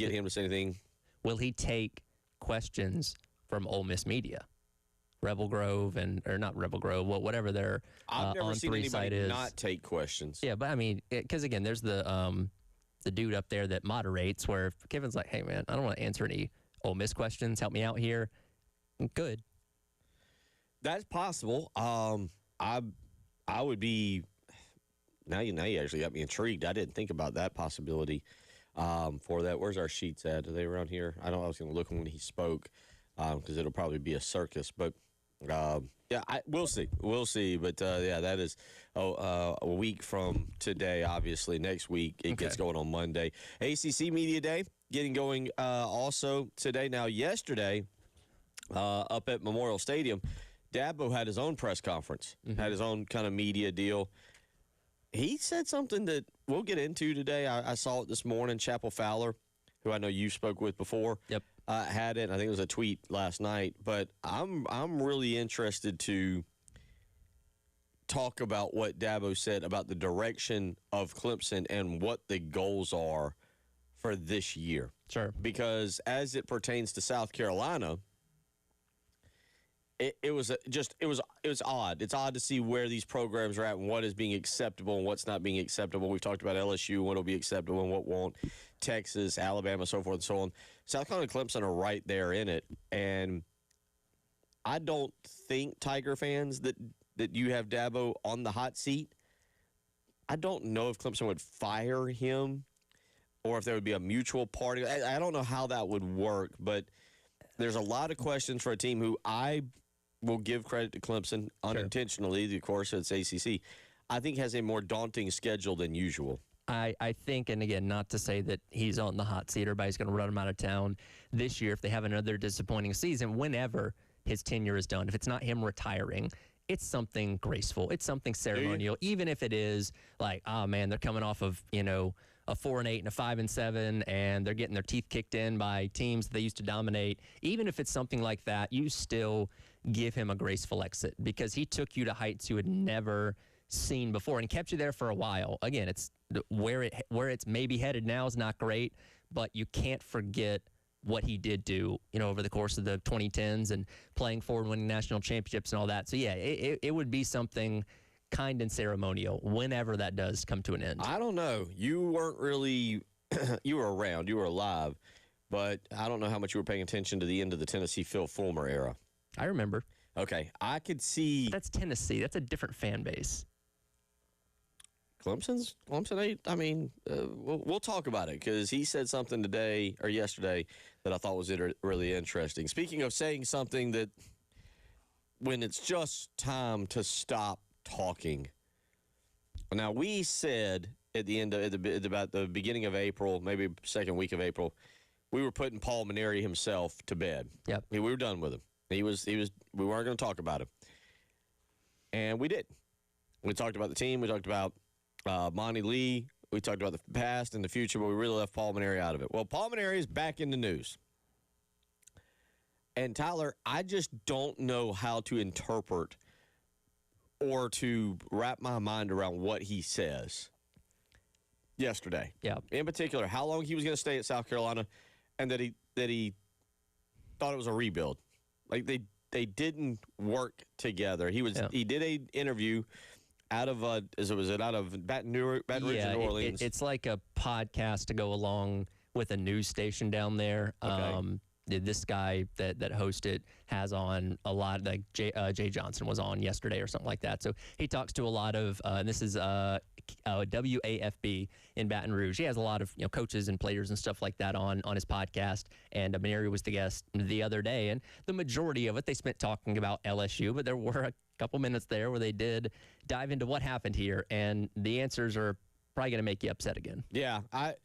get him to say anything. Will he take questions from Ole Miss media? Rebel Grove or not Rebel Grove, whatever their I've never on seen 3 anybody site is. not take questions. Yeah, but I mean, because again, there's the dude up there that moderates where if Kevin's like, hey, man, I don't want to answer any Ole Miss questions. Help me out here. Good. That's possible. I would be now you actually got me intrigued. I didn't think about that possibility for that. Where's our sheets at? Are they around here? I was going to look when he spoke because it'll probably be a circus. But we'll see. We'll see. But that is a week from today. Obviously, next week it gets going on Monday. ACC Media Day getting going also today. Now, yesterday up at Memorial Stadium, Dabo had his own press conference, had his own kind of media deal. He said something that we'll get into today. I saw it this morning. Chapel Fowler, who I know you spoke with before, had it. I think it was a tweet last night. But I'm really interested to talk about what Dabo said about the direction of Clemson and what the goals are for this year. Sure. Because as it pertains to South Carolina, it was odd. It's odd to see where these programs are at and what is being acceptable and what's not being acceptable. We've talked about LSU, what will be acceptable and what won't. Texas, Alabama, so forth and so on. South Carolina and Clemson are right there in it. And I don't think, Tiger fans, that you have Dabo on the hot seat. I don't know if Clemson would fire him or if there would be a mutual party. I don't know how that would work, but there's a lot of questions for a team who I will give credit to Clemson unintentionally. Of course, it's ACC. I think has a more daunting schedule than usual. I think, and again, not to say that he's on the hot seat, everybody's going to run him out of town this year if they have another disappointing season, whenever his tenure is done. If it's not him retiring, it's something graceful. It's something ceremonial, even if it is like, oh, man, they're coming off of, a 4-8 and a 5-7, and they're getting their teeth kicked in by teams they used to dominate. Even if it's something like that, you still give him a graceful exit because he took you to heights you had never seen before and kept you there for a while. Again, it's where it's maybe headed now is not great, but you can't forget what he did do, over the course of the 2010s and playing forward, winning national championships and all that. So, yeah, it would be something kind and ceremonial whenever that does come to an end. I don't know. You weren't really – you were around. You were alive. But I don't know how much you were paying attention to the end of the Tennessee Phil Fulmer era. I remember. Okay. I could see – That's Tennessee. That's a different fan base. Clemson, I mean, we'll talk about it because he said something today or yesterday that I thought was really interesting. Speaking of saying something that when it's just time to stop talking. Now, we said at the end of about the beginning of April, maybe second week of April, we were putting Paul Mainieri himself to bed. Yep. We were done with him. We weren't going to talk about him. And we did. We talked about the team. We talked about Monty Lee. We talked about the past and the future, but we really left Paul Mainieri out of it. Well, Paul Mainieri is back in the news. And, Tyler, I just don't know how to interpret or to wrap my mind around what he says yesterday. Yeah. In particular, how long he was going to stay at South Carolina and that he thought it was a rebuild. Like they didn't work together. He did an interview out of out of Baton Rouge or New Orleans? It's like a podcast to go along with a news station down there. Okay. This guy that hosted has on a lot, like Jay Johnson was on yesterday or something like that. So he talks to a lot of, and this is WAFB in Baton Rouge. He has a lot of coaches and players and stuff like that on his podcast. And Mainieri was the guest the other day, and the majority of it they spent talking about LSU, but there were a couple minutes there where they did dive into what happened here, and the answers are probably going to make you upset again. Yeah, I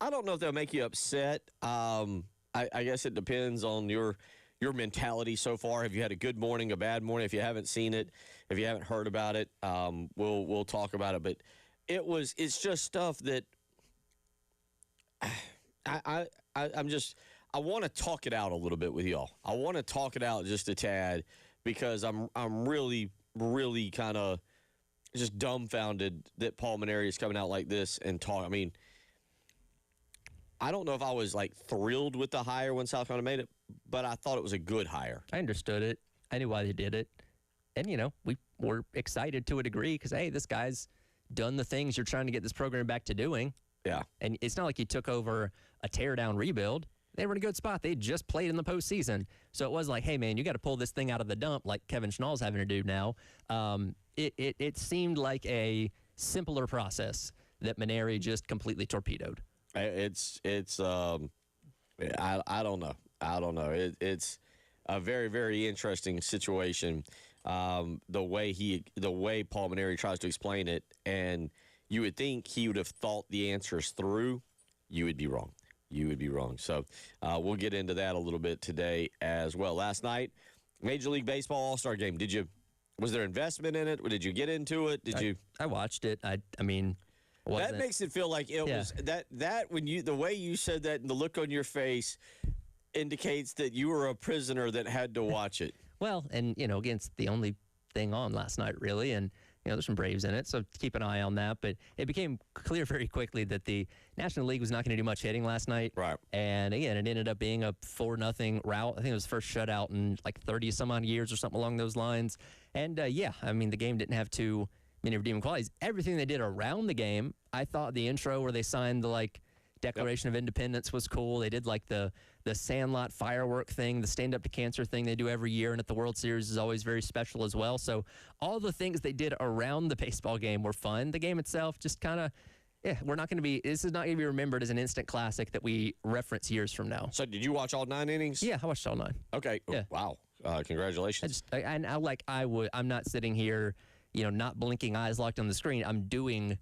don't know if they'll make you upset. I guess it depends on your mentality so far. Have you had a good morning, a bad morning? If you haven't seen it, if you haven't heard about it, we'll talk about it. But it's just stuff that I want to talk it out a little bit with y'all. I want to talk it out just a tad because I'm really, really kind of just dumbfounded that Paul Mainieri is coming out like this and talk. I mean, I don't know if I was like thrilled with the hire when South Carolina made it, but I thought it was a good hire. I understood it. I knew why they did it. And, we were excited to a degree because, hey, this guy's done the things you're trying to get this program back to doing. Yeah. And it's not like he took over a tear-down rebuild. They were in a good spot. They had just played in the postseason. So it was like, hey, man, you got to pull this thing out of the dump like Kevin Schnall's having to do now. It seemed like a simpler process that Maneri just completely torpedoed. I don't know. I don't know. It's a very, very interesting situation. The way Paul Maneri tries to explain it, and you would think he would have thought the answers through. You would be wrong. You would be wrong. So we'll get into that a little bit today as well. Last night, Major League Baseball All-Star Game. Was there investment in it? Did you get into it? I watched it. I mean, that makes it feel like it was that when the way you said that and the look on your face indicates that you were a prisoner that had to watch it. Well, and again, it's the only thing on last night, really, and there's some Braves in it, so keep an eye on that. But it became clear very quickly that the National League was not going to do much hitting last night. Right. And again, it ended up being a 4-0 rout. I think it was the first shutout in like 30 some odd years or something along those lines. And I mean, the game didn't have too many redeeming qualities. Everything they did around the game, I thought the intro where they signed the Declaration of Independence was cool. They did the Sandlot firework thing, the Stand Up to Cancer thing they do every year, and at the World Series is always very special as well. So all the things they did around the baseball game were fun. The game itself just kind of, this is not going to be remembered as an instant classic that we reference years from now. So did you watch all 9 innings? Yeah, I watched all 9. Okay. Yeah. Wow. Congratulations. I'm not sitting here, not blinking eyes locked on the screen. I'm doing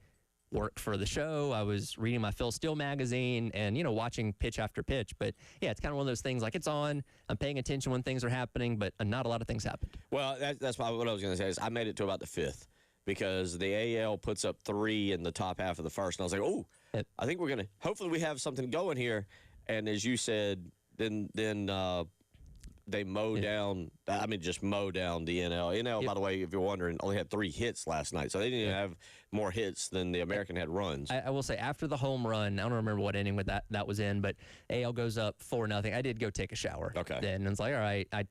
work for the show. I was reading my Phil Steele magazine and, watching pitch after pitch. But, yeah, it's kind of one of those things it's on. I'm paying attention when things are happening, but not a lot of things happened. Well, that's probably what I was going to say is I made it to about the 5th because the AL puts up 3 in the top half of the first. And I was like, I think we're going to – hopefully we have something going here. And as you said, then they mow down – just mow down the NL. NL, by the way, if you're wondering, only had 3 hits last night. So they didn't even have more hits than the American had runs. I will say, after the home run, I don't remember what inning that was in, but AL goes up 4-0. I did go take a shower. Okay. Then, and it's like, all right, I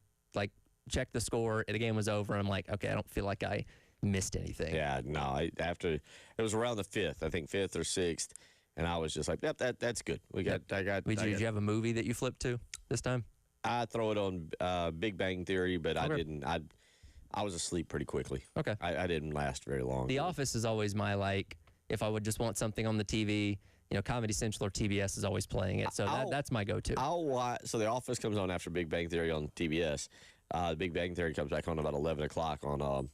checked the score. The game was over. I'm like, okay, I don't feel like I missed anything. Yeah, no. It was around the 5th, I think 5th or 6th, and I was just like, yep, that's good. Did you have a movie that you flipped to this time? I throw it on Big Bang Theory, but I didn't. I was asleep pretty quickly. Okay. I didn't last very long. The Office is always my if I would just want something on the TV, Comedy Central or TBS is always playing it. So that's my go-to. I'll watch. So The Office comes on after Big Bang Theory on TBS. Big Bang Theory comes back on about 11 o'clock on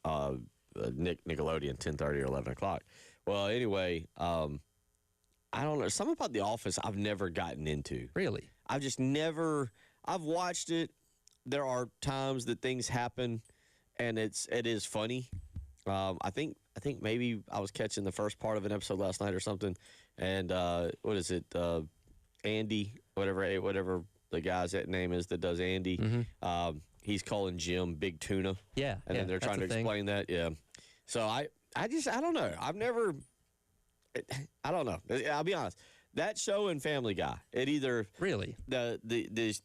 Nickelodeon, 10:30 or 11 o'clock. Well, anyway, I don't know. Something about The Office I've never gotten into. Really? I've just never. I've watched it. There are times that things happen, and it is funny. I think maybe I was catching the first part of an episode last night or something, and what is it? Andy, whatever the guy's name is that does Andy. Mm-hmm. He's calling Jim Big Tuna. Yeah, and then they're trying to explain that. Yeah. So I don't know. I don't know. I'll be honest. That show and Family Guy, it either really the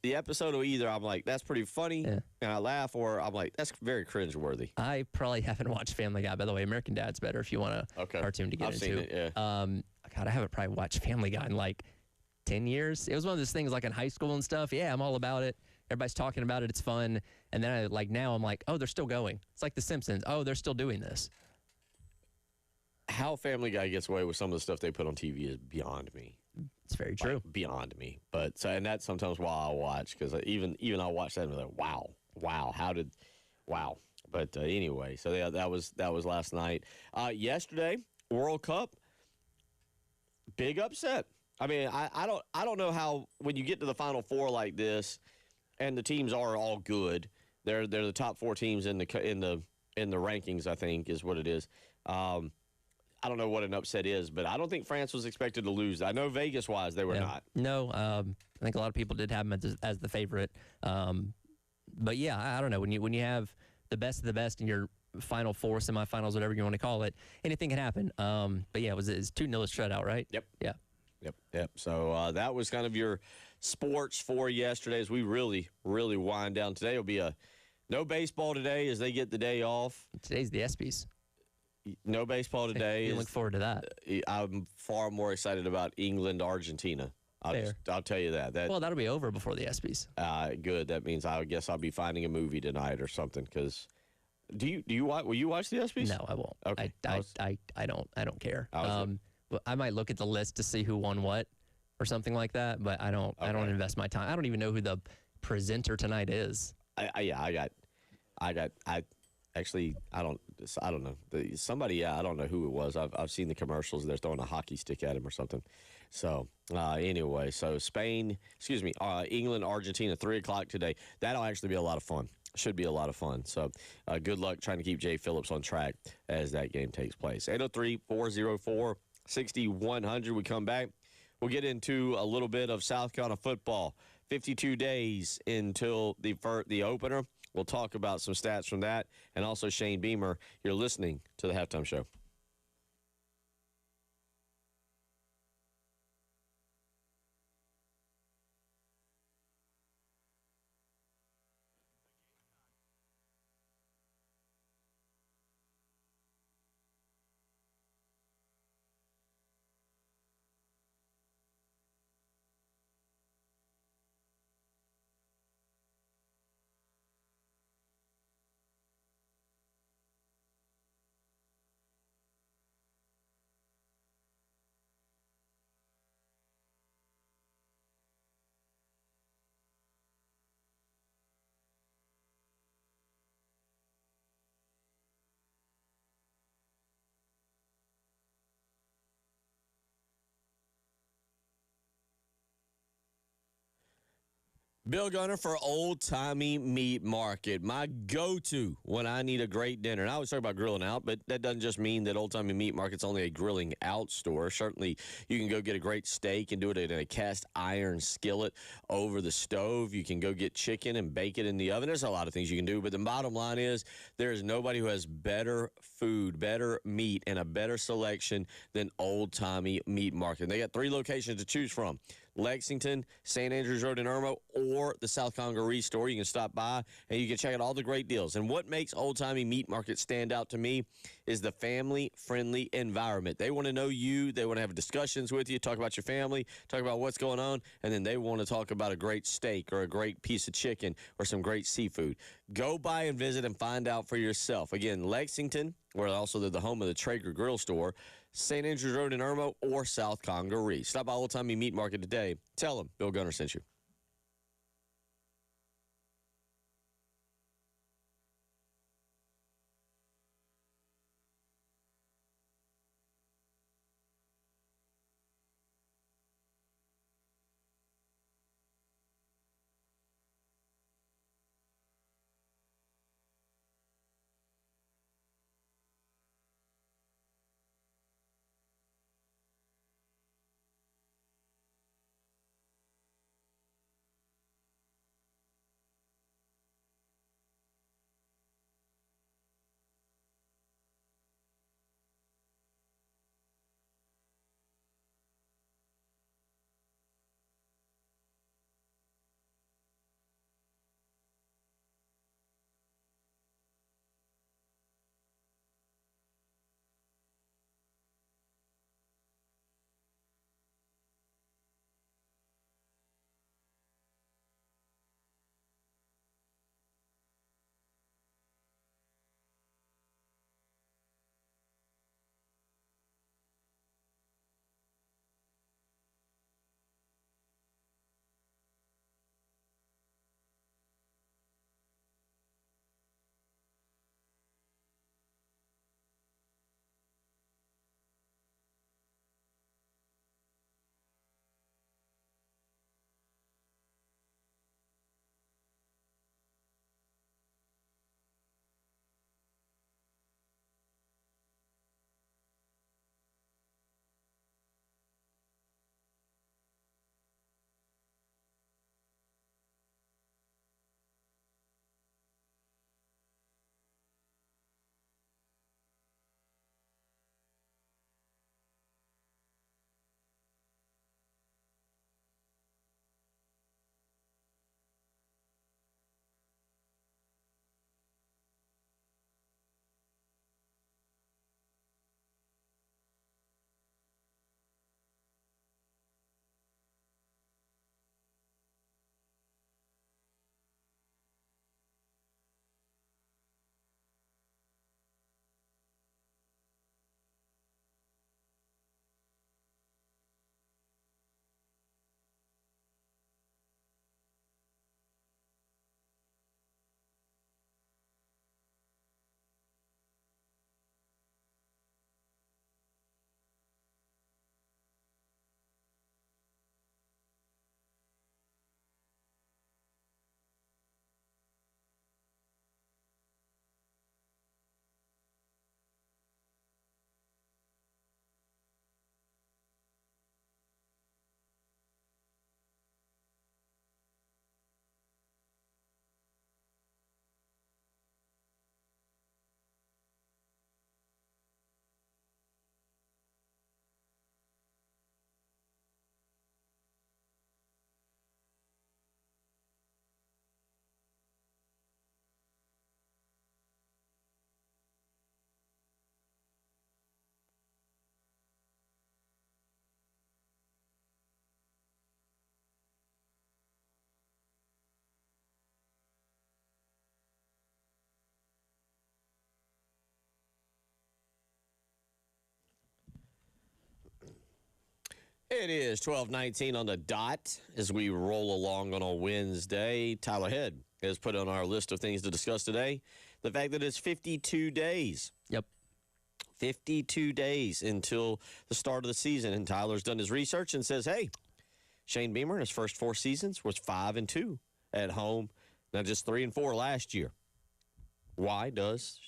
episode will either I'm like that's pretty funny and I laugh, or I'm like that's very cringeworthy. I probably haven't watched Family Guy. By the way, American Dad's better if you want a cartoon to get into. Seen it, yeah. God, I haven't probably watched Family Guy in 10 years. It was one of those things in high school and stuff. Yeah, I'm all about it. Everybody's talking about it. It's fun. And then now I'm like, oh, they're still going. It's like The Simpsons. Oh, they're still doing this. How Family Guy gets away with some of the stuff they put on TV is beyond me. It's very true. Beyond me. But and that's sometimes why I watch, because even I'll watch that and be like, wow. But anyway, so that was last night. Yesterday, World Cup, big upset. I mean, I don't know how when you get to the Final Four like this, and the teams are all good. They're the top 4 teams in the rankings, I think, is what it is. I don't know what an upset is, but I don't think France was expected to lose. I know Vegas-wise they were not. No, I think a lot of people did have them as the favorite. But yeah, I don't know. When you have the best of the best in your Final Four, semifinals, whatever you want to call it, anything can happen. But yeah, it was 2-0 shutout, right? Yep. Yeah. Yep, yep. So that was kind of your sports for yesterday as we really, really wind down. Today will be a no baseball today as they get the day off. Today's the ESPYs. No baseball today. You look forward to that. I'm far more excited about England, Argentina. I'll tell you that. Well, that'll be over before the ESPYs. Good. That means I guess I'll be finding a movie tonight or something. Because do you watch? Will you watch the ESPYs? No, I won't. Okay. I don't care. But I might look at the list to see who won what or something like that. But I don't. Okay. I don't invest my time. I don't even know who the presenter tonight is. I don't know. Somebody, I don't know who it was. I've seen the commercials. They're throwing a hockey stick at him or something. So anyway, so England, Argentina, 3:00 today. That'll actually be a lot of fun. Should be a lot of fun. So good luck trying to keep Jay Phillips on track as that game takes place. 803-404-6100. We come back. We'll get into a little bit of South Carolina football. 52 days until the opener. We'll talk about some stats from that, and also Shane Beamer. You're listening to the Halftime Show. Bill Gunner for Old Timey Meat Market, my go-to when I need a great dinner. And I always talk about grilling out, but that doesn't just mean that Old Timey Meat Market's only a grilling out store. Certainly, you can go get a great steak and do it in a cast iron skillet over the stove. You can go get chicken and bake it in the oven. There's a lot of things you can do, but the bottom line is there is nobody who has better food, better meat, and a better selection than Old Timey Meat Market. They got 3 locations to choose from: Lexington, St. Andrews Road in Irmo, or the South Congaree store. You can stop by and you can check out all the great deals. And what makes Old Timey Meat Market stand out to me is the family-friendly environment. They want to know you. They want to have discussions with you, talk about your family, talk about what's going on, and then they want to talk about a great steak or a great piece of chicken or some great seafood. Go by and visit and find out for yourself. Again, Lexington, where also they're the home of the Traeger Grill store, St. Andrews Road in Irmo, or South Congaree. Stop by Old Timey Meat Market today. Tell them Bill Gunner sent you. It is 12:19 on the dot as we roll along on a Wednesday. Tyler Head has put on our list of things to discuss today the fact that it's 52 days. Yep. 52 days until the start of the season, and Tyler's done his research and says, hey, Shane Beamer in his first 4 seasons was 5-2 at home, now just 3-4 last year. Why does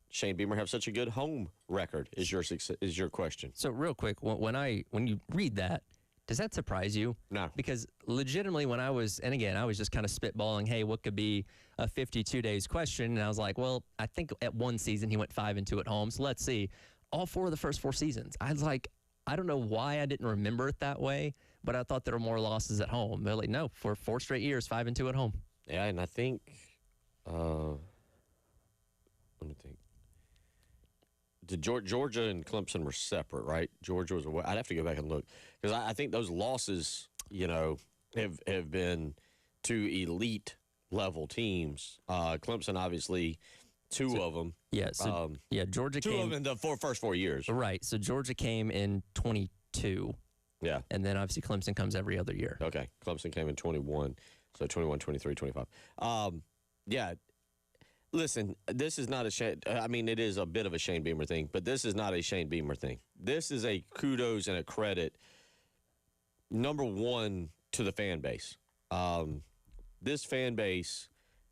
Shane Beamer have such a good home record is your question. So real quick, when you read that, does that surprise you? No. Because legitimately when I was just kind of spitballing, hey, what could be a 52 days question? And I was like, well, I think at one season he went 5-2 at home. So let's see. All 4 of the first 4 seasons. I was like, I don't know why I didn't remember it that way, but I thought there were more losses at home. They're like, no, for 4 straight years, 5-2 at home. Yeah, and I think, let me think. Georgia and Clemson were separate, right? Georgia was away. I'd have to go back and look because I think those losses, have been to elite level teams. Clemson, obviously, 2 of them. Yeah, Georgia 2 came of them in the first 4 years. Right. So Georgia came in 22. Yeah. And then obviously Clemson comes every other year. Okay. Clemson came in 21. So 21, 23, 25. Yeah. Listen, this is not a Shane. I mean, it is a bit of a Shane Beamer thing, but this is not a Shane Beamer thing. This is a kudos and a credit, number one, to the fan base. This fan base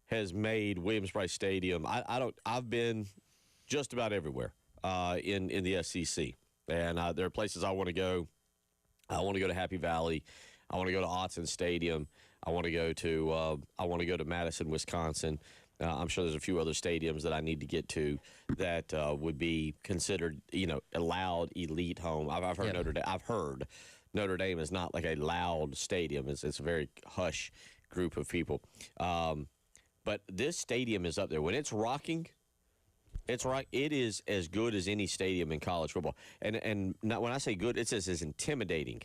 has made Williams-Brice Stadium. I've been just about everywhere in the SEC, and there are places I want to go. I want to go to Happy Valley. I want to go to Autzen Stadium. I want to go to Madison, Wisconsin. I'm sure there's a few other stadiums that I need to get to that would be considered, a loud elite home. I've heard Notre Dame is not like a loud stadium. It's a very hush group of people. But this stadium is up there. When it's rocking, it is as good as any stadium in college football. And not, when I say good, it's as intimidating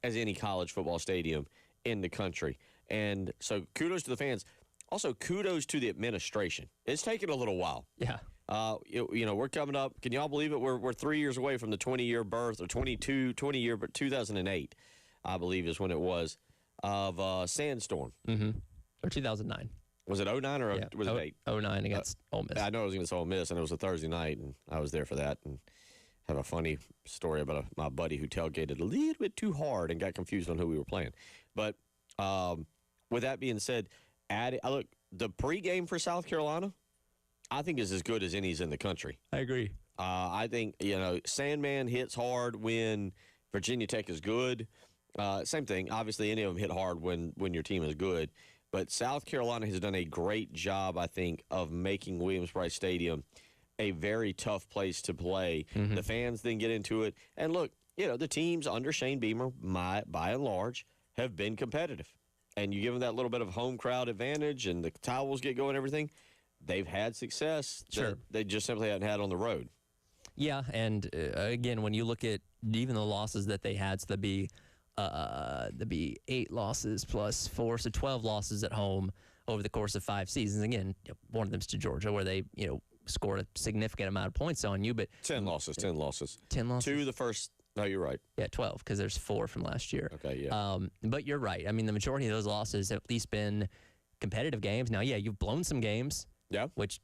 as any college football stadium in the country. And so kudos to the fans. Also, kudos to the administration. It's taken a little while. Yeah. We're coming up. Can y'all believe it? We're 3 years away from the 20-year birth, or 20-year, but 2008, I believe, is when it was, of Sandstorm. Mm-hmm. Or 2009. Was it 09 or was it 8? 09 against Ole Miss. I know it was against Ole Miss, and it was a Thursday night, and I was there for that. And have a funny story about my buddy who tailgated a little bit too hard and got confused on who we were playing. But with that being said, look, the pregame for South Carolina, I think is as good as any's in the country. I agree. I think, Sandman hits hard when Virginia Tech is good. Same thing. Obviously, any of them hit hard when your team is good. But South Carolina has done a great job, I think, of making Williams-Brice Stadium a very tough place to play. Mm-hmm. The fans then get into it. And look, the teams under Shane Beamer, by and large, have been competitive. And you give them that little bit of home crowd advantage and the towels get going and everything, they've had success that they just simply hadn't had on the road. Yeah, and again, when you look at even the losses that they had, so there'd be 8 losses plus 4, so 12 losses at home over the course of 5 seasons. Again, one of them's to Georgia, where they scored a significant amount of points on you. But 10 losses. 10 losses. 2 the first. No, you're right. Yeah, 12, because there's 4 from last year. Okay, yeah. But you're right. I mean, the majority of those losses have at least been competitive games. Now, yeah, you've blown some games, which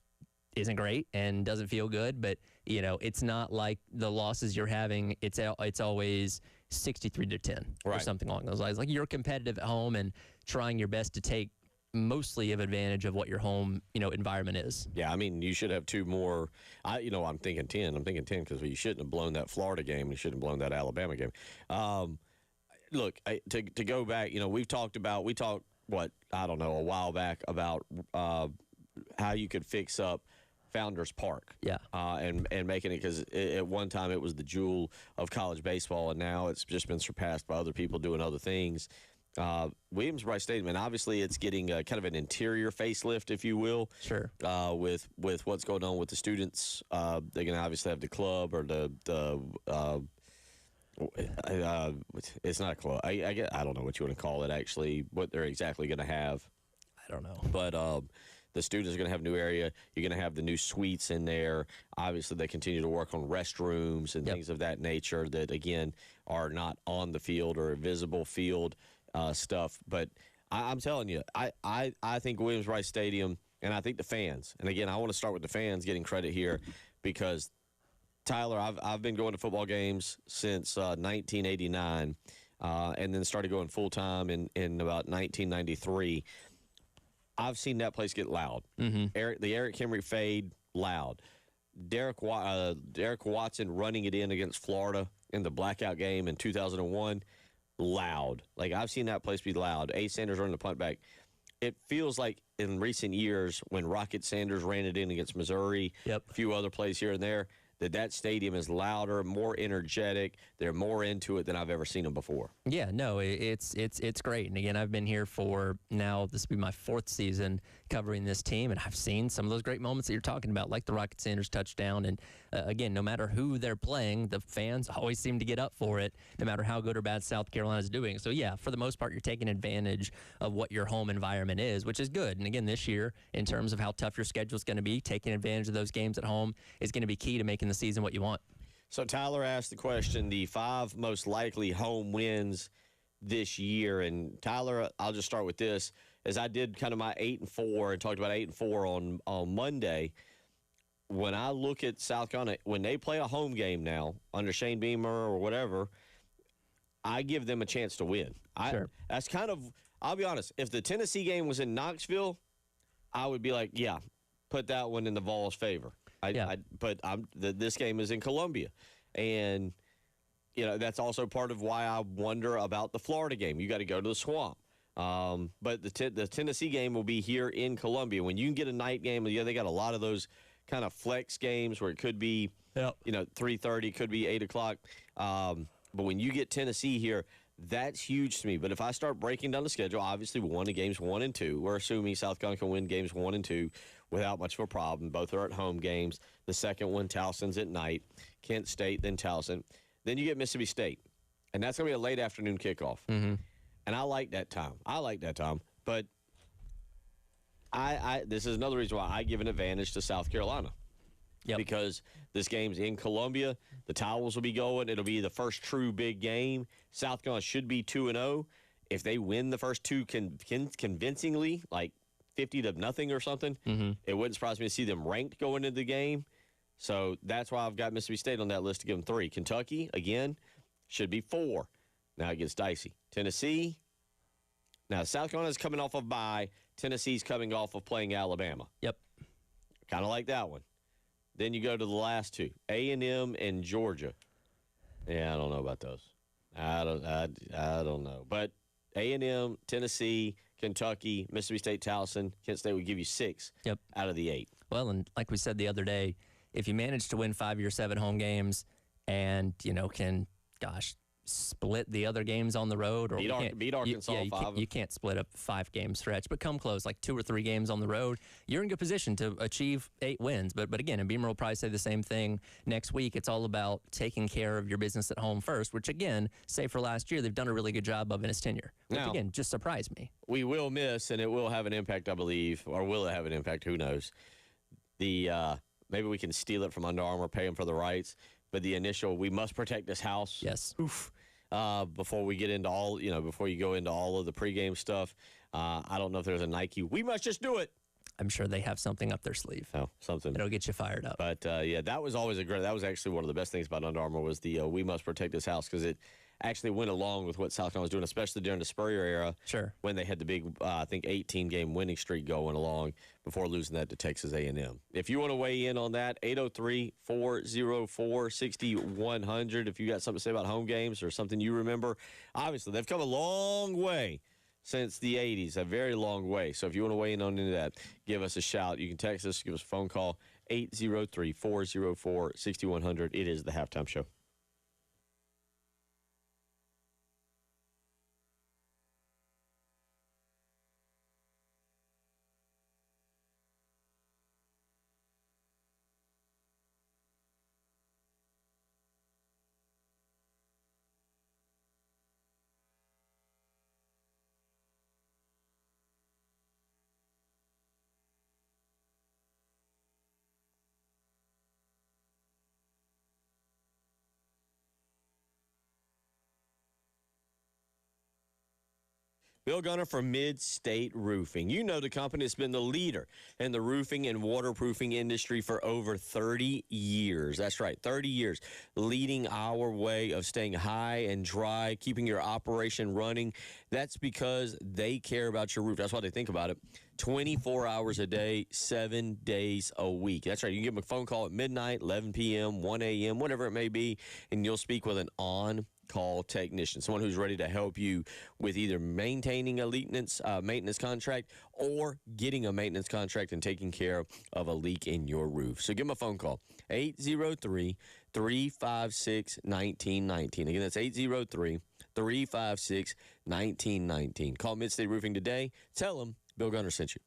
isn't great and doesn't feel good. But, it's not like the losses you're having, it's always 63-10 or something along those lines. Like, you're competitive at home and trying your best to take mostly of advantage of what your home, environment is. Yeah, I mean, you should have 2 more. I'm thinking 10. I'm thinking 10 because you shouldn't have blown that Florida game and you shouldn't have blown that Alabama game. Look, to go back, we talked, a while back about how you could fix up Founders Park. Yeah. And making it, because at one time it was the jewel of college baseball, and now it's just been surpassed by other people doing other things. Williams-Brice Stadium, and obviously it's getting kind of an interior facelift, if you will. Sure. With what's going on with the students, they're going to obviously have the club or it's not a club. I don't know what you want to call it, actually, what they're exactly going to have. I don't know. But The students are going to have a new area. You're going to have the new suites in there. Obviously, they continue to work on restrooms and things of that nature that, again, are not on the field or visible field stuff. But I'm telling you, I think Williams-Brice Stadium, and I think the fans, and again, I want to start with the fans getting credit here because, Tyler, I've been going to football games since 1989 and then started going full-time in about 1993. I've seen that place get loud. The Eric Henry fade, loud. Derek Watson running it in against Florida in the blackout game in 2001, loud. Like, I've seen that place be loud. Ace Sanders running the punt back. It feels like in recent years when Rocket Sanders ran it in against Missouri, a few other plays here and there, that stadium is louder, more energetic. They're more into it than I've ever seen them before. Yeah, no, it's great. And again, I've been here for now, this will be my 4th season covering this team, and I've seen some of those great moments that you're talking about, like the Rocket Sanders touchdown. And again, no matter who they're playing, the fans always seem to get up for it, no matter how good or bad South Carolina's doing. So yeah, for the most part, you're taking advantage of what your home environment is, which is good. And again, this year, in terms of how tough your schedule is going to be, taking advantage of those games at home is going to be key to making the season what you want. So Tyler asked the question, the 5 most likely home wins this year. And Tyler, I'll just start with this. As I did kind of my 8-4 and talked about 8-4 on Monday, when I look at South Carolina, when they play a home game now under Shane Beamer or whatever, I give them a chance to win. Sure. That's kind of, I'll be honest, if the Tennessee game was in Knoxville, I would be like, yeah, put that one in the Vols' favor. But this game is in Columbia, and that's also part of why I wonder about the Florida game. You got to go to the Swamp, but the Tennessee game will be here in Columbia. When you can get a night game, they got a lot of those kind of flex games where it could be 3:30, could be 8 o'clock. But when you get Tennessee here, that's huge to me. But if I start breaking down the schedule, obviously we won the games 1 and 2. We're assuming South Carolina can win games 1 and 2 without much of a problem. Both are at home games. The second one, Towson's at night. Kent State, then Towson. Then you get Mississippi State. And that's going to be a late afternoon kickoff. And I like that time. But this is another reason why I give an advantage to South Carolina. Because this game's in Columbia. The Towels will be going. It'll be the first true big game. South Carolina should be 2-0. If they win the first 2 convincingly, like 50-0 or something, it wouldn't surprise me to see them ranked going into the game. So that's why I've got Mississippi State on that list to give them 3. Kentucky, again, should be 4. Now it gets dicey. Tennessee. Now South Carolina's coming off of bye. Tennessee's coming off of playing Alabama. Kind of like that one. Then you go to the last 2, A&M and Georgia. Yeah, I don't know about those. I don't know. But A&M, Tennessee, Kentucky, Mississippi State, Towson, Kent State would give you 6 out of the 8. Well, and like we said the other day, if you manage to win 5 of your 7 home games and, can, split the other games on the road, or beat Arkansas, you can't split up 5-game stretch, but come close, like 2 or 3 games on the road, you're in good position to achieve 8 wins. But again, and Beamer will probably say the same thing next week. It's all about taking care of your business at home first, which again, say for last year, they've done a really good job of in his tenure. Which now, again, just surprised me. We will miss, and it will have an impact, I believe, or will it have an impact? Who knows? Maybe we can steal it from Under Armour, pay them for the rights. But the initial, we must protect this house. Yes. Oof. Before we get into all, before you go into all of the pregame stuff, I don't know if there's a Nike. We must just do it. I'm sure they have something up their sleeve. Oh, something. It'll get you fired up. But, that was always that was actually one of the best things about Under Armour was the we must protect this house, because it actually went along with what South Carolina was doing, especially during the Spurrier era. Sure. When they had the big, I think, 18-game winning streak going along before losing that to Texas A&M. If you want to weigh in on that, 803-404-6100. If you got something to say about home games or something you remember. Obviously, they've come a long way since the 80s, a very long way. So if you want to weigh in on any of that, give us a shout. You can text us, give us a phone call, 803-404-6100. It is the Halftime Show. Bill Gunner from Mid-State Roofing. You know the company that's been the leader in the roofing and waterproofing industry for over 30 years. That's right, 30 years, leading our way of staying high and dry, keeping your operation running. That's because they care about your roof. That's why they think about it. 24 hours a day, 7 days a week. That's right. You can give them a phone call at midnight, 11 p.m., 1 a.m., whatever it may be, and you'll speak with an on-call technician, someone who's ready to help you with either maintaining a maintenance contract or getting a maintenance contract and taking care of a leak in your roof. So give them a phone call, 803-356-1919. Again, that's 803-356-1919. Call Mid-State Roofing today. Tell them Bill Gunner sent you.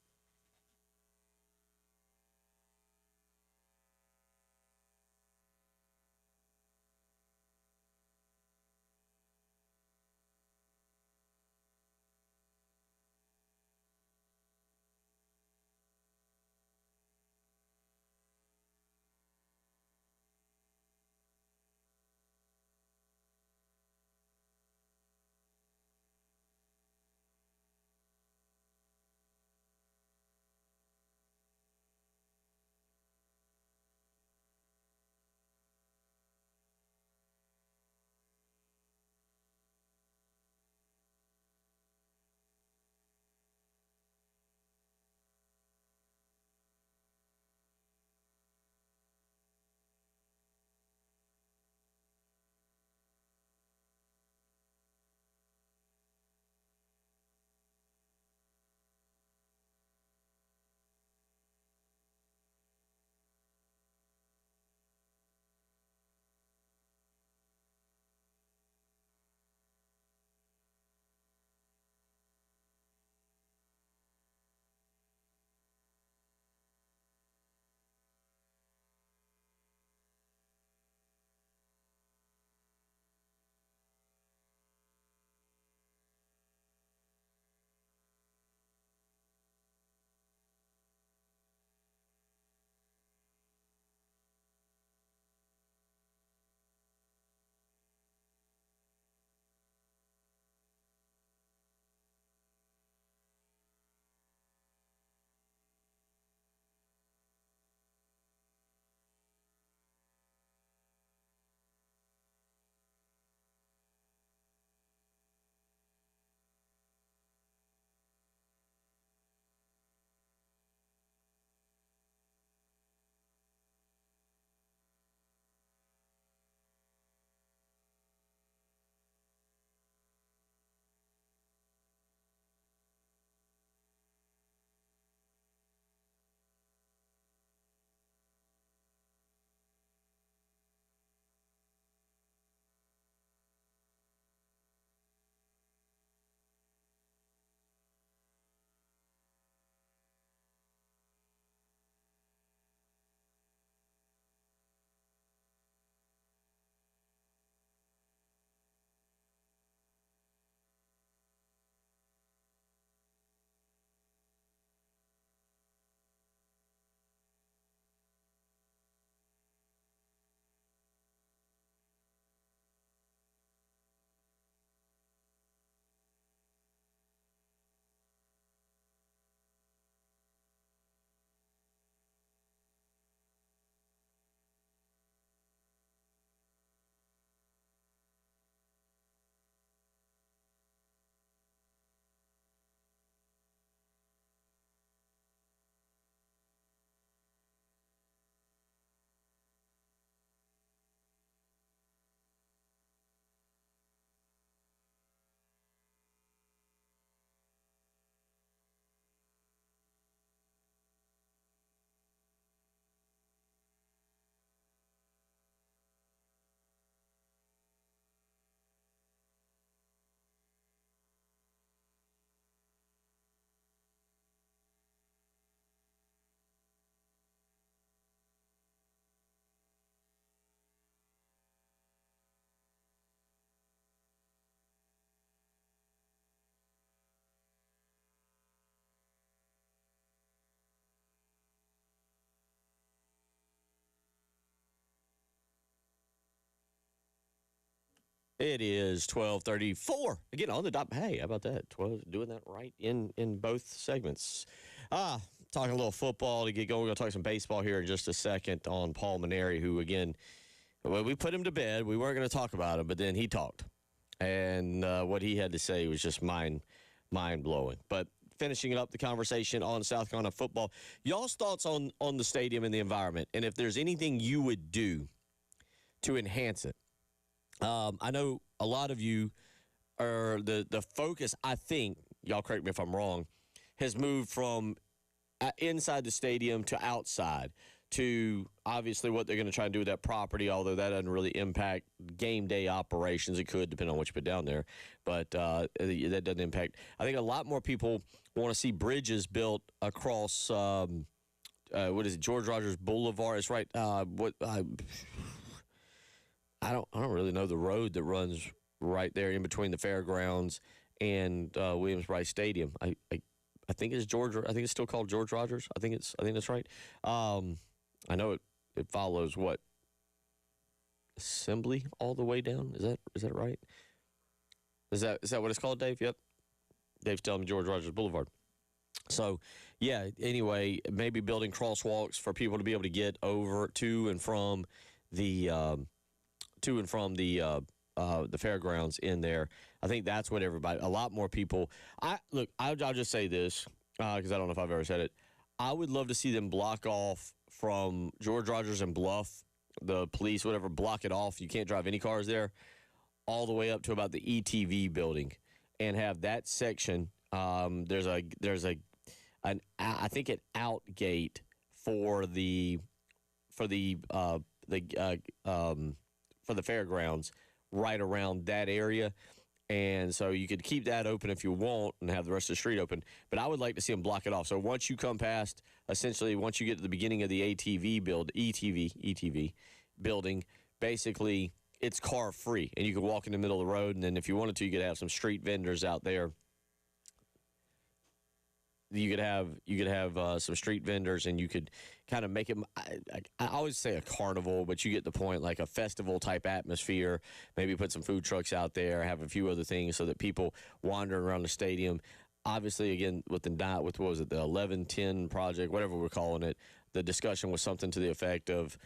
It is 12:34. Again, on the dot. Hey, how about that? 12, doing that right in both segments. Talking a little football to get going. We're going to talk some baseball here in just a second on Paul Mainieri, who, again, well, we put him to bed. We weren't going to talk about him, but then he talked. And what he had to say was just mind-blowing. But finishing up the conversation on South Carolina football, y'all's thoughts on the stadium and the environment, and if there's anything you would do to enhance it. I know a lot of you are the focus, I think, y'all correct me if I'm wrong, has moved from inside the stadium to outside to obviously what they're going to try and do with that property, although that doesn't really impact game day operations. It could, depending on what you put down there, but that doesn't impact. I think a lot more people want to see bridges built across, what is it, George Rogers Boulevard. It's right, I don't really know the road that runs right there in between the fairgrounds and Williams-Brice Stadium. I think it's George. I think it's still called George Rogers. I think that's right. I know it follows what, Assembly all the way down. Is that right? Is that what it's called, Dave? Yep. Dave's telling me George Rogers Boulevard. So, yeah. Anyway, maybe building crosswalks for people to be able to get over to and from the fairgrounds in there. I think that's what a lot more people. I'll just say this because I don't know if I've ever said it. I would love to see them block off from George Rogers and Bluff, the police, whatever, block it off. You can't drive any cars there, all the way up to about the ETV building, and have that section. There's an out gate for the fairgrounds right around that area. And so you could keep that open if you want and have the rest of the street open. But I would like to see them block it off. So once you come past, essentially, once you get to the beginning of the ETV building, basically it's car free. And you could walk in the middle of the road. And then if you wanted to, you could have some street vendors out there. You could have some street vendors, and you could kind of make it. I always say a carnival, but you get the point, like a festival type atmosphere. Maybe put some food trucks out there, have a few other things so that people wandering around the stadium. Obviously, again, with what was it, the 1110 project, whatever we're calling it, the discussion was something to the effect of,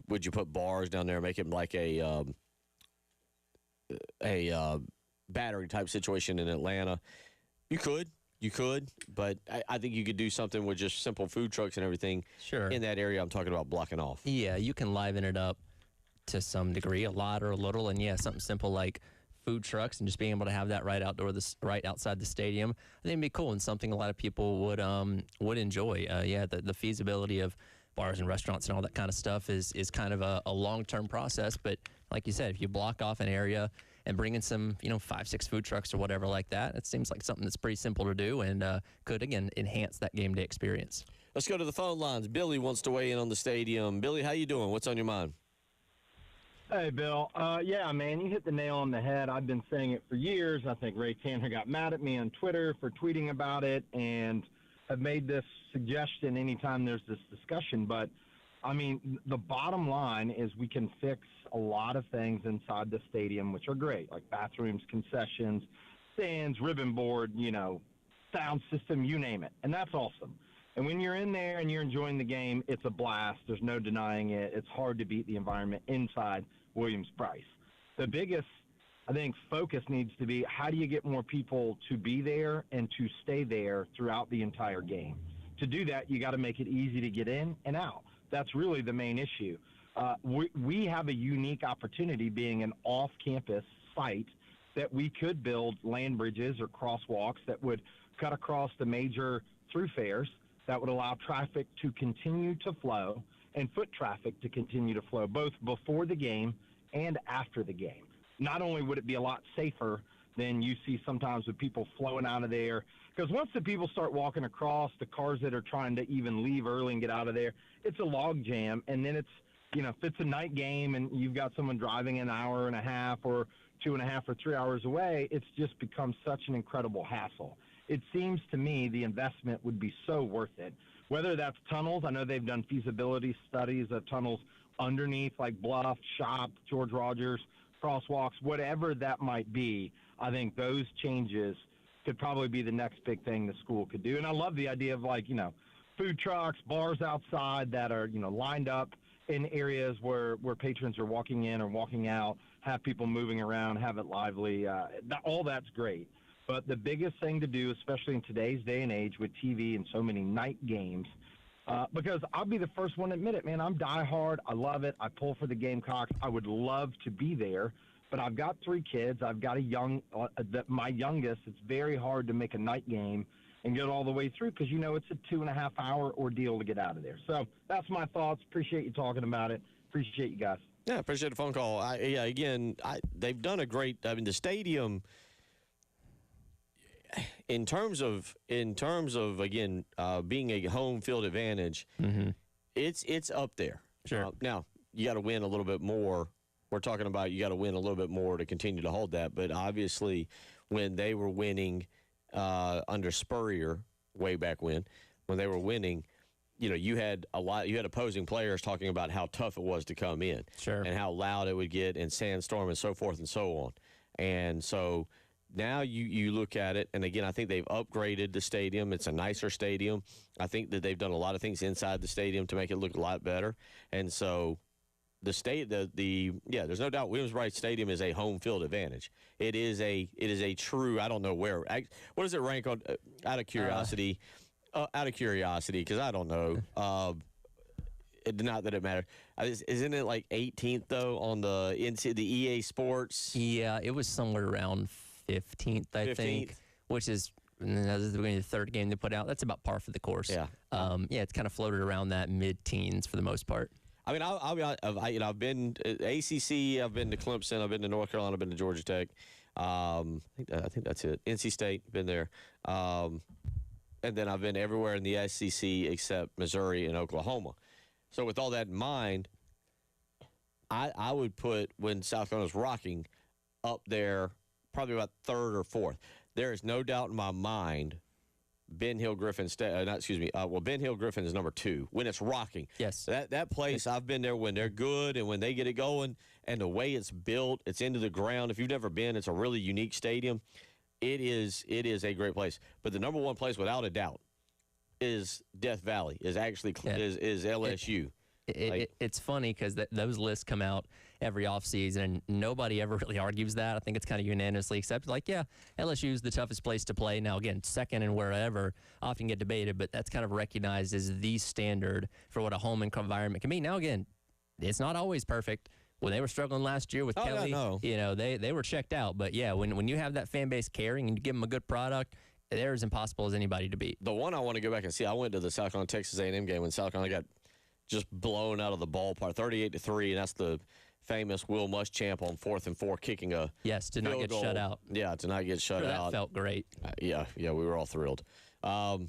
would you put bars down there, make it like a battery type situation in Atlanta? You could, but I think you could do something with just simple food trucks and everything. Sure. In that area I'm talking about blocking off. Yeah, you can liven it up to some degree, a lot or a little, and something simple like food trucks and just being able to have that right outside the stadium. I think it'd be cool and something a lot of people would enjoy. The feasibility of bars and restaurants and all that kind of stuff is kind of a long-term process, but like you said, if you block off an area and bring in some, 5-6 food trucks or whatever like that, it seems like something that's pretty simple to do and could, again, enhance that game day experience. Let's go to the phone lines. Billy wants to weigh in on the stadium. Billy, how you doing? What's on your mind? Hey, Bill. Man, you hit the nail on the head. I've been saying it for years. I think Ray Tanner got mad at me on Twitter for tweeting about it and have made this suggestion anytime there's this discussion. But, the bottom line is we can fix a lot of things inside the stadium, which are great, like bathrooms, concessions, stands, ribbon board, sound system, you name it. And that's awesome. And when you're in there and you're enjoying the game, it's a blast. There's no denying it. It's hard to beat the environment inside Williams-Brice. The biggest, I think, focus needs to be how do you get more people to be there and to stay there throughout the entire game. To do that, you got to make it easy to get in and out. That's really the main issue. We have a unique opportunity being an off-campus site that we could build land bridges or crosswalks that would cut across the major thoroughfares that would allow traffic to continue to flow and foot traffic to continue to flow both before the game and after the game. Not only would it be a lot safer than you see sometimes with people flowing out of there, because once the people start walking across, the cars that are trying to even leave early and get out of there, it's a log jam. And then it's, if it's a night game and you've got someone driving an hour and a half or 2.5 or 3 hours away, it's just become such an incredible hassle. It seems to me the investment would be so worth it. Whether that's tunnels, I know they've done feasibility studies of tunnels underneath like Bluff, Shop, George Rogers, crosswalks, whatever that might be. I think those changes could probably be the next big thing the school could do. And I love the idea of, like, food trucks, bars outside that are, lined up in areas where patrons are walking in or walking out, have people moving around, have it lively. All that's great. But the biggest thing to do, especially in today's day and age with TV and so many night games, because I'll be the first one to admit it, man, I'm diehard. I love it. I pull for the Gamecocks. I would love to be there, but I've got 3 kids. I've got my youngest. It's very hard to make a night game and get all the way through because, it's a 2.5-hour ordeal to get out of there. So that's my thoughts. Appreciate you talking about it. Appreciate you guys. Yeah, appreciate the phone call. They've done a great. I mean, the stadium. In terms of again being a home field advantage, it's up there. Sure. Now you got to win a little bit more. We're talking about you got to win a little bit more to continue to hold that. But obviously, when they were winning under Spurrier way back when they were winning, you had opposing players talking about how tough it was to come in, sure, and how loud it would get and sandstorm and so forth and so on, and so. Now you look at it, and again, I think they've upgraded the stadium. It's a nicer stadium. I think that they've done a lot of things inside the stadium to make it look a lot better. And so there's no doubt Williams-Brice Stadium is a home field advantage. It is a true, I don't know where. What does it rank on, out of curiosity? Because I don't know. Not that it mattered. Isn't it like 18th, though, on the EA Sports? Yeah, it was somewhere around 15th, I think, which is this is the beginning of the 3rd game they put out. That's about par for the course. Yeah. It's kind of floated around that mid-teens for the most part. I mean, I'll be honest, I've been ACC, I've been to Clemson, I've been to North Carolina, I've been to Georgia Tech. I think that's it. NC State, been there. And then I've been everywhere in the SEC except Missouri and Oklahoma. So with all that in mind, I would put when South Carolina's rocking up there probably about 3rd or 4th. There is no doubt in my mind Ben Hill Griffin Ben Hill Griffin is number 2 when it's rocking. Yes. That place, I've been there when they're good and when they get it going, and the way it's built, it's into the ground. If you've never been, it's a really unique stadium. It is a great place. But the number 1 place without a doubt is Death Valley, is LSU. It's funny because those lists come out every offseason, and nobody ever really argues that. I think it's kind of unanimously accepted. Like, yeah, LSU is the toughest place to play. Now, again, second and wherever often get debated, but that's kind of recognized as the standard for what a home environment can be. Now, again, it's not always perfect. When they were struggling last year with Kelly, they were checked out. But, yeah, when you have that fan base caring and you give them a good product, they're as impossible as anybody to beat. The one I want to go back and see, I went to the South Carolina Texas A&M game when South Carolina got just blown out of the ballpark, 38-3, and that's the famous Will Muschamp on 4th and 4 kicking a to not get shut out. Yeah, to not get shut out. That felt great. Yeah, we were all thrilled. But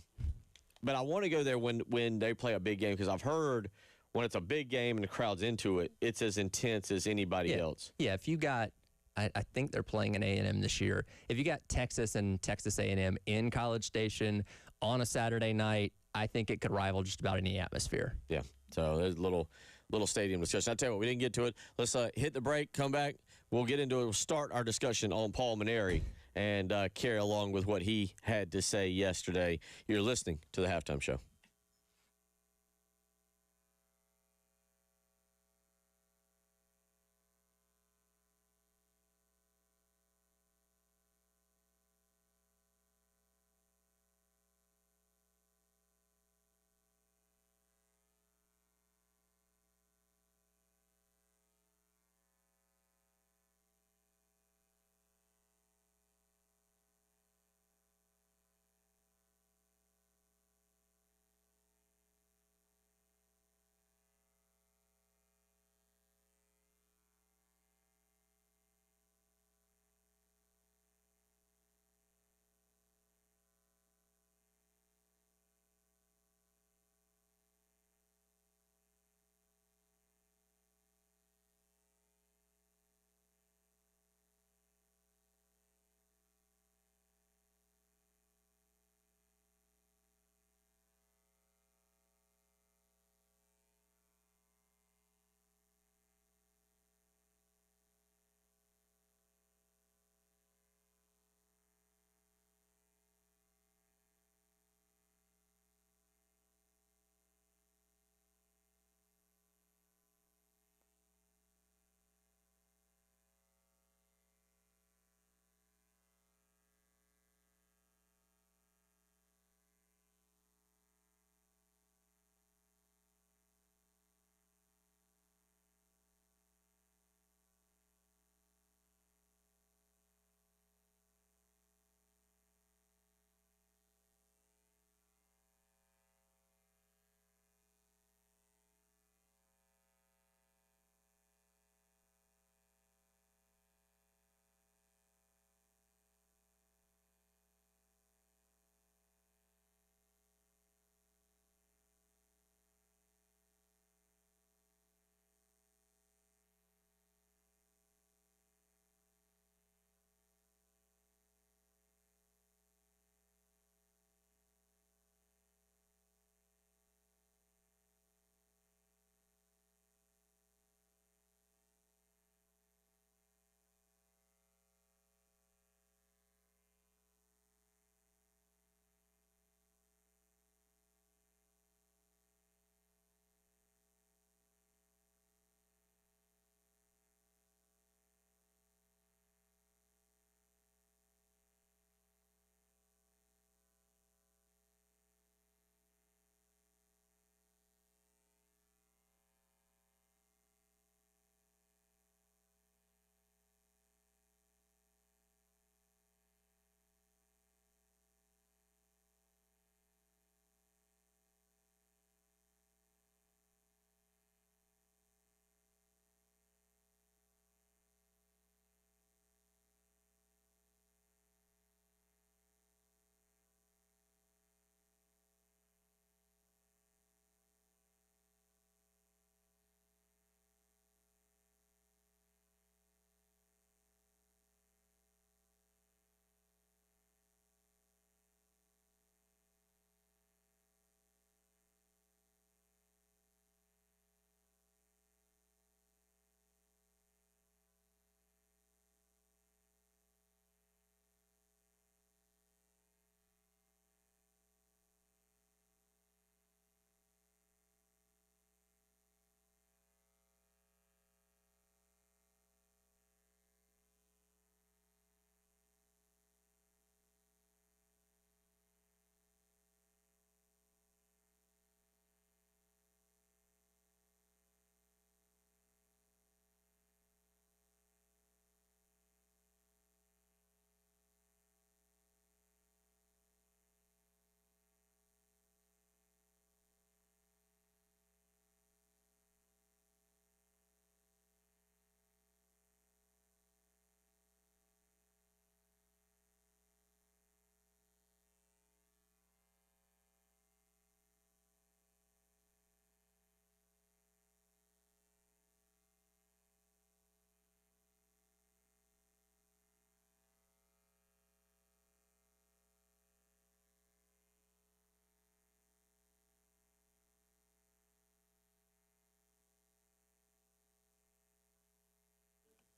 I want to go there when they play a big game because I've heard when it's a big game and the crowd's into it, it's as intense as anybody else. Yeah, if you got, I think they're playing an A&M this year. If you got Texas and Texas A&M in College Station on a Saturday night, I think it could rival just about any atmosphere. Yeah. So there's a little stadium discussion. I tell you what, we didn't get to it. Let's hit the break, come back. We'll get into it. We'll start our discussion on Paul Mainieri and carry along with what he had to say yesterday. You're listening to The Halftime Show.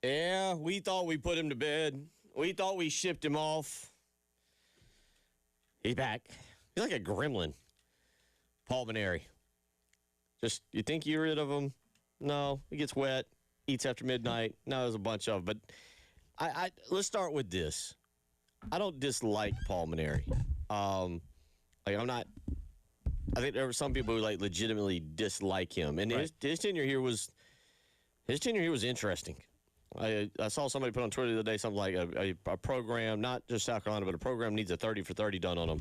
Yeah, we thought we put him to bed. We thought we shipped him off. He's back. He's like a gremlin. Paul Mainieri. Just, you think you're rid of him? No. He gets wet, eats after midnight. No, there's a bunch of them. But let's start with this. I don't dislike Paul Mainieri. I'm not. I think there were some people who legitimately dislike him, and Right. his tenure here was interesting. I saw somebody put on Twitter the other day something like a program, not just South Carolina, but a program needs a 30 for 30 done on them.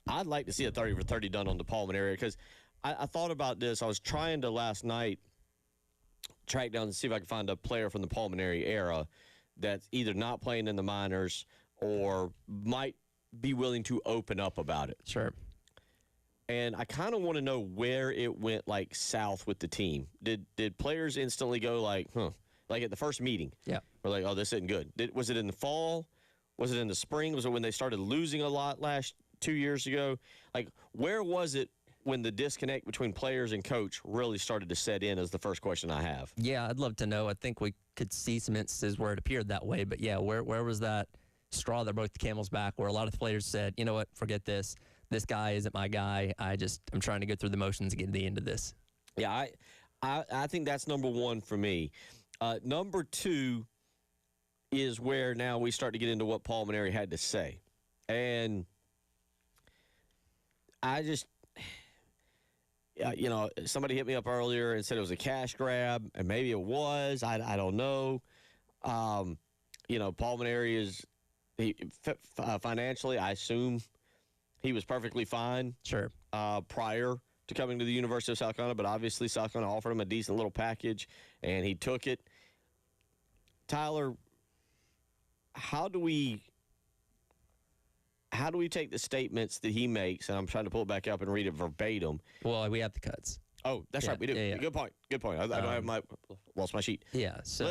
I'd like to see a 30 for 30 done on the Paul Mainieri because I thought about this. I was trying to last night track down and see if I could find a player from the Paul Mainieri era that's either not playing in the minors or might be willing to open up about it. Sure. And I kind of want to know where it went south with the team. Did players instantly go like at the first meeting? Yeah. Or like, oh, this isn't good. Was it in the fall? Was it in the spring? Was it when they started losing a lot 2 years ago? Like, where was it when the disconnect between players and coach really started to set in is the first question I have. Yeah, I'd love to know. I think we could see some instances where it appeared that way. But, yeah, where was that straw that broke the camel's back where a lot of the players said, you know what, forget this. This guy isn't my guy. I'm trying to get through the motions and get to the end of this. Yeah, I think that's number one for me. Number two is where now we start to get into what Paul Mainieri had to say. And I just, somebody hit me up earlier and said it was a cash grab, and maybe it was. I don't know. Paul Mainieri is financially, I assume he was perfectly fine. Sure. Prior to coming to the University of South Carolina, but obviously South Carolina offered him a decent little package, and he took it. Tyler, how do we take the statements that he makes, and I'm trying to pull it back up and read it verbatim. Well, we have the cuts. Oh, that's right, we do. Yeah. Good point. I don't have lost my sheet. Yeah, so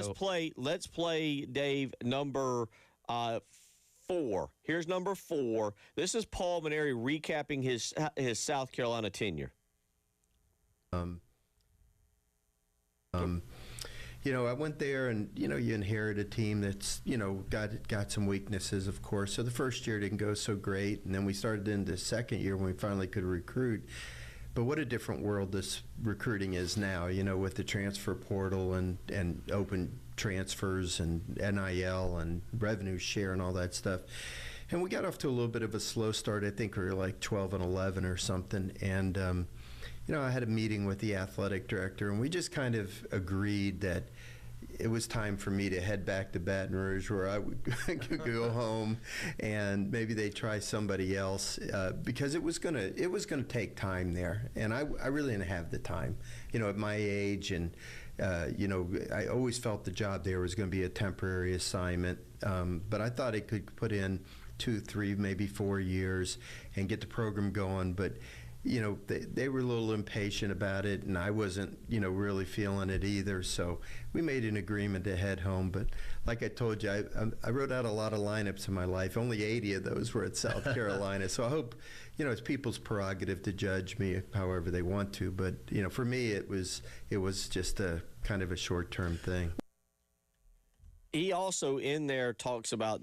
let's play Dave, number 4. Here's number 4. This is Paul Mainieri recapping his South Carolina tenure. I went there, and you inherit a team that's got some weaknesses, of course. So the first year didn't go so great, and then we started in the second year when we finally could recruit. But what a different world this recruiting is now, with the transfer portal and open transfers and NIL and revenue share and all that stuff. And we got off to a little bit of a slow start. I think we were like 12-11 or something. And, I had a meeting with the athletic director, and we just kind of agreed that it was time for me to head back to Baton Rouge, where I could go home, and maybe they try somebody else, because it was gonna take time there, and I really didn't have the time, at my age, and I always felt the job there was going to be a temporary assignment, but I thought it could put in 2, 3, maybe 4 years and get the program going, but. They were a little impatient about it, and I wasn't, really feeling it either. So we made an agreement to head home. But like I told you, I wrote out a lot of lineups in my life. Only 80 of those were at South Carolina. So I hope, it's people's prerogative to judge me however they want to. But, for me, it was just a kind of a short-term thing. He also in there talks about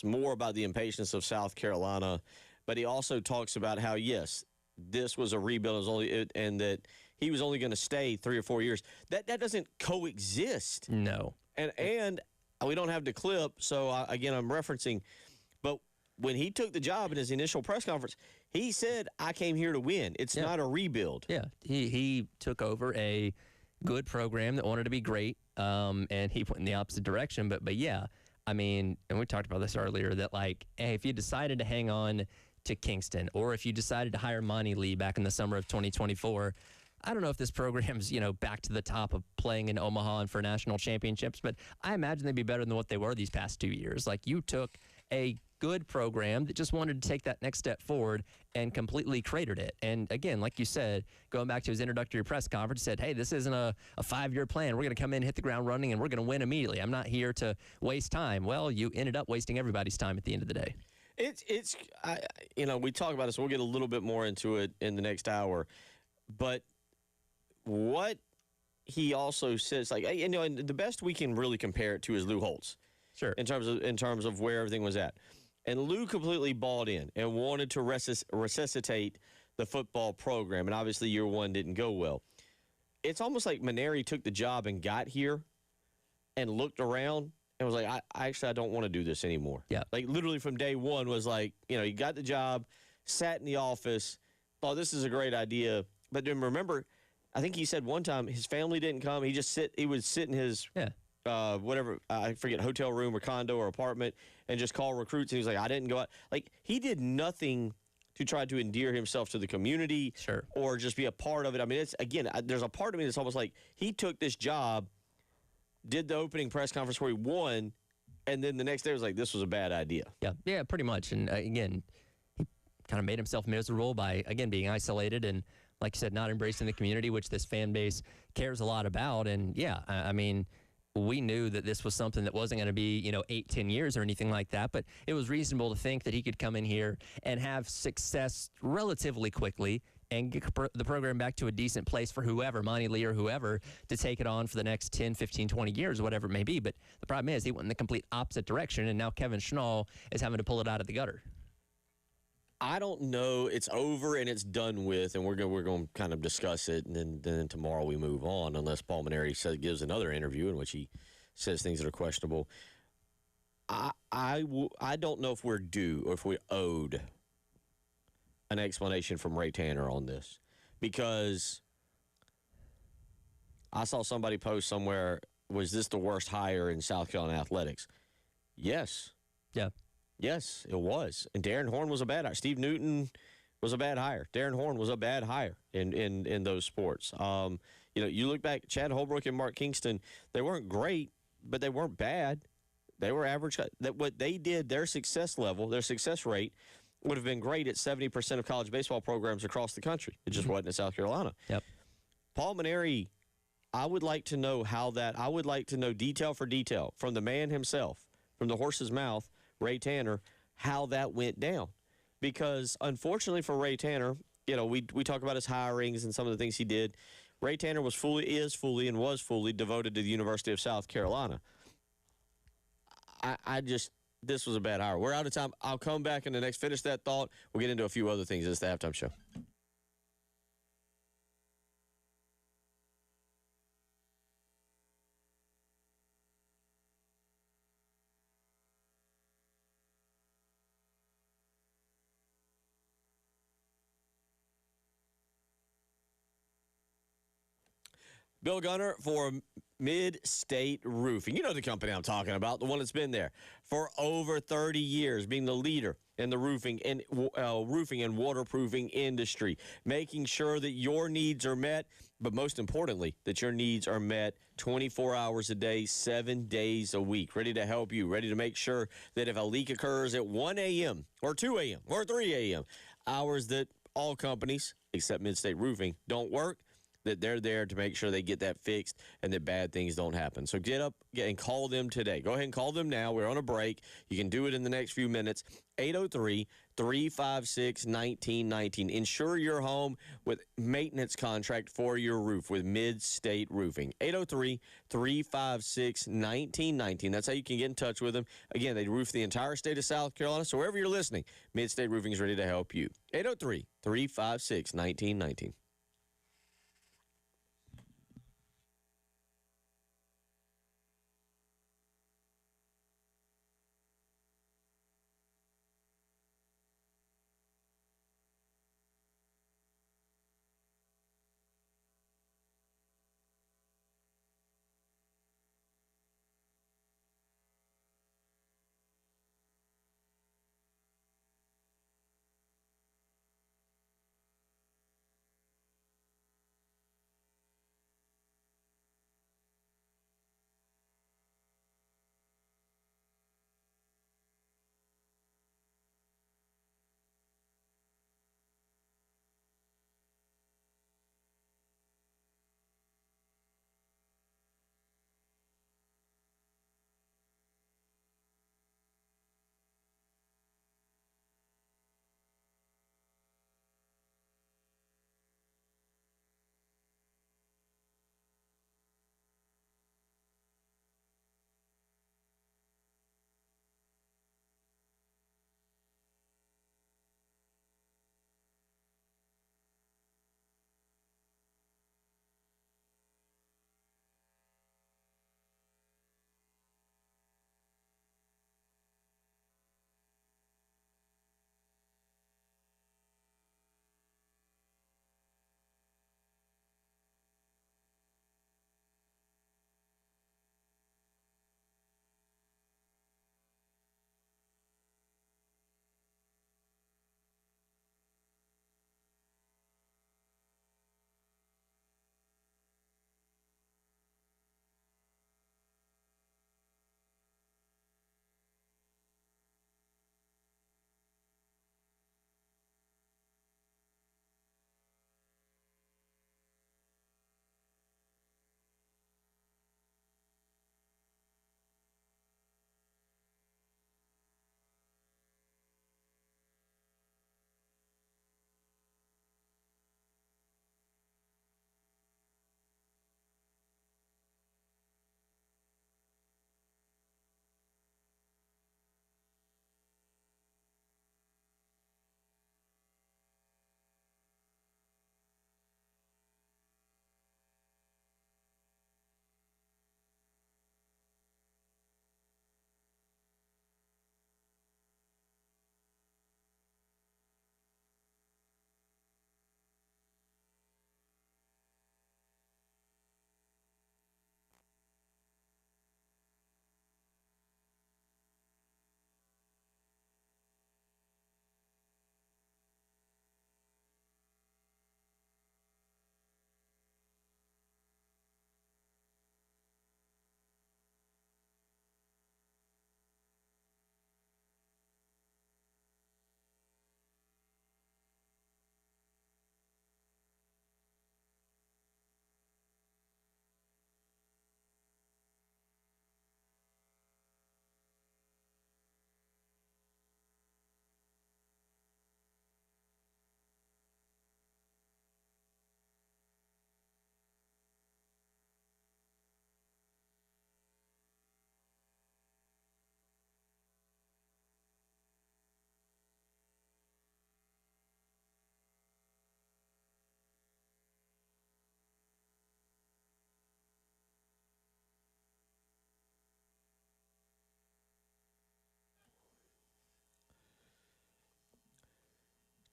more about the impatience of South Carolina, but he also talks about how, yes, this was a rebuild, and that he was only going to stay 3 or 4 years. That doesn't coexist. No. And we don't have the clip, so again, I'm referencing. But when he took the job in his initial press conference, he said, "I came here to win. It's not a rebuild." Yeah, he took over a good program that wanted to be great, and he went in the opposite direction. But yeah, I mean, and we talked about this earlier, that hey, if you decided to hang on to Kingston, or if you decided to hire Monty Lee back in the summer of 2024, I don't know if this program's, back to the top of playing in Omaha and for national championships, but I imagine they'd be better than what they were these past 2 years. You took a good program that just wanted to take that next step forward and completely cratered it. And again, like you said, going back to his introductory press conference, said, hey, this isn't a 5-year plan. We're going to come in, hit the ground running, and we're going to win immediately. I'm not here to waste time. Well, you ended up wasting everybody's time at the end of the day. We talk about this. We'll get a little bit more into it in the next hour. But what he also says, like, you know, and the best we can really compare it to is Lou Holtz. Sure. In terms of where everything was at. And Lou completely bought in and wanted to resuscitate the football program. And obviously year one didn't go well. It's almost like Mainieri took the job and got here and looked around and was like, I don't want to do this anymore. Yeah. Like literally from day one was like, you know, he got the job, sat in the office, thought this is a great idea. But then remember, I think he said one time his family didn't come. He would sit in his whatever, I forget, hotel room or condo or apartment and just call recruits. And he was like, I didn't go out. Like, he did nothing to try to endear himself to the community or just be a part of it. I mean, it's, again, there's a part of me that's almost like he took this job, did the opening press conference where he won, and then the next day was like, this was a bad idea. Yeah, pretty much. And again, he kind of made himself miserable by, again, being isolated and, like you said, not embracing the community, which this fan base cares a lot about. And, yeah, I mean, we knew that this was something that wasn't going to be, 8-10 years or anything like that, but it was reasonable to think that he could come in here and have success relatively quickly and get the program back to a decent place for whoever, Monty Lee or whoever, to take it on for the next 10, 15, 20 years, whatever it may be. But the problem is he went in the complete opposite direction, and now Kevin Schnall is having to pull it out of the gutter. I don't know. It's over and it's done with, and we're going to kind of discuss it, and then tomorrow we move on, unless Paul Mainieri gives another interview in which he says things that are questionable. I don't know if we're due or if we're owed an explanation from Ray Tanner on this, because I saw somebody post somewhere, was this the worst hire in South Carolina athletics? Yes. Yeah. Yes, it was. And Darren Horn was a bad hire. Steve Newton was a bad hire. Darren Horn was a bad hire in those sports. You look back, Chad Holbrook and Mark Kingston, they weren't great, but they weren't bad. They were average. What they did, their success level, their success rate would have been great at 70% of college baseball programs across the country. It just wasn't in South Carolina. Yep. Paul Mainieri, I would like to know I would like to know detail for detail from the man himself, from the horse's mouth, Ray Tanner, how that went down. Because unfortunately for Ray Tanner, we talk about his hirings and some of the things he did. Ray Tanner was fully devoted to the University of South Carolina. This was a bad hire. We're out of time. I'll come back in the next, finish that thought. We'll get into a few other things. It's the Halftime Show. Bill Gunner for Mid-State Roofing. You know the company I'm talking about, the one that's been there for over 30 years, being the leader in the roofing and waterproofing industry, making sure that your needs are met, but most importantly, that your needs are met 24 hours a day, 7 days a week, ready to help you, ready to make sure that if a leak occurs at 1 a.m. or 2 a.m. or 3 a.m., hours that all companies, except Mid-State Roofing, don't work, that they're there to make sure they get that fixed and that bad things don't happen. So get up and call them today. Go ahead and call them now. We're on a break. You can do it in the next few minutes. 803-356-1919. Insure your home with maintenance contract for your roof with Mid-State Roofing. 803-356-1919. That's how you can get in touch with them. Again, they roof the entire state of South Carolina. So wherever you're listening, Mid-State Roofing is ready to help you. 803-356-1919.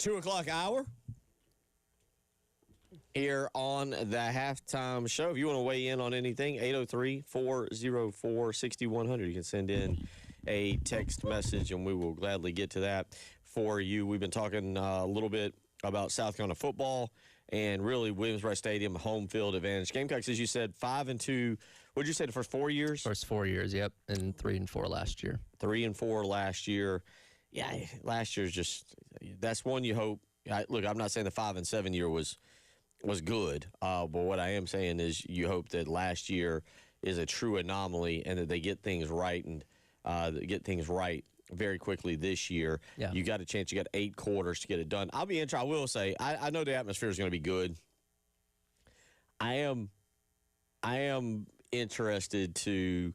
2 o'clock hour here on the halftime show. If you want to weigh in on anything, 803-404-6100. You can send in a text message, and we will gladly get to that for you. We've been talking a little bit about South Carolina football and really Williams-Brice Stadium, home field advantage. Gamecocks, as you said, 5-2. What did you say, the first 4 years? First 4 years, yep, and 3 and 4 last year. 3 and 4 last year. Yeah, last year's just that's one you hope. Look, I'm not saying the 5 and 7 year was good, but what I am saying is you hope that last year is a true anomaly and that they get things right and get things right very quickly this year. Yeah. You got a chance. You got 8 quarters to get it done. I'll be interested. I will say I know the atmosphere is going to be good. I am interested to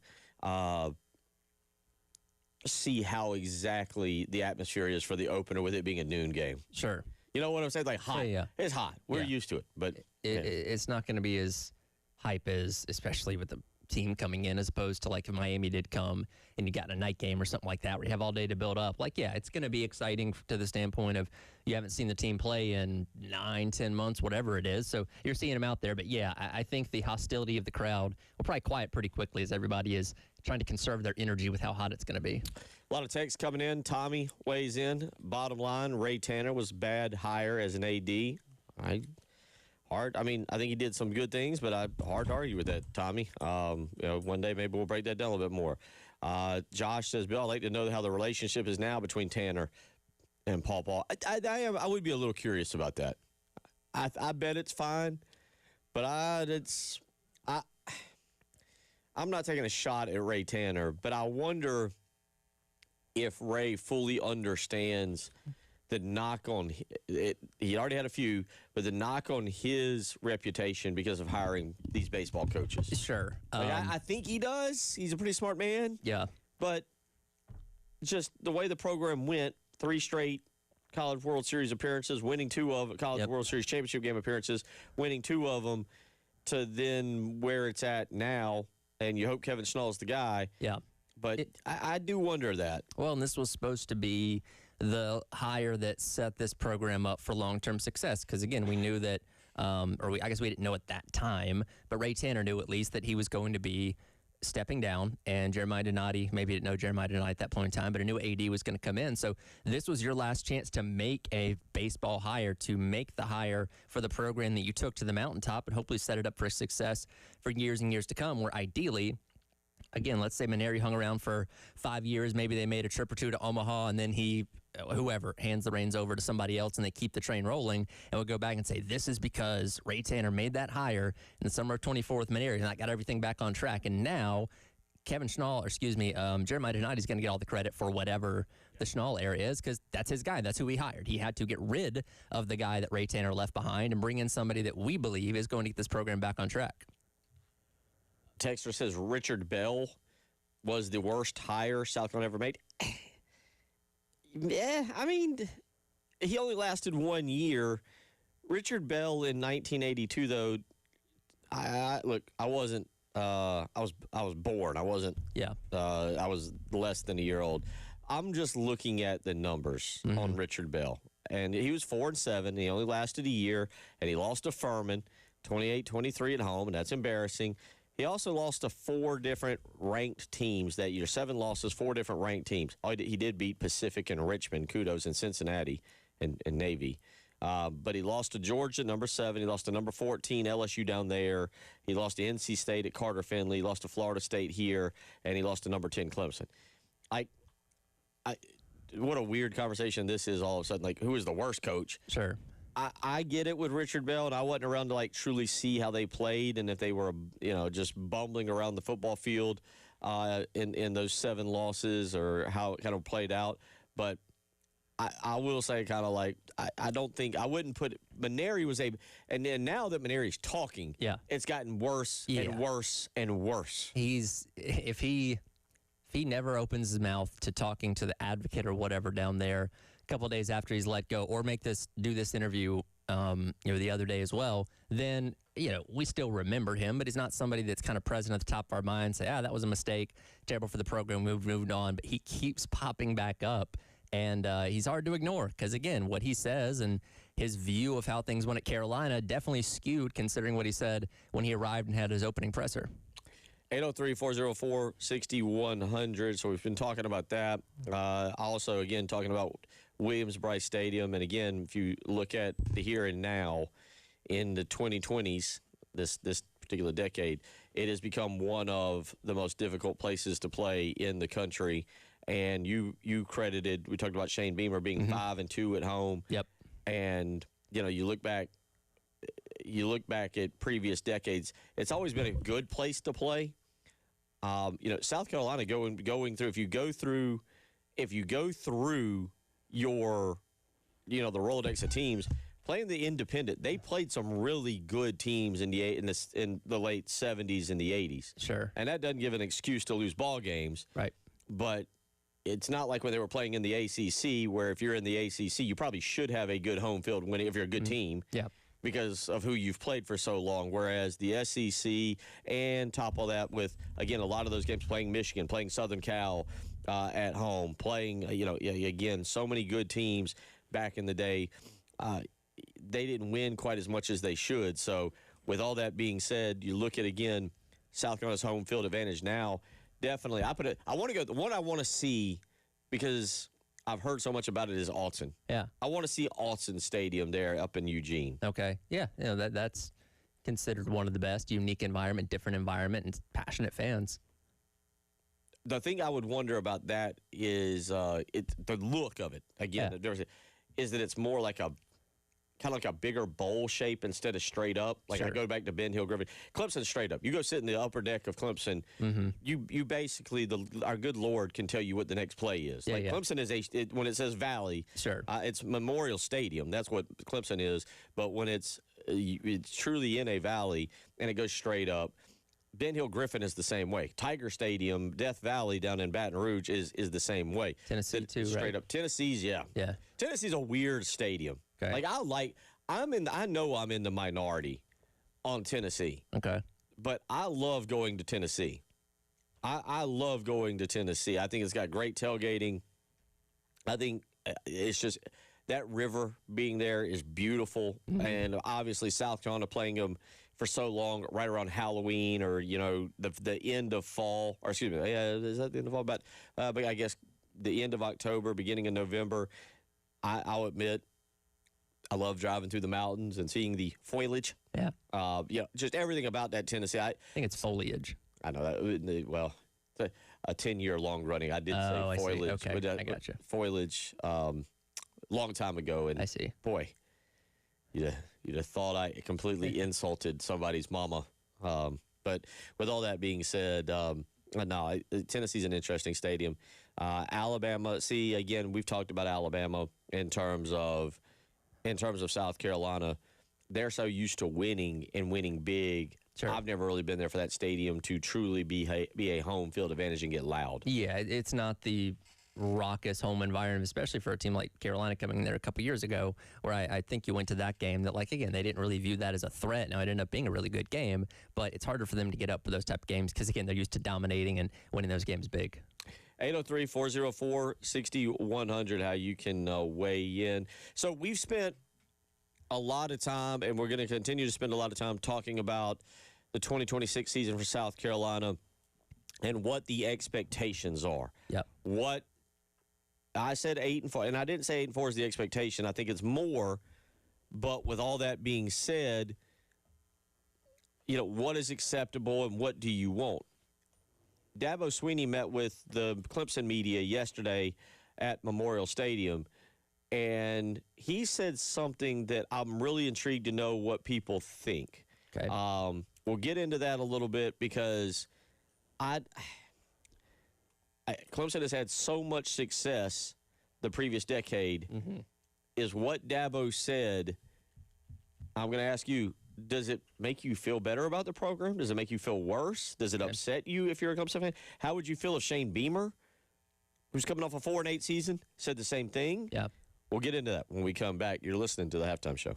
see how exactly the atmosphere is for the opener with it being a noon game. Sure. You know what I'm saying? Like hot. Yeah. It's hot. We're used to it, but It's not going to be as hype as, especially with the team coming in, as opposed to like if Miami did come and you got a night game or something like that where you have all day to build up. Like, yeah, it's going to be exciting to the standpoint of you haven't seen the team play in 9-10 months, whatever it is. So you're seeing them out there. But yeah, I think the hostility of the crowd will probably quiet pretty quickly as everybody is trying to conserve their energy with how hot it's going to be. A lot of texts coming in. Tommy weighs in. Bottom line, Ray Tanner was bad hire as an AD. I mean, I think he did some good things, but hard to argue with that, Tommy. One day maybe we'll break that down a little bit more. Josh says, Bill, I'd like to know how the relationship is now between Tanner and Paul Paul. I would be a little curious about that. I bet it's fine, but I'm not taking a shot at Ray Tanner, but I wonder if Ray fully understands the knock on it. He already had a few, but the knock on his reputation because of hiring these baseball coaches. Sure. I think he does. He's a pretty smart man. Yeah. But just the way the program went, 3 straight College World Series appearances, winning 2 of College World Series championship game appearances, winning 2 of them, to then where it's at now. And you hope Kevin Schnall's the guy. Yeah. But I do wonder that. Well, and this was supposed to be the hire that set this program up for long-term success. Because, again, we knew that, I guess we didn't know at that time, but Ray Tanner knew at least that he was going to be stepping down, and Jeremiah Donati, maybe didn't know Jeremiah Donati at that point in time, but a new AD was going to come in. So this was your last chance to make a baseball hire, to make the hire for the program that you took to the mountaintop and hopefully set it up for success for years and years to come, where ideally, again, let's say Mainieri hung around for 5 years. Maybe they made a trip or 2 to Omaha, and then whoever hands the reins over to somebody else, and they keep the train rolling. And we'll go back and say, this is because Ray Tanner made that hire in the summer of 24 with Mainieri, and that got everything back on track. And now Jeremiah Donati is going to get all the credit for whatever the Schnall era is, because that's his guy. That's who he hired. He had to get rid of the guy that Ray Tanner left behind and bring in somebody that we believe is going to get this program back on track. Texter says Richard Bell was the worst hire South Carolina ever made. Yeah, I mean, he only lasted 1 year. Richard Bell in 1982, though. I wasn't. I was born. I wasn't. Yeah. I was less than a year old. I'm just looking at the numbers on Richard Bell, and he was 4-7. And he only lasted a year, and he lost to Furman, 28-23 at home, and that's embarrassing. He also lost to 4 different ranked teams that year. 7 losses, 4 different ranked teams. He did beat Pacific and Richmond, kudos, and Cincinnati and Navy. But he lost to Georgia, number 7. He lost to number 14, LSU down there. He lost to NC State at Carter Finley. He lost to Florida State here. And he lost to number 10, Clemson. What a weird conversation this is all of a sudden. Like, who is the worst coach? Sure. I get it with Richard Bell, and I wasn't around to truly see how they played and if they were just bumbling around the football field in those 7 losses or how it kind of played out. But I will say I don't think I wouldn't put Mainieri was and then now that Mainieri's talking, it's gotten worse and worse and worse. If he never opens his mouth to talking to the advocate or whatever down there a couple of days after he's let go, or do this interview the other day as well, then we still remember him, but he's not somebody that's kind of present at the top of our mind, say, that was a mistake, terrible for the program, moved on. But he keeps popping back up And he's hard to ignore because, again, what he says and his view of how things went at Carolina definitely skewed considering what he said when he arrived and had his opening presser. 803-404-6100. So we've been talking about that. Also, again, talking about Williams-Brice Stadium. And again, if you look at the here and now in the 2020s, this particular decade, it has become one of the most difficult places to play in the country. And we talked about Shane Beamer being 5-2 at home. Yep. And, you look back at previous decades, it's always been a good place to play. South Carolina going through, if you go through your, the Rolodex of teams, playing the independent, they played some really good teams in the late 70s and the 80s. Sure. And that doesn't give an excuse to lose ball games. Right. But it's not like when they were playing in the ACC, where if you're in the ACC, you probably should have a good home field if you're a good team. Yeah. Because of who you've played for so long, whereas the SEC and top of that with, again, a lot of those games playing Michigan, playing Southern Cal at home, playing, again, so many good teams back in the day, they didn't win quite as much as they should. So with all that being said, you look at, again, South Carolina's home field advantage now, definitely. I want to go, the one I want to see, because I've heard so much about it, is Autzen. Yeah. I want to see Autzen Stadium there up in Eugene. Okay. Yeah. That's considered one of the best. Unique environment, different environment, and passionate fans. The thing I would wonder about that is the look of it. Again, is that it's more like kind of like a bigger bowl shape instead of straight up. Like, Sure. I go back to Ben Hill Griffin. Clemson's straight up. You go sit in the upper deck of Clemson, you basically, our good Lord can tell you what the next play is. Yeah, like, yeah. Clemson is when it says Valley, Sure. It's Memorial Stadium. That's what Clemson is. But when it's truly in a valley and it goes straight up, Ben Hill Griffin is the same way. Tiger Stadium, Death Valley down in Baton Rouge is the same way. Tennessee too, straight right? up. Tennessee's, yeah. Yeah. Tennessee's a weird stadium. Okay. Like, I know I'm in the minority on Tennessee, Okay. but I love going to Tennessee. I love going to Tennessee. I think it's got great tailgating. I think it's just that river being there is beautiful. And obviously South Carolina playing them for so long right around Halloween or, the end of fall. Or excuse me, is that the end of fall? But I guess the end of October, beginning of November, I'll admit, I love driving through the mountains and seeing the foliage. Yeah. Just everything about that Tennessee. I think it's foliage. know that. Well, it's a 10-year long running. I did say I see. foliage. Okay, but, I gotcha. Foliage, long time ago. And I see. boy, you'd have thought I completely insulted somebody's mama. But with all that being said, no, Tennessee's an interesting stadium. Alabama. See, again, we've talked about Alabama in terms of South Carolina. They're so used to winning and winning big. Sure. I've never really been there for that stadium to truly be a home field advantage and get loud. Yeah, it's not the raucous home environment, especially for a team like Carolina coming there a couple years ago, where I think you went to that game that, like, again, they didn't really view that as a threat. Now, it ended up being a really good game, but it's harder for them to get up for those type of games because, again, they're used to dominating and winning those games big. 803-404-6100, how you can weigh in. So we've spent a lot of time, and we're going to continue to spend a lot of time talking about the 2026 season for South Carolina and what the expectations are. Yep. What I said 8-4, and I didn't say 8-4 is the expectation. I think it's more. But with all that being said, what is acceptable and what do you want? Dabo Swinney met with the Clemson media yesterday at Memorial Stadium, and he said something that I'm really intrigued to know what people think. Okay. We'll get into that a little bit because Clemson has had so much success the previous decade. Is what Dabo said, I'm going to ask you, does it make you feel better about the program? Does it make you feel worse? Does it upset you if you're a Clemson fan? How would you feel if Shane Beamer, who's coming off a 4-8 season, said the same thing? Yeah. We'll get into that when we come back. You're listening to the Halftime Show.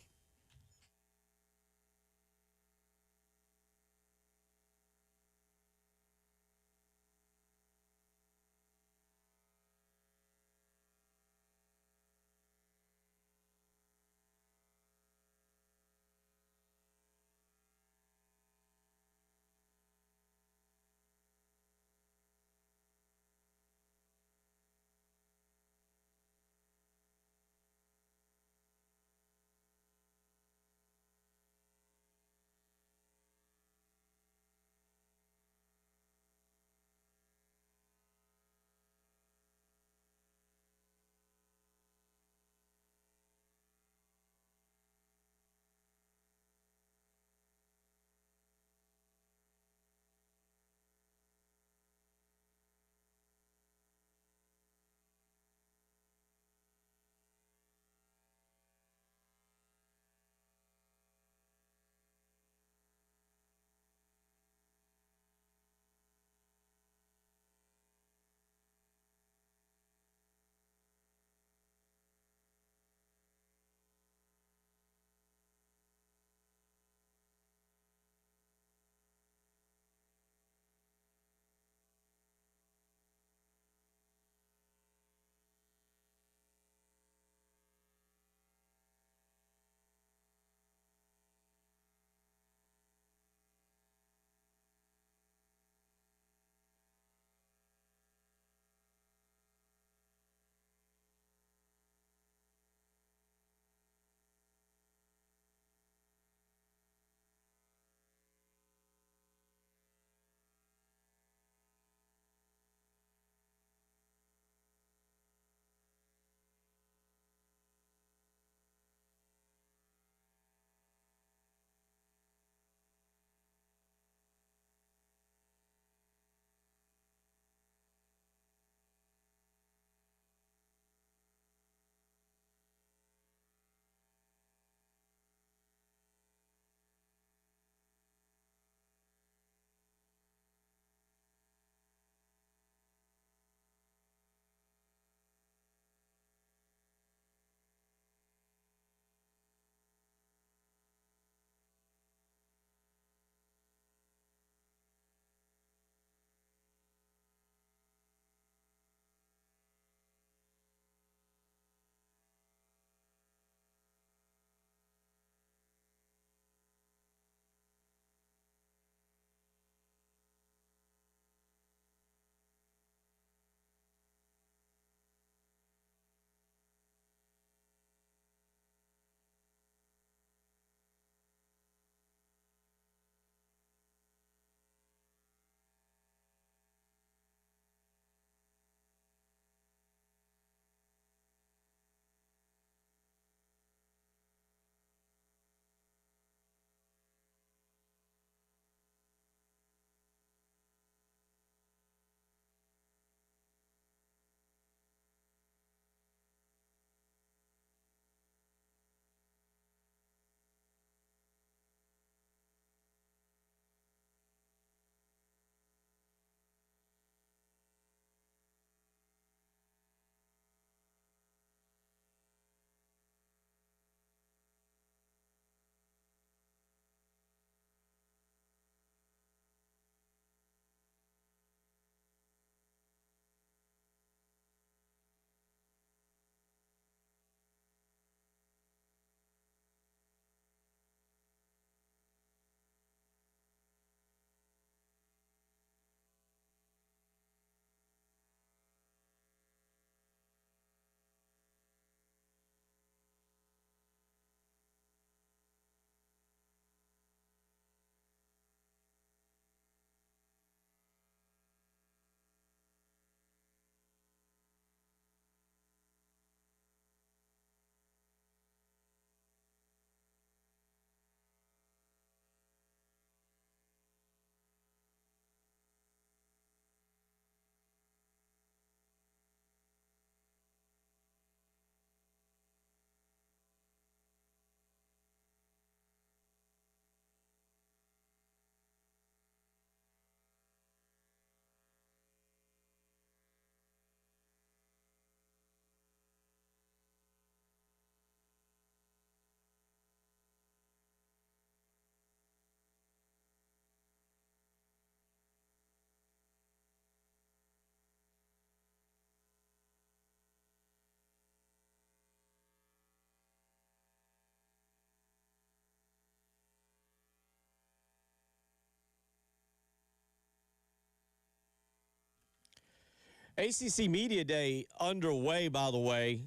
ACC Media Day underway, by the way.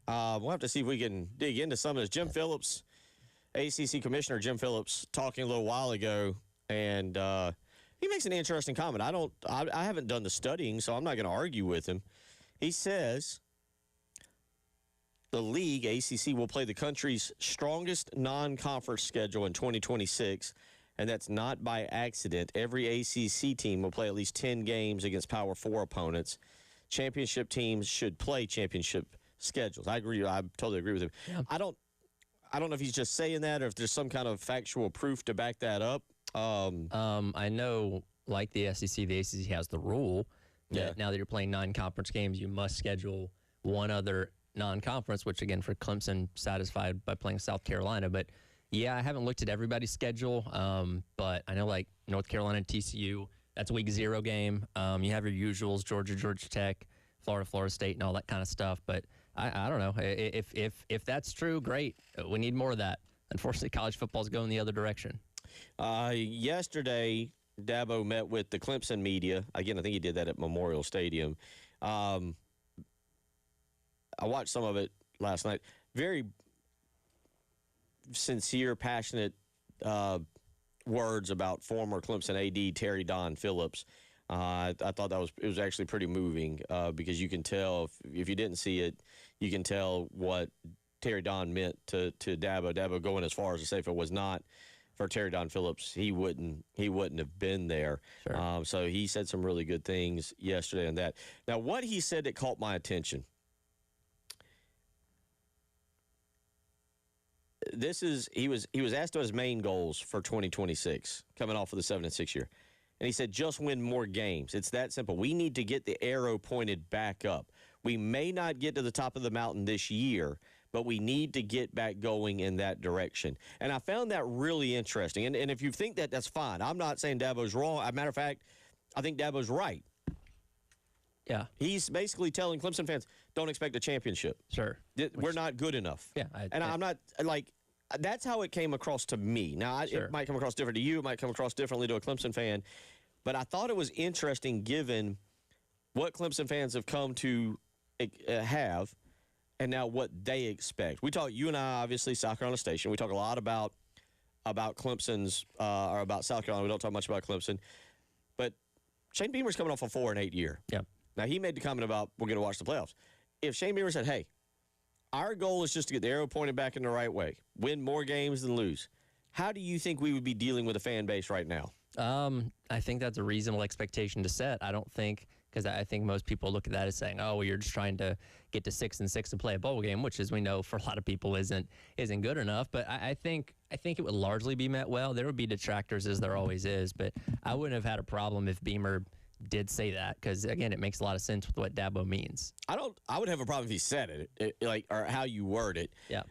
We'll have to see if we can dig into some of this. Jim Phillips, ACC Commissioner Jim Phillips, talking a little while ago, and he makes an interesting comment. I haven't done the studying, so I'm not going to argue with him. He says the league, ACC, will play the country's strongest non-conference schedule in 2026, and that's not by accident. Every ACC team will play at least 10 games against Power 4 opponents. Championship teams should play championship schedules. I agree. I totally agree with him. Yeah. I don't know if he's just saying that or if there's some kind of factual proof to back that up. I know, like the SEC, the ACC has the rule that Yeah. now that you're playing non-conference games, you must schedule one other non-conference, which, again, for Clemson, satisfied by playing South Carolina. But, yeah, I haven't looked at everybody's schedule, but I know, like, North Carolina and TCU, that's a week 0 game. You have your usuals, Georgia, Georgia Tech, Florida State, and all that kind of stuff. But I don't know. If that's true, great. We need more of that. Unfortunately, college football's going the other direction. Yesterday, Dabo met with the Clemson media. Again, I think he did that at Memorial Stadium. I watched some of it last night. Very sincere, passionate words about former Clemson AD Terry Don Phillips. I thought it was actually pretty moving because you can tell, if you didn't see it, you can tell what Terry Don meant to Dabo. Dabo going as far as to say if it was not for Terry Don Phillips, he wouldn't have been there. Sure. So he said some really good things yesterday on that. Now, what he said that caught my attention. He was asked about his main goals for 2026, coming off of the 7-6 year. And he said, just win more games. It's that simple. We need to get the arrow pointed back up. We may not get to the top of the mountain this year, but we need to get back going in that direction. And I found that really interesting. And if you think that, that's fine. I'm not saying Dabo's wrong. As a matter of fact, I think Dabo's right. Yeah. He's basically telling Clemson fans, don't expect a championship. Sure. We're not good enough. Yeah. I'm not, like, that's how it came across to me. Now, Sure. it might come across different to you. It might come across differently to a Clemson fan. But I thought it was interesting given what Clemson fans have come to have and now what they expect. We talk, you and I, obviously, South Carolina Station. We talk a lot about Clemson's or about South Carolina. We don't talk much about Clemson. But Shane Beamer's coming off a 4-8 year. Yeah. Now, he made the comment about we're going to watch the playoffs. If Shane Beamer said, hey, our goal is just to get the arrow pointed back in the right way, win more games than lose, how do you think we would be dealing with a fan base right now? I think that's a reasonable expectation to set. I don't think, because I think most people look at that as saying, oh, well, you're just trying to get to 6-6 and play a bowl game, which, as we know, for a lot of people isn't good enough. But I think it would largely be met well. There would be detractors, as there always is, but I wouldn't have had a problem if Beamer did say that, because, again, it makes a lot of sense with what Dabo means. I would have a problem if he said it, or how you word it. Yeah.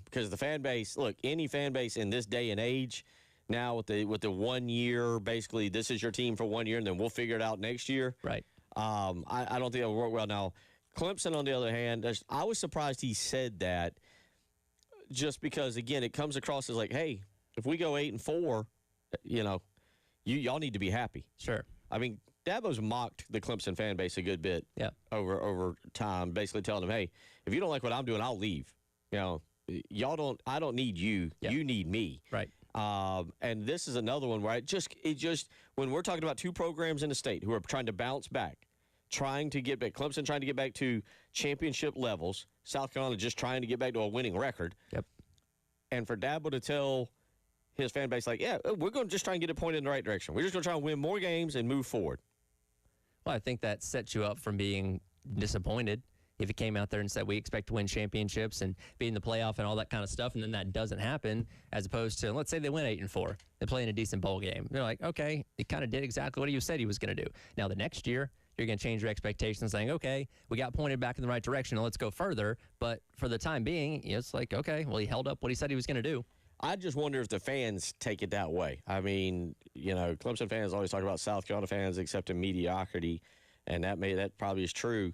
Because the fan base, look, any fan base in this day and age, now with the 1 year, basically this is your team for 1 year, and then we'll figure it out next year. Right. I don't think that would work well. Now, Clemson, on the other hand, I was surprised he said that, just because, again, it comes across as like, hey, if we go 8-4, y'all need to be happy. Sure. I mean, Dabo's mocked the Clemson fan base a good bit over time, basically telling them, hey, if you don't like what I'm doing, I'll leave. I don't need you. Yeah. You need me. Right. And this is another one where it just when we're talking about two programs in the state who are trying to bounce back, trying to get back, Clemson trying to get back to championship levels, South Carolina just trying to get back to a winning record. Yep. And for Dabo to tell his fan base, like, yeah, we're going to just try and get it pointed in the right direction. We're just going to try and win more games and move forward. Well, I think that sets you up from being disappointed if he came out there and said, we expect to win championships and be in the playoff and all that kind of stuff, and then that doesn't happen, as opposed to, let's say they win 8-4. They play in a decent bowl game. They're like, okay, he kind of did exactly what he said he was going to do. Now, the next year, you're going to change your expectations, saying, okay, we got pointed back in the right direction, and let's go further. But for the time being, it's like, okay, well, he held up what he said he was going to do. I just wonder if the fans take it that way. I mean, Clemson fans always talk about South Carolina fans accepting mediocrity, and that probably is true.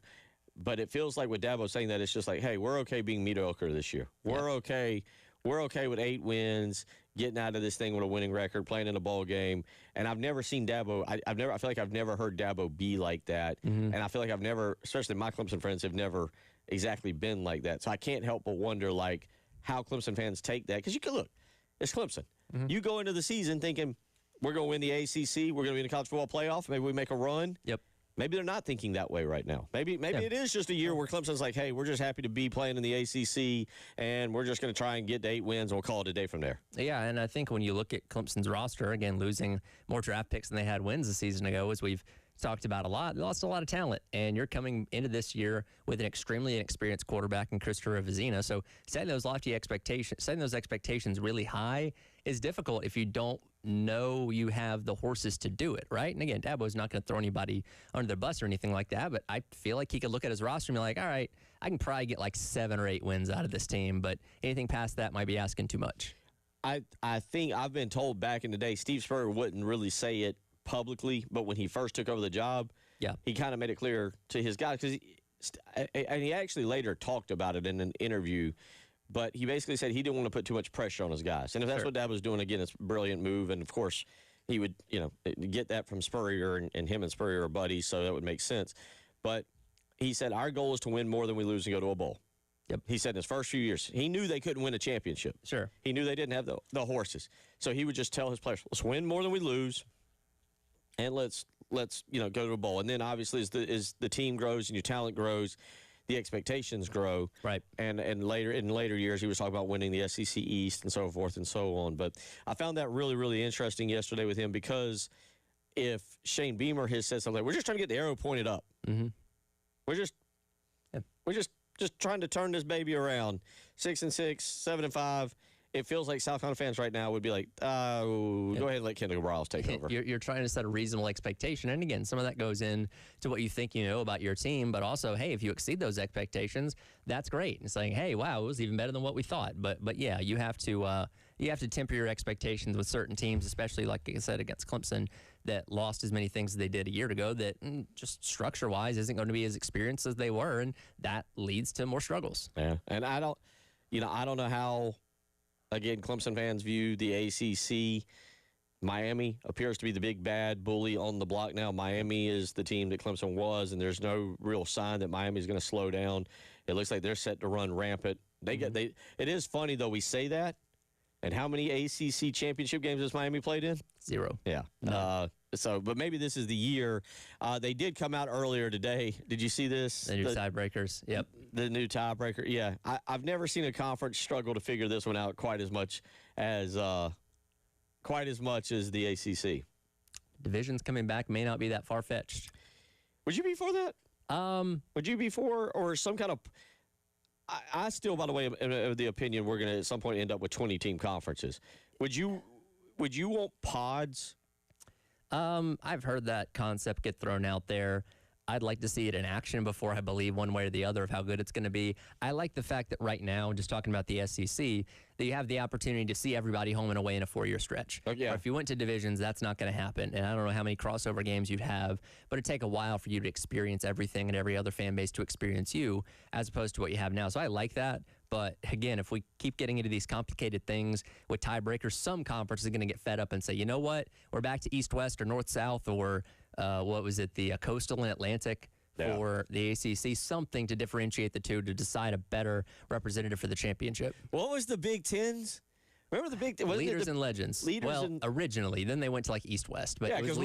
But it feels like with Dabo saying that, it's just like, hey, we're okay being mediocre this year. We're okay with 8 wins, getting out of this thing with a winning record, playing in a bowl game. And I've never seen Dabo. I feel like I've never heard Dabo be like that. And I feel like I've never, especially my Clemson friends, have never exactly been like that. So I can't help but wonder, like, how Clemson fans take that. Because you can look, it's Clemson. You go into the season thinking, we're going to win the ACC, we're going to be in the college football playoff, maybe we make a run. Yep. Maybe they're not thinking that way right now. Maybe it is just a year where Clemson's like, hey, we're just happy to be playing in the ACC, and we're just going to try and get to 8 wins, and we'll call it a day from there. Yeah, and I think when you look at Clemson's roster, again, losing more draft picks than they had wins a season ago, as we've talked about a lot, they lost a lot of talent, and you're coming into this year with an extremely inexperienced quarterback in Christopher Vizina. So setting those expectations really high is difficult if you don't know you have the horses to do it, right? And again, Dabo's not going to throw anybody under the bus or anything like that, but I feel like he could look at his roster and be like, all right, I can probably get like 7 or 8 wins out of this team, but anything past that might be asking too much. I think I've been told back in the day, Steve Spurrier wouldn't really say it publicly, but when he first took over the job, he kind of made it clear to his guys, and he actually later talked about it in an interview, but he basically said he didn't want to put too much pressure on his guys. And if that's what Dabo was doing, again, it's a brilliant move. And, of course, he would, get that from Spurrier, and him and Spurrier are buddies, so that would make sense. But he said, our goal is to win more than we lose and go to a bowl. Yep. He said in his first few years, he knew they couldn't win a championship. Sure. He knew they didn't have the horses. So he would just tell his players, let's win more than we lose, and let's go to a bowl. And then, obviously, as the team grows and your talent grows, the expectations grow. Right. And in later years, he was talking about winning the SEC East and so forth and so on. But I found that really, really interesting yesterday with him, because if Shane Beamer has said something like, we're just trying to get the arrow pointed up. Mm-hmm. We're just trying to turn this baby around. 6-6, 7-5. It feels like South Carolina fans right now would be like, go ahead and let Kendall Briles take over. You're trying to set a reasonable expectation. And again, some of that goes in to what you think you know about your team, but also, hey, if you exceed those expectations, that's great. And saying, hey, wow, it was even better than what we thought. But yeah, you have to temper your expectations with certain teams, especially, like I said, against Clemson, that lost as many things as they did a year ago, that just structure-wise isn't going to be as experienced as they were, and that leads to more struggles. Yeah, and I don't know how, again, Clemson fans view the ACC. Miami appears to be the big bad bully on the block now. Miami is the team that Clemson was, and there's no real sign that Miami is going to slow down. It looks like they're set to run rampant. It is funny, though, we say that. And how many ACC championship games has Miami played in? 0. Yeah. No. But maybe this is the year. They did come out earlier today. Did you see this? The new tiebreakers. Yep. The new tiebreaker. Yeah. I've never seen a conference struggle to figure this one out quite as much as the ACC. Divisions coming back may not be that far-fetched. Would you be for that? Would you be for, or some kind of? I still, by the way, am of the opinion we're going to at some point end up with 20-team conferences. Would you want pods? I've heard that concept get thrown out there. I'd like to see it in action before I believe one way or the other of how good it's going to be. I like the fact that right now, just talking about the SEC, that you have the opportunity to see everybody home and away in a 4-year stretch. Yeah. Or if you went to divisions, that's not going to happen. And I don't know how many crossover games you'd have, but it'd take a while for you to experience everything and every other fan base to experience you, as opposed to what you have now. So I like that. But again, if we keep getting into these complicated things with tiebreakers, some conferences are going to get fed up and say, you know what, we're back to East-West or North-South, or what was it, the Coastal and Atlantic for the ACC, something to differentiate the two to decide a better representative for the championship. What was the Big Tens? Remember the Big Leaders and Legends. Originally, then they went to like East-West, but because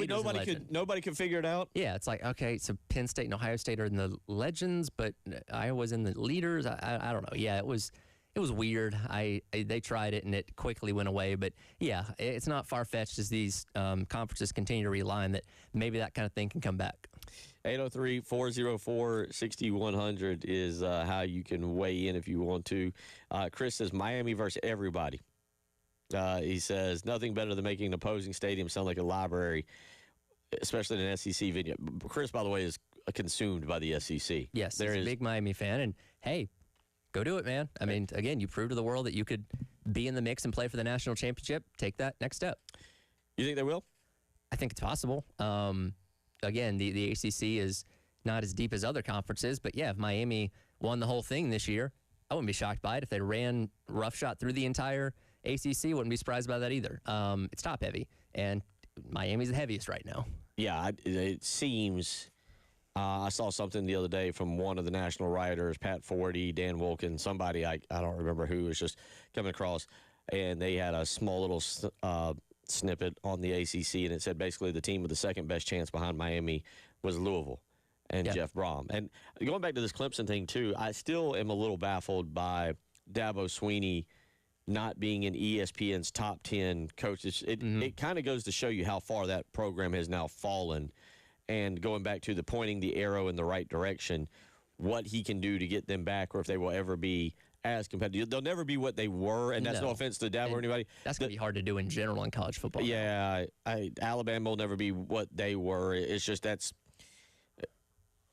nobody could figure it out. Yeah, it's like, okay, so Penn State and Ohio State are in the Legends, but Iowa's in the Leaders. I don't know. Yeah, it was weird. They tried it and it quickly went away. But yeah, it's not far-fetched as these conferences continue to realign that maybe that kind of thing can come back. 803-404-6100 is how you can weigh in if you want to. Chris says Miami versus everybody. He says nothing better than making an opposing stadium sound like a library, especially in an SEC venue. Chris, by the way, is consumed by the SEC. Yes, he's a big Miami fan, and hey, go do it, man. I mean, again, you proved to the world that you could be in the mix and play for the national championship. Take that next step. You think they will? I think it's possible. Again, the ACC is not as deep as other conferences, but yeah, if Miami won the whole thing this year, I wouldn't be shocked by it. If they ran roughshod through the entire ACC, wouldn't be surprised by that either. It's top heavy, and Miami's the heaviest right now. Yeah, it seems. I saw something the other day from one of the national writers, Pat Forty, Dan Wilkin, somebody I don't remember who was just coming across, and they had a small little snippet on the ACC, and it said basically the team with the second best chance behind Miami was Louisville and Jeff Brom. And going back to this Clemson thing too, I still am a little baffled by Dabo Swinney not being in ESPN's top 10 coaches. It kind of goes to show you how far that program has now fallen. And going back to the pointing the arrow in the right direction, what he can do to get them back, or if they will ever be as competitive. They'll never be what they were, and that's no offense to Dabo or anybody. That's going to be hard to do in general in college football. Yeah, Alabama will never be what they were. It's just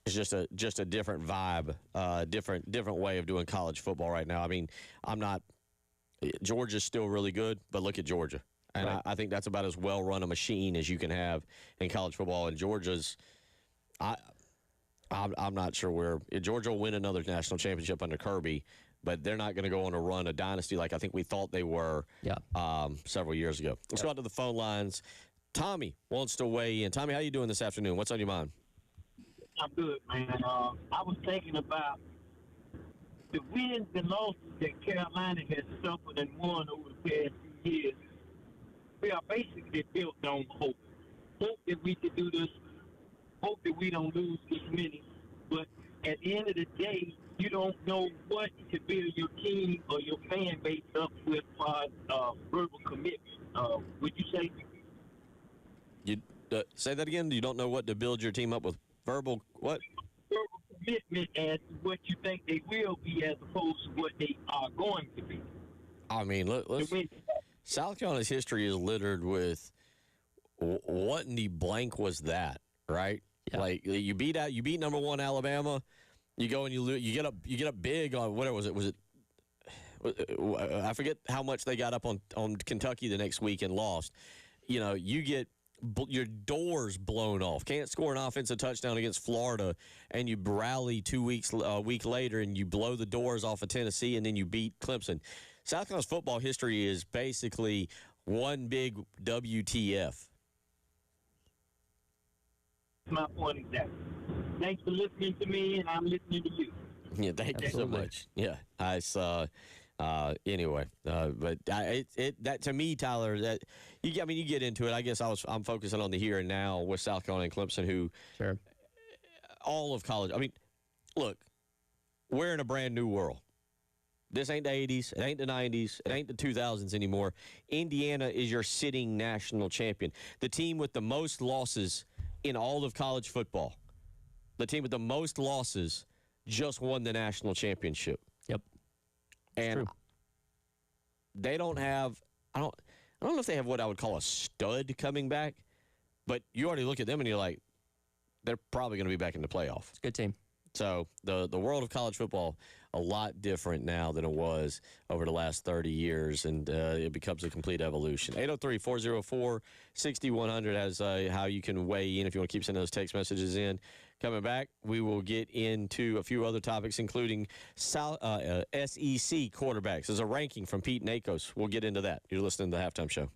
just a different vibe, different way of doing college football right now. I mean, Georgia's still really good, but look at Georgia. And right. I think that's about as well-run a machine as you can have in college football. And Georgia's, I'm not sure where Georgia will win another national championship under Kirby, but they're not going to go on a run, a dynasty like I think we thought they were several years ago. Let's go out to the phone lines. Tommy wants to weigh in. Tommy, how you doing this afternoon? What's on your mind? I'm good, man. I was thinking about the wins and losses that Carolina has suffered and won over the past few years. We are basically built on hope. Hope that we can do this. Hope that we don't lose this many. But at the end of the day, you don't know what to build your team or your fan base up with verbal commitment. Would you say? You say that again? You don't know what to build your team up with verbal what? Verbal commitment as to what you think they will be as opposed to what they are going to be. I mean, let's South Carolina's history is littered with what in the blank was that, right? Yeah. Like you beat number 1 Alabama, you go and you get up big on whatever was it? I forget how much they got up on Kentucky the next week and lost. You know, you get your doors blown off. Can't score an offensive touchdown against Florida, and you rally a week later and you blow the doors off of Tennessee, and then you beat Clemson. South Carolina's football history is basically one big WTF. My point exactly. Thanks for listening to me, and I'm listening to you. Yeah, thank you so much. Yeah, I saw. Anyway, but that to me, Tyler, that you get into it. I guess I'm focusing on the here and now with South Carolina and Clemson, who all of college. I mean, look, we're in a brand new world. This ain't the 80s. It ain't the 90s. It ain't the 2000s anymore. Indiana is your sitting national champion. The team with the most losses in all of college football. The team with the most losses just won the national championship. Yep. And they don't have I don't know if they have what I would call a stud coming back, but you already look at them and you're like, they're probably going to be back in the playoff. It's a good team. So the world of college football, a lot different now than it was over the last 30 years, and it becomes a complete evolution. 803-404-6100 has how you can weigh in if you want to keep sending those text messages in. Coming back, we will get into a few other topics, including SEC quarterbacks. There's a ranking from Pete Nakos. We'll get into that. You're listening to The Halftime Show.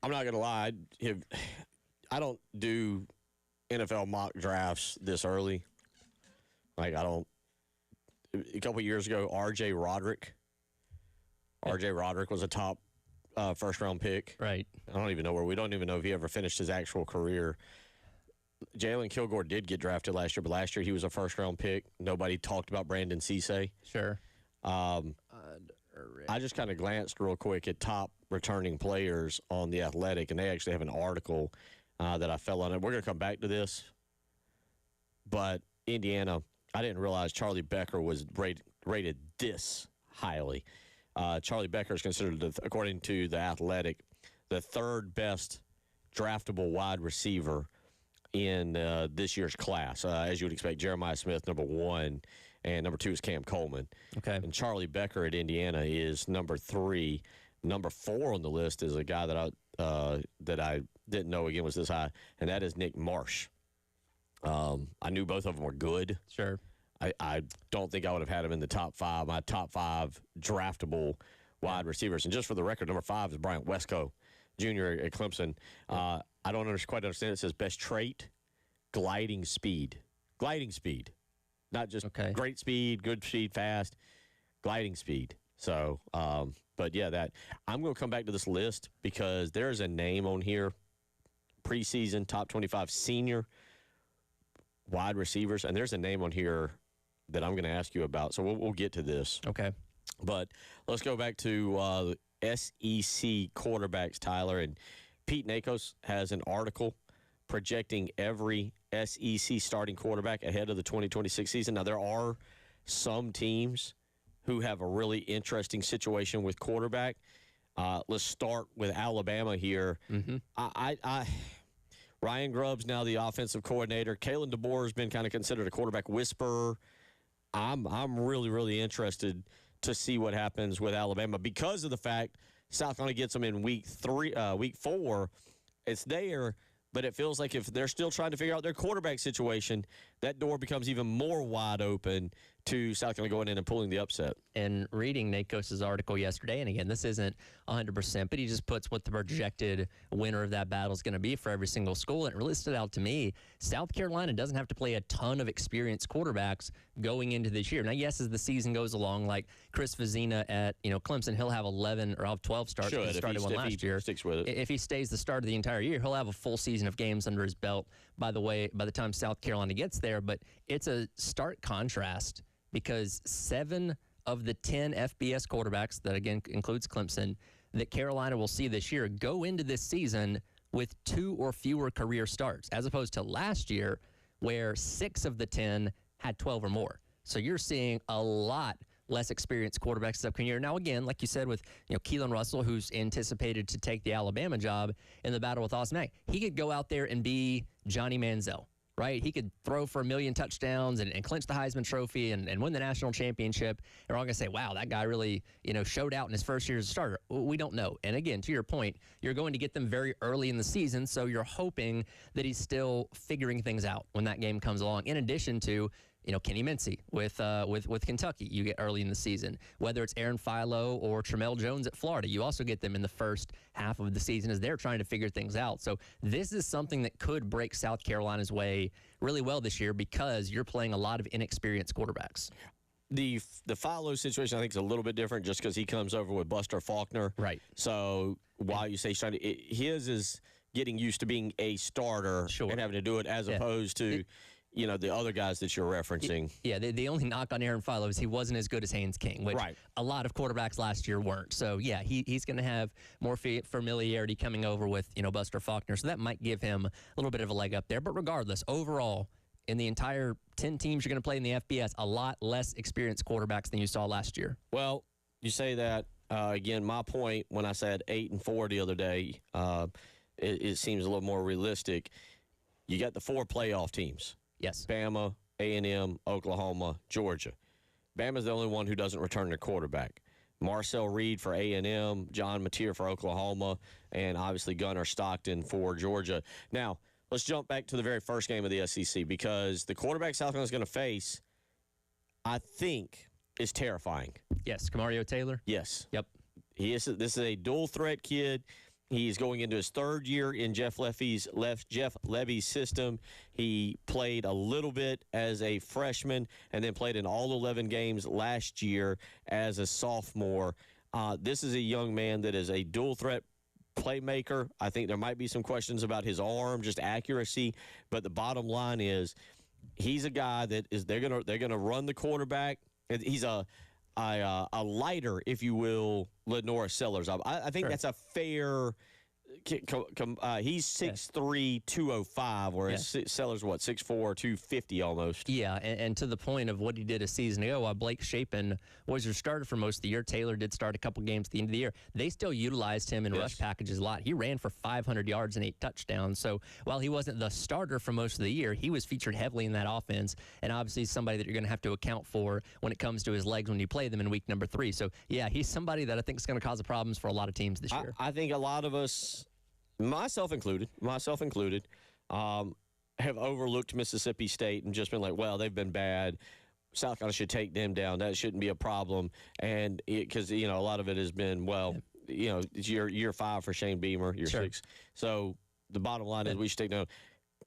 I'm not gonna lie. I don't do NFL mock drafts this early. Like I don't. A couple years ago, R.J. Roderick. R.J. Roderick was a top first-round pick. Right. I don't even know where. We don't even know if he ever finished his actual career. Jalen Kilgore did get drafted last year, but last year he was a first-round pick. Nobody talked about Brandon Cisse. Sure. I just kind of glanced real quick at top returning players on The Athletic, and they actually have an article that I fell on it. We're going to come back to this. But Indiana, I didn't realize Charlie Becker was rated this highly. Charlie Becker is considered, according to The Athletic, the third best draftable wide receiver in this year's class. As you would expect, Jeremiah Smith, number 1, and number 2 is Cam Coleman. Okay. And Charlie Becker at Indiana is number 3. Number 4 on the list is a guy that I didn't know, again, was this high, and that is Nick Marsh. I knew both of them were good. Sure. I don't think I would have had him in the top 5, my top 5 draftable wide receivers. And just for the record, number 5 is Bryant Westco, Jr. at Clemson. I don't quite understand. It says best trait, gliding speed. Gliding speed. Not just great speed, good speed, fast, gliding speed. So, but yeah, that I'm going to come back to this list because there's a name on here, preseason top 25 senior wide receivers, and there's a name on here that I'm going to ask you about. So we'll get to this. Okay. But let's go back to SEC quarterbacks, Tyler. And Pete Nakos has an article projecting every SEC starting quarterback ahead of the 2026 season. Now, there are some teams who have a really interesting situation with quarterback. Let's start with Alabama here. Mm-hmm. Ryan Grubb's now the offensive coordinator. Kalen DeBoer has been kind of considered a quarterback whisperer. I'm really, really interested to see what happens with Alabama because of the fact South Carolina gets them in week 4. It's there, but it feels like if they're still trying to figure out their quarterback situation, that door becomes even more wide open to South Carolina going in and pulling the upset. And reading Nakos' article yesterday, and again, this isn't 100%, but he just puts what the projected winner of that battle is going to be for every single school. And it really stood out to me. South Carolina doesn't have to play a ton of experienced quarterbacks going into this year. Now, yes, as the season goes along, like Chris Vizina at Clemson, he'll have 11 or have 12 starts. He started one last year. Sticks with it. If he stays the start of the entire year, he'll have a full season of games under his belt. By the time South Carolina gets there, but it's a stark contrast because 7 of the 10 FBS quarterbacks, that again includes Clemson, that Carolina will see this year go into this season with 2 or fewer career starts, as opposed to last year where 6 of the 10 had 12 or more. So you're seeing a lot less experienced quarterbacks this upcoming year. Now, again, like you said, with Keelan Russell, who's anticipated to take the Alabama job in the battle with Austin Mack, he could go out there and be Johnny Manziel, right? He could throw for 1 million touchdowns and clinch the Heisman Trophy and win the national championship. And we're all going to say, wow, that guy really, showed out in his first year as a starter. We don't know. And again, to your point, you're going to get them very early in the season, so you're hoping that he's still figuring things out when that game comes along, in addition to Kenny Mincy with Kentucky, you get early in the season. Whether it's Aaron Philo or Tramel Jones at Florida, you also get them in the first half of the season as they're trying to figure things out. So this is something that could break South Carolina's way really well this year because you're playing a lot of inexperienced quarterbacks. The Philo situation, I think, is a little bit different just because he comes over with Buster Faulkner. Right. So while you say he's trying to, his is getting used to being a starter and having to do it as opposed to the other guys that you're referencing. Yeah, the only knock on Aaron Philo is he wasn't as good as Haynes King, which a lot of quarterbacks last year weren't. So, yeah, he's going to have more familiarity coming over with, Buster Faulkner. So that might give him a little bit of a leg up there. But regardless, overall, in the entire 10 teams you're going to play in the FBS, a lot less experienced quarterbacks than you saw last year. Well, you say that. Again, my point when I said 8-4 the other day, it seems a little more realistic. You got the 4 playoff teams. Yes. Bama, A&M, Oklahoma, Georgia. Bama's the only one who doesn't return their quarterback. Marcel Reed for A&M, John Mateer for Oklahoma, and obviously Gunnar Stockton for Georgia. Now, let's jump back to the very first game of the SEC because the quarterback South Carolina's going to face, I think, is terrifying. Yes, Kamario Taylor? Yes. Yep. This is a dual-threat kid. He's going into his third year in Jeff Lebby's system. He played a little bit as a freshman and then played in all 11 games last year as a sophomore. This is a young man that is a dual threat playmaker. I think there might be some questions about his arm, just accuracy, but the bottom line is he's a guy that is they're gonna run the quarterback. He's a lighter, if you will, Lenora Sellers. I think that's a fair. He's 6'3", 205, whereas Sellers, 6'4", 250 almost. Yeah, and to the point of what he did a season ago, while Blake Shapen was your starter for most of the year, Taylor did start a couple games at the end of the year. They still utilized him in rush packages a lot. He ran for 500 yards and 8 touchdowns. So while he wasn't the starter for most of the year, he was featured heavily in that offense, and obviously somebody that you're going to have to account for when it comes to his legs when you play them in week number 3. So, yeah, he's somebody that I think is going to cause problems for a lot of teams this year. I think a lot of us, myself included, have overlooked Mississippi State and just been like, well, they've been bad. South Carolina should take them down. That shouldn't be a problem. And because, a lot of it has been, it's year 5 for Shane Beamer, year 6. So the bottom line is we should take down.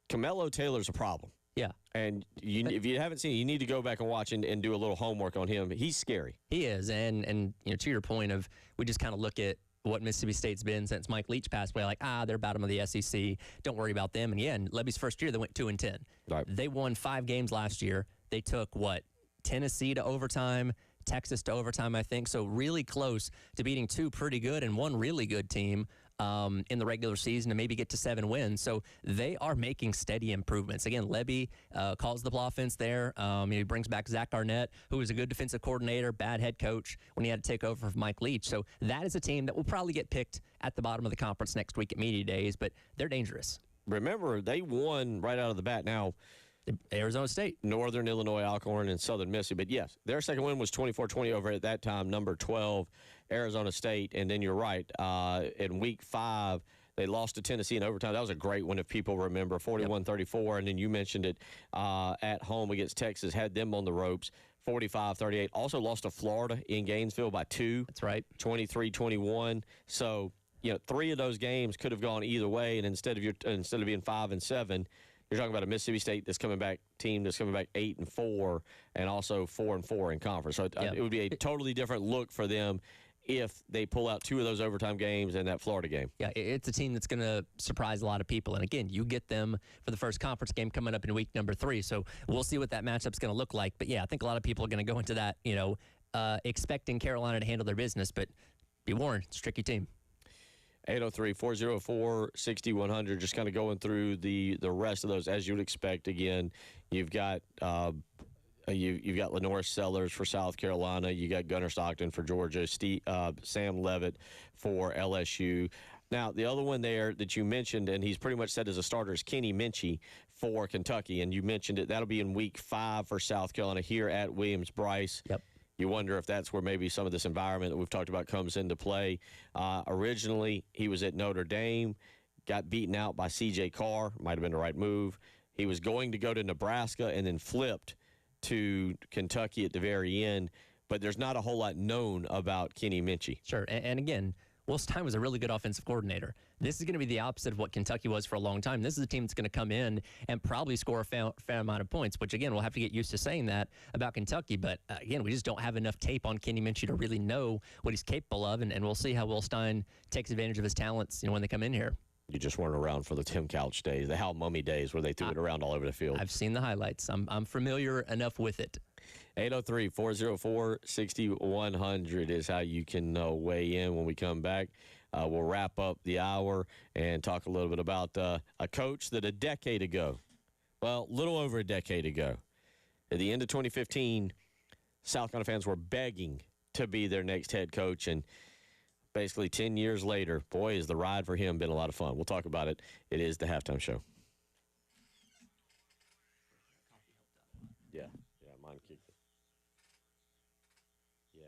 Camelo Taylor's a problem. Yeah. And if you haven't seen it, you need to go back and watch and do a little homework on him. He's scary. He is. And to your point of we just kind of look at what Mississippi State's been since Mike Leach passed away, they're bottom of the SEC. Don't worry about them. And, in Lebby's first year, they went 2-10. Right. They won 5 games last year. They took, Tennessee to overtime, Texas to overtime, I think. So really close to beating 2 pretty good and 1 really good team in the regular season to maybe get to 7 wins. So they are making steady improvements. Again, Lebby calls the offense there. He brings back Zach Arnett, who was a good defensive coordinator, bad head coach when he had to take over from Mike Leach. So that is a team that will probably get picked at the bottom of the conference next week at media days, but they're dangerous. Remember, they won right out of the bat. Now, Arizona State, Northern Illinois, Alcorn, and Southern Mississippi. But, yes, their second win was 24-20 over at that time, number 12, Arizona State. And then you're right, in week 5, they lost to Tennessee in overtime. That was a great one if people remember, 41-34. And then you mentioned it at home against Texas, had them on the ropes, 45-38. Also lost to Florida in Gainesville by 2. That's right. 23-21. So, 3 of those games could have gone either way. And instead of being 5-7, you're talking about a Mississippi State team that's coming back 8-4, and also 4-4 in conference. So it would be a totally different look for them if they pull out 2 of those overtime games and that Florida game. Yeah, it's a team that's going to surprise a lot of people. And again, you get them for the first conference game coming up in week number 3. So we'll see what that matchup's going to look like. But yeah, I think a lot of people are going to go into that, expecting Carolina to handle their business. But be warned, it's a tricky team. 803-404-6100, just kind of going through the rest of those as you would expect. Again, you've got you've got Lenora Sellers for South Carolina. You got Gunnar Stockton for Georgia. Sam Levitt for LSU. Now, the other one there that you mentioned, and he's pretty much set as a starter, is Kenny Minchey for Kentucky. And you mentioned it. That'll be in week 5 for South Carolina here at Williams-Brice. Yep. You wonder if that's where maybe some of this environment that we've talked about comes into play. Originally, he was at Notre Dame, got beaten out by C.J. Carr. Might have been the right move. He was going to go to Nebraska and then flipped to Kentucky at the very end. But there's not a whole lot known about Kenny Minchey. Sure. And again, Will Stein was a really good offensive coordinator. This is going to be the opposite of what Kentucky was for a long time. This is a team that's going to come in and probably score a fair amount of points, which, again, we'll have to get used to saying that about Kentucky. But, again, we just don't have enough tape on Kenny Minchey to really know what he's capable of, and we'll see how Will Stein takes advantage of his talents when they come in here. You just weren't around for the Tim Couch days, the Hal Mummy days where they threw it around all over the field. I've seen the highlights. I'm familiar enough with it. 803-404-6100 is how you can weigh in when we come back. We'll wrap up the hour and talk a little bit about a coach that a little over a decade ago, at the end of 2015, South Carolina fans were begging to be their next head coach. And basically 10 years later, boy, has the ride for him been a lot of fun. We'll talk about it. It is the Halftime Show. Yeah, mine kicked it. Yeah.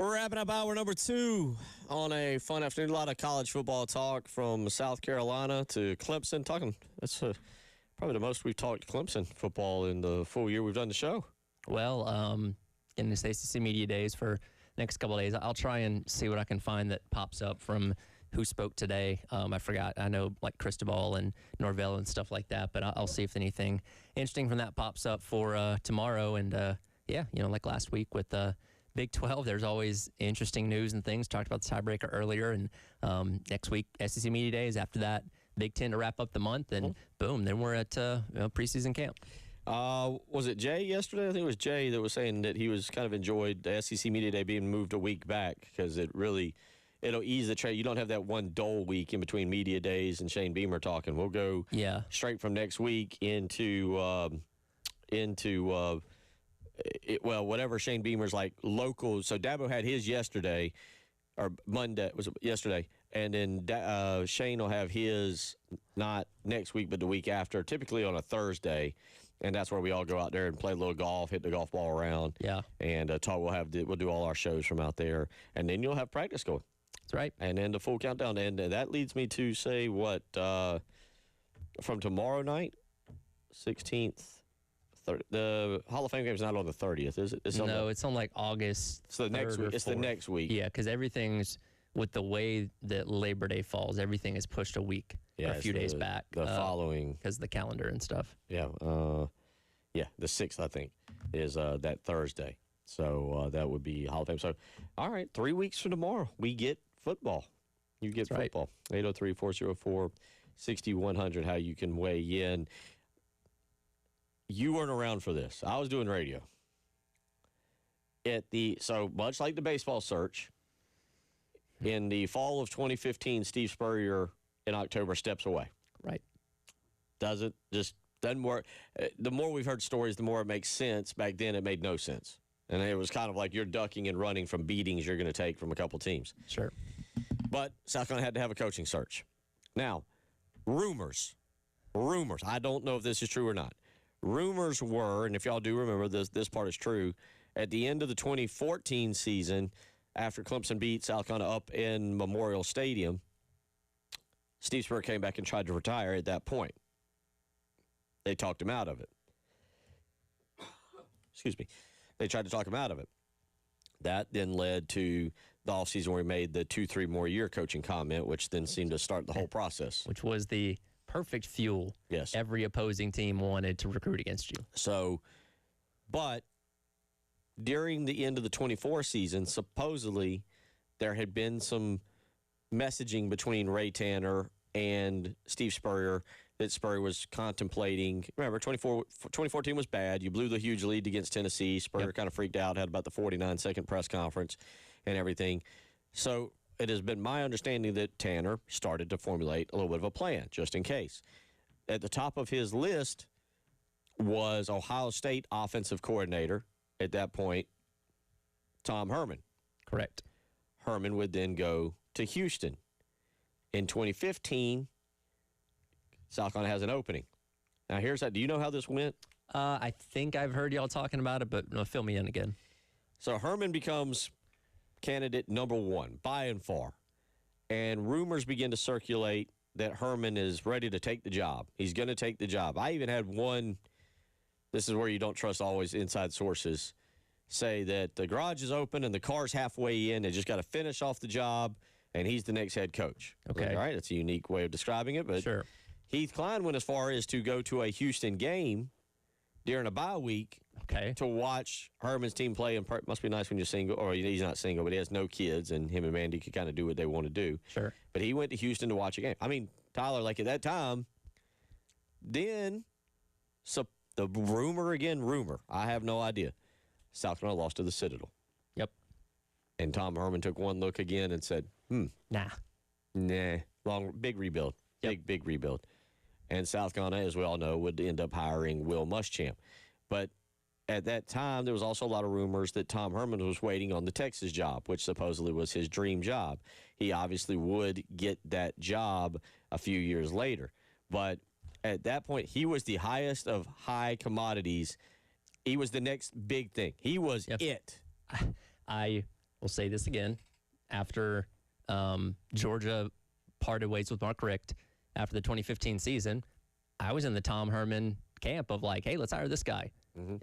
We're wrapping up hour number 2 on a fun afternoon. A lot of college football talk from South Carolina to Clemson. That's probably the most we've talked Clemson football in the full year we've done the show. Well, in this ACC Media Days for the next couple of days, I'll try and see what I can find that pops up from who spoke today. I forgot. I know like Cristobal and Norvell and stuff like that, but I'll see if anything interesting from that pops up for tomorrow. And, yeah, like last week with Big 12, there's always interesting news and things. Talked about the tiebreaker earlier, and next week, SEC Media Days. After that, Big 10 to wrap up the month, and boom, then we're at preseason camp. Was it Jay yesterday? I think it was Jay that was saying that he was kind of enjoyed the SEC Media Day being moved a week back because it'll ease the trade. You don't have that one dull week in between media days and Shane Beamer talking. We'll go straight from next week into whatever Shane Beamer's like local. So Dabo had his yesterday, or Monday, was it yesterday? And then Shane will have his not next week, but the week after, typically on a Thursday. And that's where we all go out there and play a little golf, hit the golf ball around. Yeah. And talk. We'll do all our shows from out there. And then you'll have practice going. That's right. And then the full countdown. And that leads me to say what, from tomorrow night, 16th, the Hall of Fame game is not on the 30th, is it? It's on like August. So the next week. It's the next week. Yeah, because everything's with the way that Labor Day falls. Everything is pushed a week or a few days back. The following, because of the calendar and stuff. Yeah, the 6th I think is that Thursday. So that would be Hall of Fame. So, all right, 3 weeks from tomorrow, we get football. You get That's football. 803-404-6100. How you can weigh in. You weren't around for this. I was doing radio. So much like the baseball search, in the fall of 2015, Steve Spurrier in October steps away. Right. Doesn't work. The more we've heard stories, the more it makes sense. Back then, it made no sense. And it was kind of like you're ducking and running from beatings you're going to take from a couple teams. Sure. But South Carolina had to have a coaching search. Now, rumors. I don't know if this is true or not. Rumors were, and if y'all do remember this part is true, at the end of the 2014 season, after Clemson beat South Carolina up in Memorial Stadium, Steve Spurrier came back and tried to retire at that point. They talked him out of it. Excuse me. They tried to talk him out of it. That then led to the offseason where he made the 2-3 more year coaching comment, which then seemed to start the whole process. Which was the perfect fuel every opposing team wanted to recruit against you. So, but during the end of the 24 season, supposedly there had been some messaging between Ray Tanner and Steve Spurrier that Spurrier was contemplating. Remember, 2014 was bad. You blew the huge lead against Tennessee. Spurrier kind of freaked out, had about the 49-second press conference and everything. So it has been my understanding that Tanner started to formulate a little bit of a plan, just in case. At the top of his list was Ohio State offensive coordinator, at that point, Tom Herman. Correct. Herman would then go to Houston. In 2015, South Carolina has an opening. Now, here's that. Do you know how this went? I think I've heard y'all talking about it, but fill me in again. So Herman becomes candidate number 1 by and far. And rumors begin to circulate that Herman is ready to take the job. He's going to take the job. I even had one, this is where you don't trust always inside sources, say that the garage is open and the car's halfway in. They just got to finish off the job, and he's the next head coach. Okay. All right, that's a unique way of describing it. But sure. Heath Klein went as far as to go to a Houston game during a bye week to watch Herman's team play. And must be nice when you're single, or he's not single, but he has no kids, and him and Mandy could kind of do what they want to do. Sure. But he went to Houston to watch a game. I mean, Tyler, like at that time, then the rumor, I have no idea, South Carolina lost to the Citadel. Yep. And Tom Herman took one look again and said, nah. Big rebuild. Big rebuild. And South Carolina, as we all know, would end up hiring Will Muschamp. But at that time, there was also a lot of rumors that Tom Herman was waiting on the Texas job, which supposedly was his dream job. He obviously would get that job a few years later. But at that point, he was the highest of high commodities. He was the next big thing. He was it. I will say this again. After Georgia parted ways with Mark Richt after the 2015 season, I was in the Tom Herman camp of like, hey, let's hire this guy.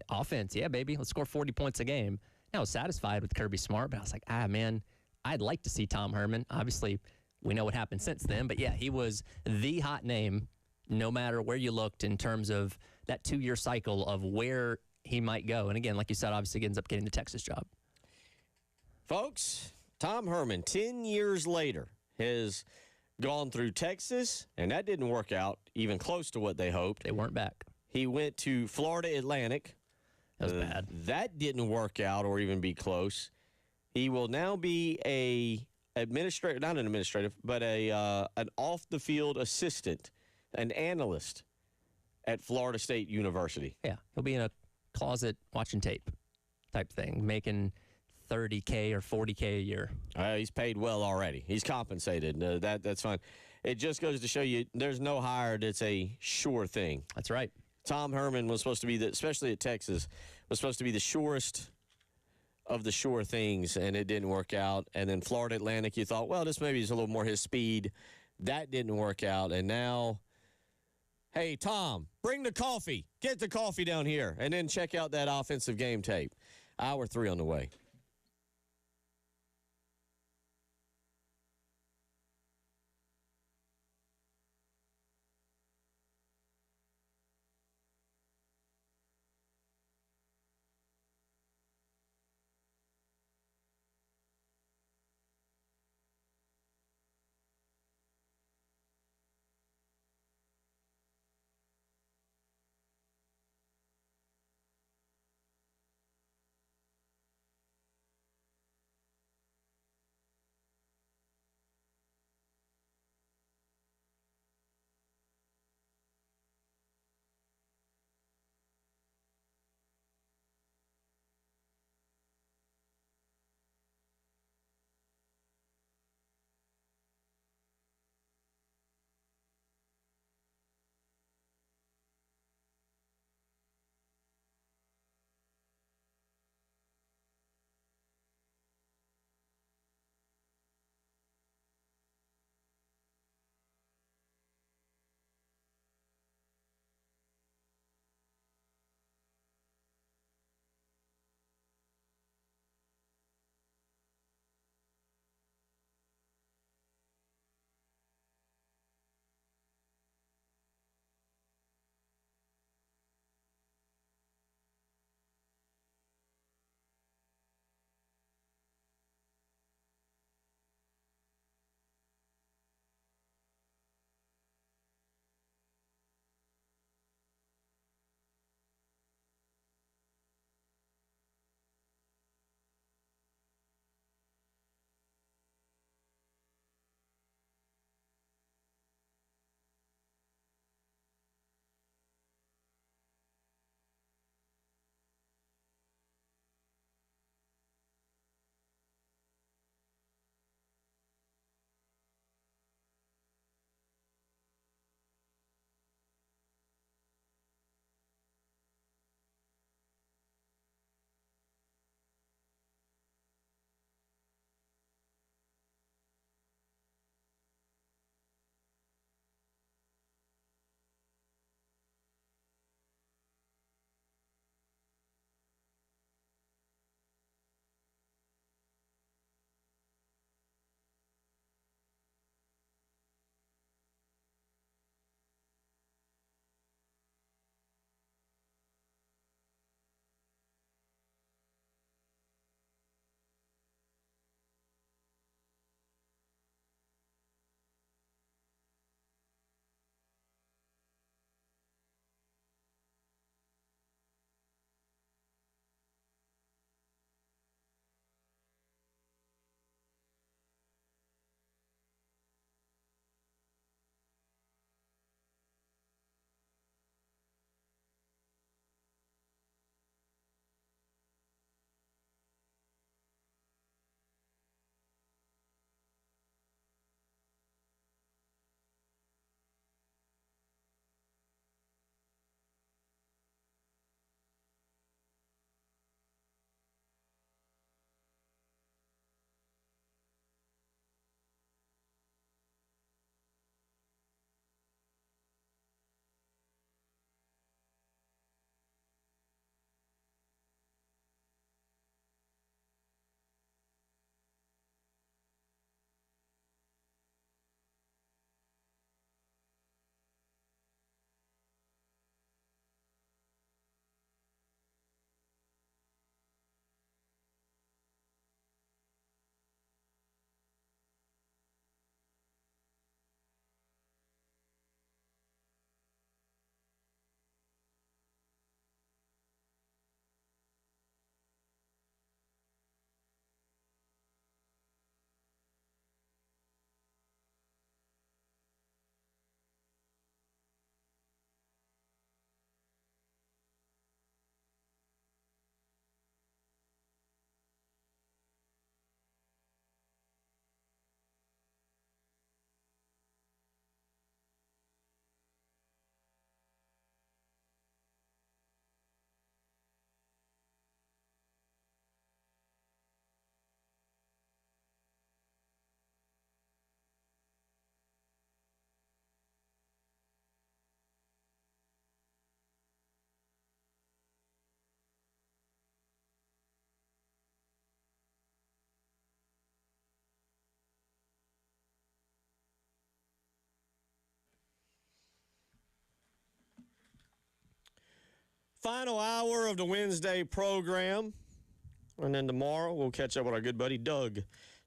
Offense, yeah, baby. Let's score 40 points a game. I was satisfied with Kirby Smart, but I was like, man, I'd like to see Tom Herman. Obviously, we know what happened since then. But, yeah, he was the hot name no matter where you looked in terms of that 2-year cycle of where he might go. And, again, like you said, obviously he ends up getting the Texas job. Folks, Tom Herman, 10 years later, has gone through Texas, and that didn't work out even close to what they hoped. They weren't back. He went to Florida Atlantic. That was bad. That didn't work out or even be close. He will now be not an administrative, but an off-the-field assistant, an analyst at Florida State University. Yeah, he'll be in a closet watching tape type thing, making $30K or $40K a year. He's paid well already. He's compensated. That's fine. It just goes to show you there's no hire that's a sure thing. That's right. Tom Herman was supposed to be, especially at Texas, was supposed to be the surest of the sure things, and it didn't work out. And then Florida Atlantic, you thought, well, this maybe is a little more his speed. That didn't work out. And now, hey, Tom, bring the coffee. Get the coffee down here. And then check out that offensive game tape. Hour 3 on the way. final hour of the Wednesday program. And then tomorrow we'll catch up with our good buddy Doug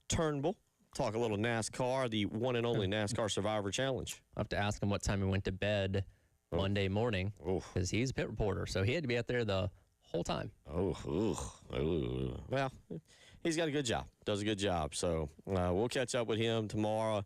Turnbull. Talk a little NASCAR, the one and only NASCAR Survivor Challenge. I'll have to ask him what time he went to bed Monday morning because he's a pit reporter. So he had to be out there the whole time. Well, he's got a good job. Does a good job. So we'll catch up with him tomorrow.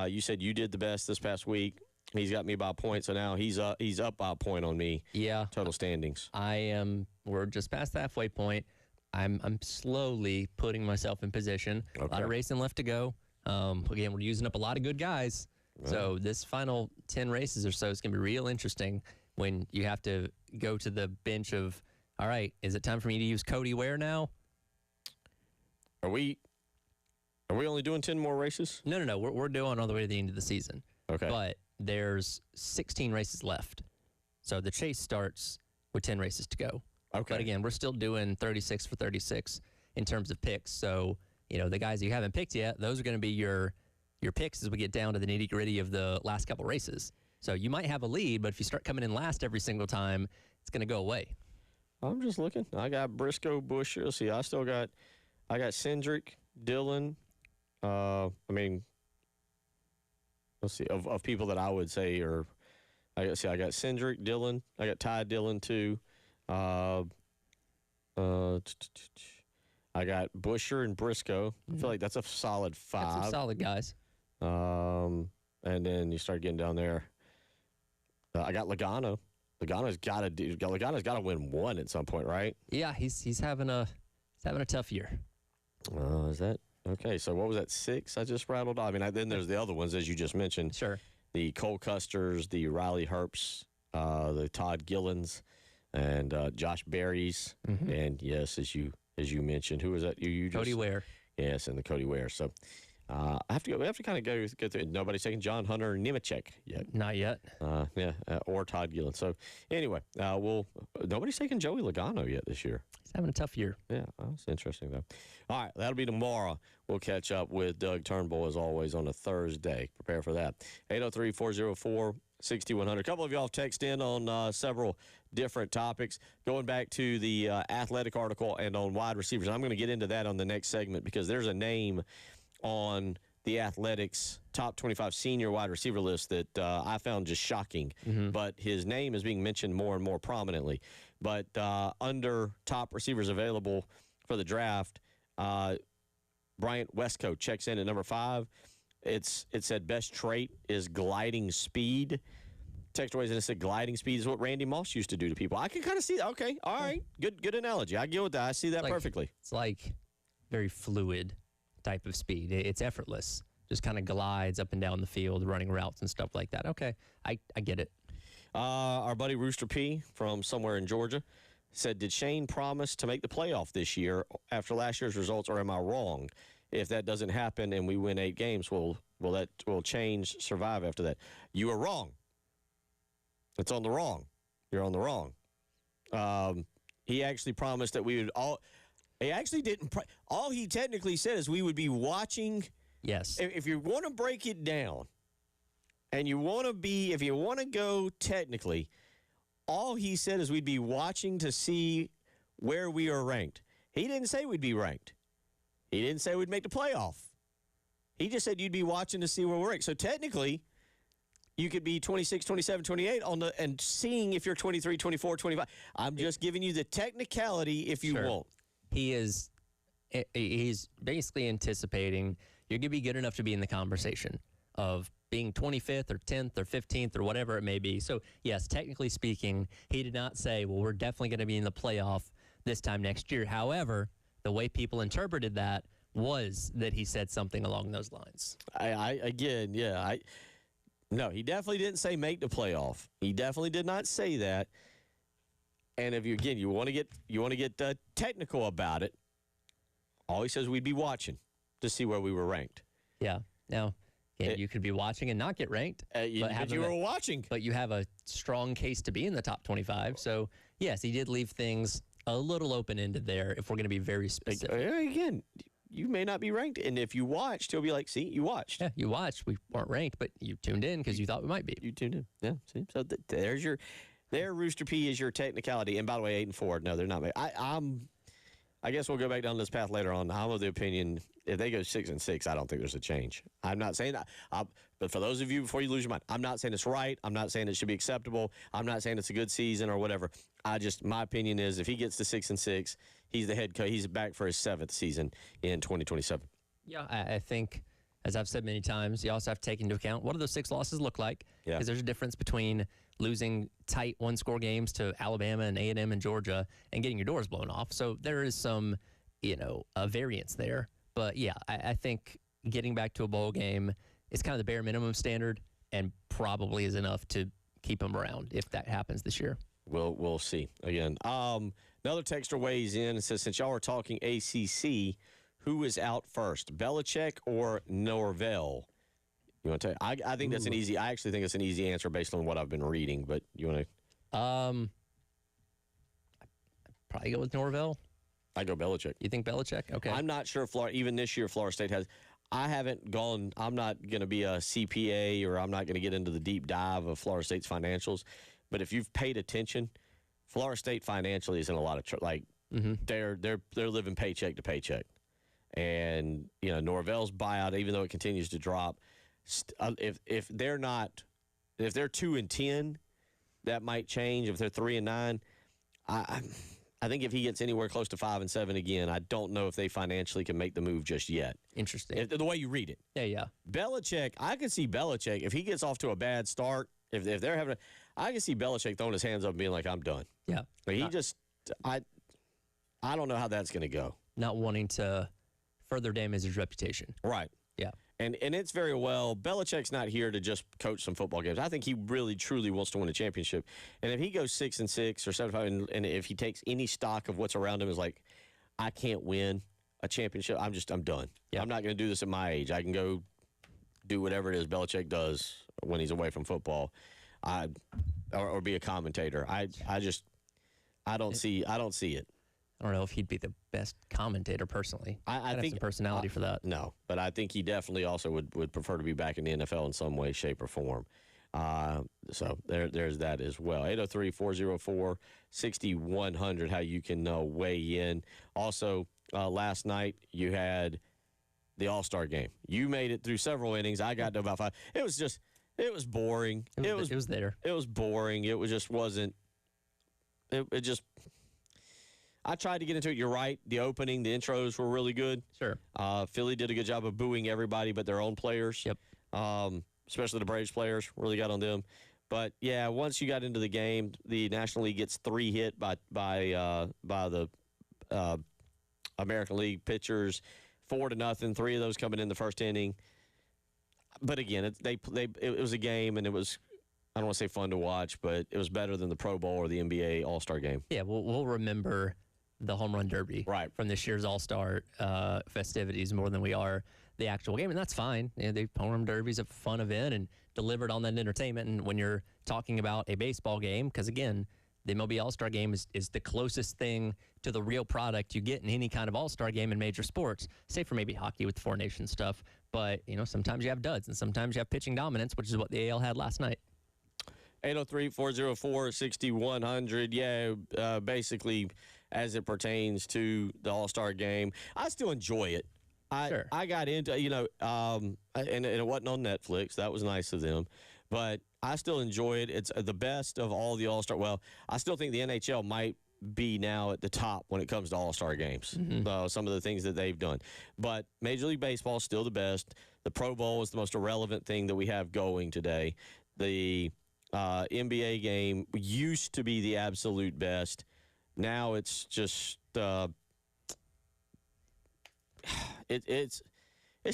You said you did the best this past week. He's got me by a point, so now he's up by a point on me. Yeah. Total standings. We're just past the halfway point. I'm slowly putting myself in position. Okay. A lot of racing left to go. Again, we're using up a lot of good guys. Right. So this final 10 races or so is going to be real interesting when you have to go to the bench of, all right, is it time for me to use Cody Ware now? Are we only doing 10 more races? No. We're doing all the way to the end of the season. Okay. But there's 16 races left. So the chase starts with 10 races to go. Okay. But again, we're still doing 36 for 36 in terms of picks. So, the guys you haven't picked yet, those are going to be your picks as we get down to the nitty-gritty of the last couple races. So you might have a lead, but if you start coming in last every single time, it's going to go away. I'm just looking. I got Briscoe, Buescher. Let's see, I got Cindric, Dillon. Let's see, of people that I would say I got Cindric, Dillon. I got Ty Dillon, too. I got Buescher and Briscoe. I feel like that's a solid 5. Got some solid guys. And then you start getting down there. I got Logano. Logano's got to win one at some point, right? Yeah, he's having a tough year. Is that okay? So what was that 6 I just rattled off? Then there's the other ones as you just mentioned. Sure. The Cole Custers, the Riley Herbsts, the Todd Gillens, and Josh Berry's, and yes, as you mentioned, who was that? You just, Cody Ware. Yes, and the Cody Ware. So I have to go. We have to kind of go through. Nobody's taking John Hunter Nemechek yet. Not yet. Or Todd Gillen. So anyway, nobody's taking Joey Logano yet this year. He's having a tough year. Yeah, that's interesting though. All right, that'll be tomorrow. We'll catch up with Doug Turnbull as always on a Thursday. Prepare for that. 803-404-6100. A couple of y'all text in on several different topics. Going back to the athletic article and on wide receivers. I'm going to get into that on the next segment because there's a name on the Athletics top 25 senior wide receiver list that I found just shocking. But his name is being mentioned more and more prominently. But under top receivers available for the draft, Bryant Westcoat checks in at number 5. It said best trait is gliding speed. Text away and it said gliding speed is what Randy Moss used to do to people. I can kind of see that. Okay, all right, good analogy. I get with that. I see that perfectly. It's like very fluid type of speed. It's effortless. Just kind of glides up and down the field, running routes and stuff like that. Okay, I get it. Our buddy Rooster P from somewhere in Georgia said, did Shane promise to make the playoff this year after last year's results, or am I wrong? If that doesn't happen and we win 8 games, will change survive after that? You are wrong. It's on the wrong. You're on the wrong. He actually promised that we would all. He actually didn't. All he technically said is we would be watching. Yes. If you want to break it down, and you want to be, if you want to go technically, all he said is we'd be watching to see where we are ranked. He didn't say we'd be ranked. He didn't say we'd make the playoff. He just said you'd be watching to see where we're ranked. So technically, you could be 26, 27, 28 and seeing if you're 23, 24, 25. I'm just giving you the technicality if you want. He's basically anticipating you're going to be good enough to be in the conversation of being 25th or 10th or 15th or whatever it may be. So, yes, technically speaking, he did not say, well, we're definitely going to be in the playoff this time next year. However, the way people interpreted that was that he said something along those lines. No, he definitely didn't say make the playoff. He definitely did not say that. And if you want to get technical about it, all he says we'd be watching to see where we were ranked. Yeah. Now, you could be watching and not get ranked. But you were watching. But you have a strong case to be in the top 25. So, yes, he did leave things a little open-ended there if we're going to be very specific. Again, you may not be ranked. And if you watched, he'll be like, see, you watched. Yeah, you watched. We weren't ranked, but you tuned in because you thought we might be. You tuned in. Yeah, see? So there's your Their Rooster P is your technicality. And by the way, 8-4. No, they're not. I guess we'll go back down this path later on. I'm of the opinion if they go 6-6, I don't think there's a change. I'm not saying that. But for those of you, before you lose your mind, I'm not saying it's right. I'm not saying it should be acceptable. I'm not saying it's a good season or whatever. My opinion is if he gets to 6-6, he's the head coach. He's back for his 7th season in 2027. Yeah, I think, as I've said many times, you also have to take into account what do those 6 losses look like? Yeah. Because there's a difference between losing tight one-score games to Alabama and A&M and Georgia and getting your doors blown off. So there is some, a variance there. But, yeah, I think getting back to a bowl game is kind of the bare minimum standard and probably is enough to keep him around if that happens this year. We'll see again. Another texter weighs in and says, since y'all are talking ACC, who is out first, Belichick or Norvell? You want to tell? I think that's an easy. I actually think it's an easy answer based on what I've been reading. But you want to? I'd probably go with Norvell. I go Belichick. You think Belichick? Okay. I'm not sure if Florida, even this year, Florida State has. I haven't gone. I'm not going to be a CPA or I'm not going to get into the deep dive of Florida State's financials. But if you've paid attention, Florida State financially is in a lot of they're living paycheck to paycheck, and Norvell's buyout, even though it continues to drop, if they're 2-10, that might change. If they're 3-9, I think if he gets anywhere close to 5-7 again, I don't know if they financially can make the move just yet. Interesting. The way you read it. Yeah. Belichick, I could see Belichick, if he gets off to a bad start, if they're having I can see Belichick throwing his hands up and being like, I'm done. Yeah. But I don't know how that's going to go. Not wanting to further damage his reputation. Right. Yeah. And it's very well, Belichick's not here to just coach some football games. I think he really, truly wants to win a championship. And if he goes 6-6 or 7-5, and if he takes any stock of what's around him is like, I can't win a championship, I'm done. Yeah. I'm not going to do this at my age. I can go do whatever it is Belichick does when he's away from football, or be a commentator. I don't see it. I don't know if he'd be the best commentator personally. I think have some personality for that. No, but I think he definitely also would prefer to be back in the NFL in some way, shape, or form. So there's that as well. 803-404-6100, how you can weigh in. Also, last night you had the All-Star game. You made it through several innings. I got to about 5. It was boring. It was there. It was boring. It just wasn't. It just. I tried to get into it. You're right. The opening, the intros were really good. Sure. Philly did a good job of booing everybody but their own players. Yep. Especially the Braves players really got on them. But yeah, once you got into the game, the National League gets 3 hit by the American League pitchers, 4-0. 3 of those coming in the first inning. But again, it was a game, and it was. I don't want to say fun to watch, but it was better than the Pro Bowl or the NBA All-Star game. Yeah, we'll remember the home run derby from this year's All-Star festivities more than we are the actual game, and that's fine. The home run derby's a fun event and delivered on that entertainment. And when you're talking about a baseball game, because again, the MLB All-Star game is the closest thing to the real product you get in any kind of All-Star game in major sports, save for maybe hockey with the Four Nations stuff. But sometimes you have duds, and sometimes you have pitching dominance, which is what the AL had last night. 803-404-6100. Yeah, basically, as it pertains to the All-Star game, I still enjoy it. Sure. I got into, and it wasn't on Netflix. That was nice of them. But I still enjoy it. It's the best of all the All-Star. Well, I still think the NHL might be now at the top when it comes to All-Star games. Mm-hmm. Some of the things that they've done. But Major League Baseball is still the best. The Pro Bowl is the most irrelevant thing that we have going today. The NBA game used to be the absolute best. Now it's just it's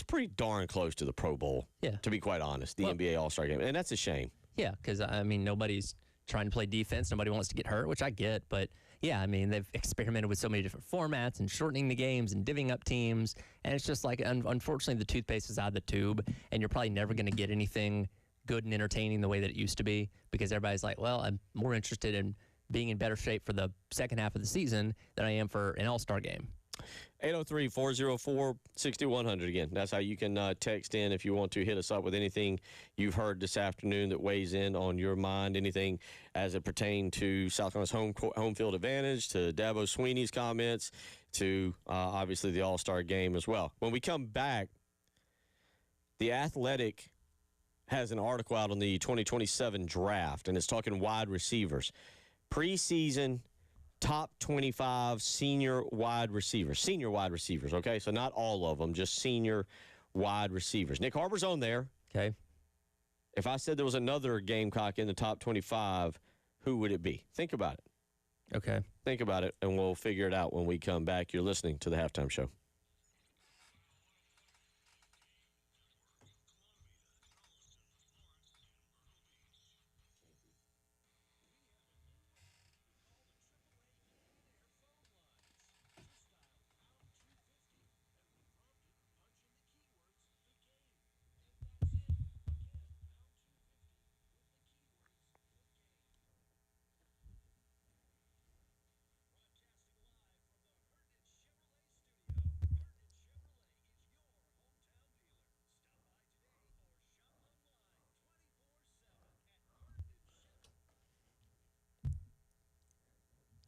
pretty darn close to the Pro Bowl. Yeah, to be quite honest, the NBA All-Star game, and that's a shame. Yeah, because nobody's trying to play defense. Nobody wants to get hurt, which I get. But yeah, they've experimented with so many different formats and shortening the games and divvying up teams, and it's just like unfortunately the toothpaste is out of the tube, and you're probably never going to get anything good and entertaining the way that it used to be, because everybody's like, well, I'm more interested in being in better shape for the second half of the season than I am for an All-Star game. 803-404-6100. Again, that's how you can text in if you want to hit us up with anything you've heard this afternoon that weighs in on your mind, anything as it pertains to South Carolina's home field advantage, to Dabo Sweeney's comments, to obviously the All-Star game as well. When we come back, The Athletic has an article out on the 2027 draft, and it's talking wide receivers. Preseason top 25 senior wide receivers, okay? So not all of them, just senior wide receivers. Nick Harbor's on there. Okay. If I said there was another Gamecock in the top 25, who would it be? Think about it. Okay. Think about it, and we'll figure it out when we come back. You're listening to The Halftime Show.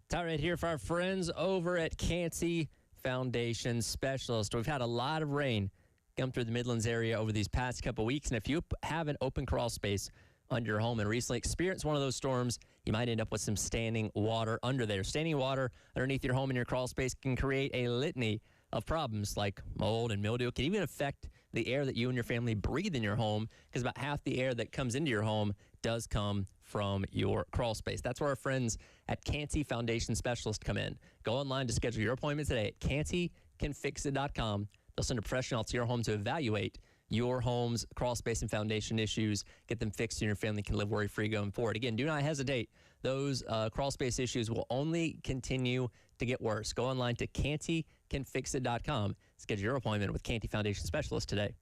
Time right here for our friends over at Canty Foundation Specialist. We've had a lot of rain come through the Midlands area over these past couple weeks, and if you have an open crawl space under your home and recently experienced one of those storms, you might end up with some standing water under there. Standing water underneath your home and your crawl space can create a litany of problems like mold and mildew. It can even affect the air that you and your family breathe in your home, because about half the air that comes into your home does come from your crawl space. That's where our friends at Canty Foundation Specialist come in. Go online to schedule your appointment today at cantycanfixit.com. They'll send a professional to your home to evaluate your home's crawl space and foundation issues, get them fixed, and your family can live worry-free going forward. Again, do not hesitate. Those crawl space issues will only continue to get worse. Go online to cantycanfixit.com. Schedule your appointment with Canty Foundation Specialist today.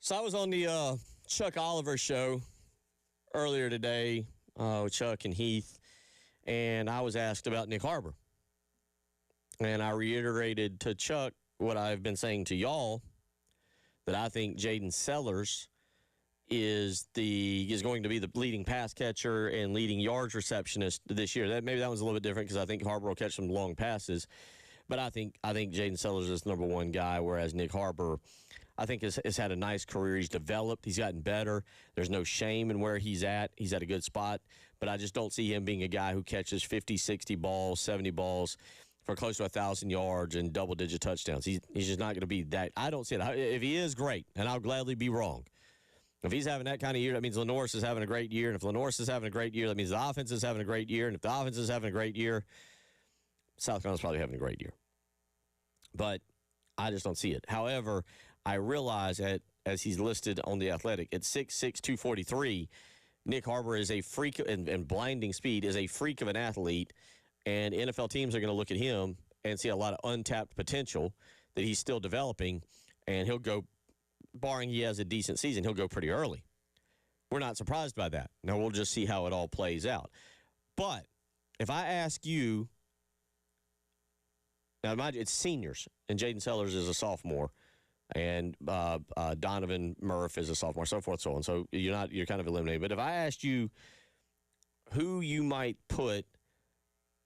So I was on the Chuck Oliver show earlier today with Chuck and Heath, and I was asked about Nick Harbor. And I reiterated to Chuck what I've been saying to y'all, that I think Jaden Sellers is going to be the leading pass catcher and leading yards receptionist this year. Maybe that one's a little bit different because I think Harbor will catch some long passes. But I think Jaden Sellers is the number one guy, whereas Nick Harbor, I think, has had a nice career. He's developed. He's gotten better. There's no shame in where he's at. He's at a good spot. But I just don't see him being a guy who catches 50, 60 balls, 70 balls for close to 1,000 yards and double-digit touchdowns. He's just not going to be that. I don't see it. If he is, great, and I'll gladly be wrong. If he's having that kind of year, that means Lenoris is having a great year. And if Lenoris is having a great year, that means the offense is having a great year. And if the offense is having a great year, South Carolina's probably having a great year. But I just don't see it. However, I realize that as he's listed on The Athletic, at 6'6", 243, Nick Harbor is a freak, and blinding speed, is a freak of an athlete. And NFL teams are going to look at him and see a lot of untapped potential that he's still developing. And he'll go, barring he has a decent season, he'll go pretty early. We're not surprised by that. Now, we'll just see how it all plays out. But if I ask you, now mind you, it's seniors, and Jaden Sellers is a sophomore, and Donovan Murph is a sophomore, so forth, so on. So you're kind of eliminated. But if I asked you who you might put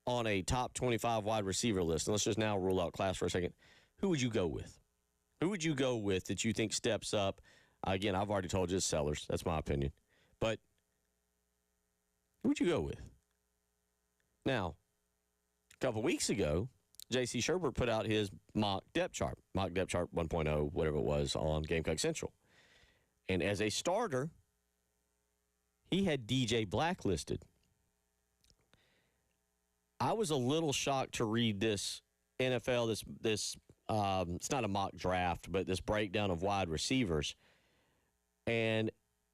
on a top 25 wide receiver list, and let's just now rule out class for a second, who would you go with? Who would you go with that you think steps up? Again, I've already told you it's Sellers. That's my opinion. But who would you go with? Now, a couple weeks ago, J.C. Sherbert put out his mock depth chart 1.0, whatever it was, on Gamecock Central. And as a starter, he had DJ Black listed. I was a little shocked to read this NFL, this it's not a mock draft, but this breakdown of wide receivers. And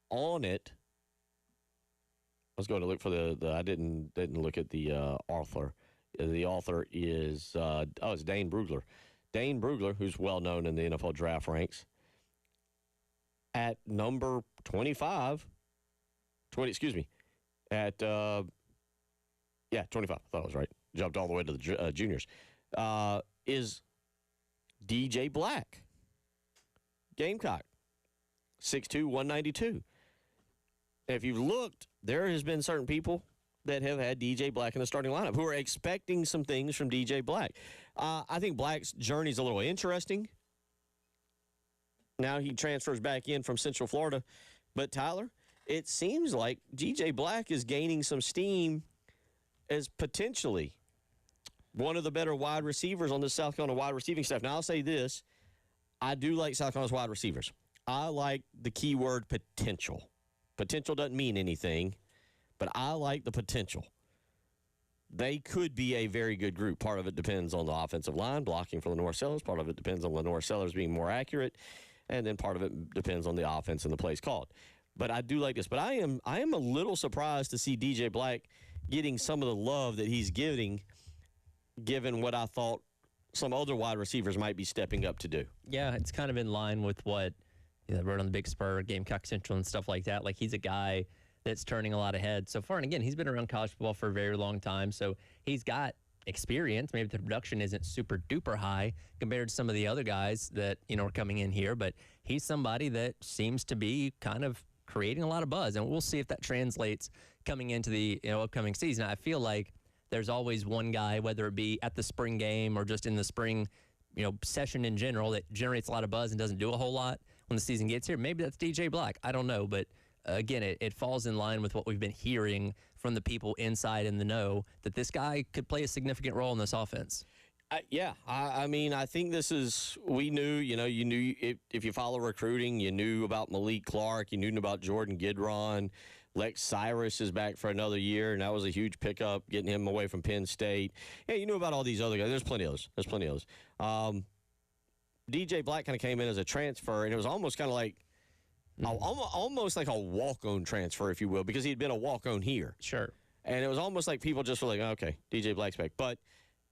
on it, I was going to look for I didn't look at the author. The author is, it's Dane Brugler. Dane Brugler, who's well known in the NFL draft ranks, at number 25, at 25. I thought I was right. Jumped all the way to the juniors. Is DJ Black, Gamecock, 6'2", 192. If you've looked, there has been certain people that have had DJ Black in the starting lineup who are expecting some things from DJ Black. I think Black's journey is a little interesting. Now he transfers back in from Central Florida. But, Tyler, it seems like DJ Black is gaining some steam as potentially one of the better wide receivers on the South Carolina wide receiving staff. Now, I'll say this. I do like South Carolina's wide receivers. I like the keyword potential. Potential doesn't mean anything, but I like the potential. They could be a very good group. Part of it depends on the offensive line, blocking for Lenoir Sellers. Part of it depends on Lenoir Sellers being more accurate. And then part of it depends on the offense and the plays called. But I do like this. But I am a little surprised to see DJ Black getting some of the love that he's getting, given what I thought some other wide receivers might be stepping up to do. Yeah, it's kind of in line with what wrote on the Big Spur, Gamecock Central, and stuff like that. Like, he's a guy that's turning a lot of heads so far. And again, he's been around college football for a very long time, so he's got experience. Maybe the production isn't super duper high compared to some of the other guys that are coming in here, but he's somebody that seems to be kind of creating a lot of buzz, and we'll see if that translates coming into the upcoming season. I feel like there's always one guy, whether it be at the spring game or just in the spring session in general, that generates a lot of buzz and doesn't do a whole lot when the season gets here. Maybe that's DJ Black. I don't know, but again, it falls in line with what we've been hearing from the people inside in the know, that this guy could play a significant role in this offense. I mean, I think this is, we knew, you knew if you follow recruiting, you knew about Malik Clark, you knew about Jordan Gidron. Lex Cyrus is back for another year, and that was a huge pickup, getting him away from Penn State. Yeah, you knew about all these other guys. There's plenty of those. DJ Black kind of came in as a transfer, and it was almost kind of like, almost like a walk-on transfer, if you will, because he'd been a walk-on here. Sure. And it was almost like people just were like, okay, DJ Black's back. But,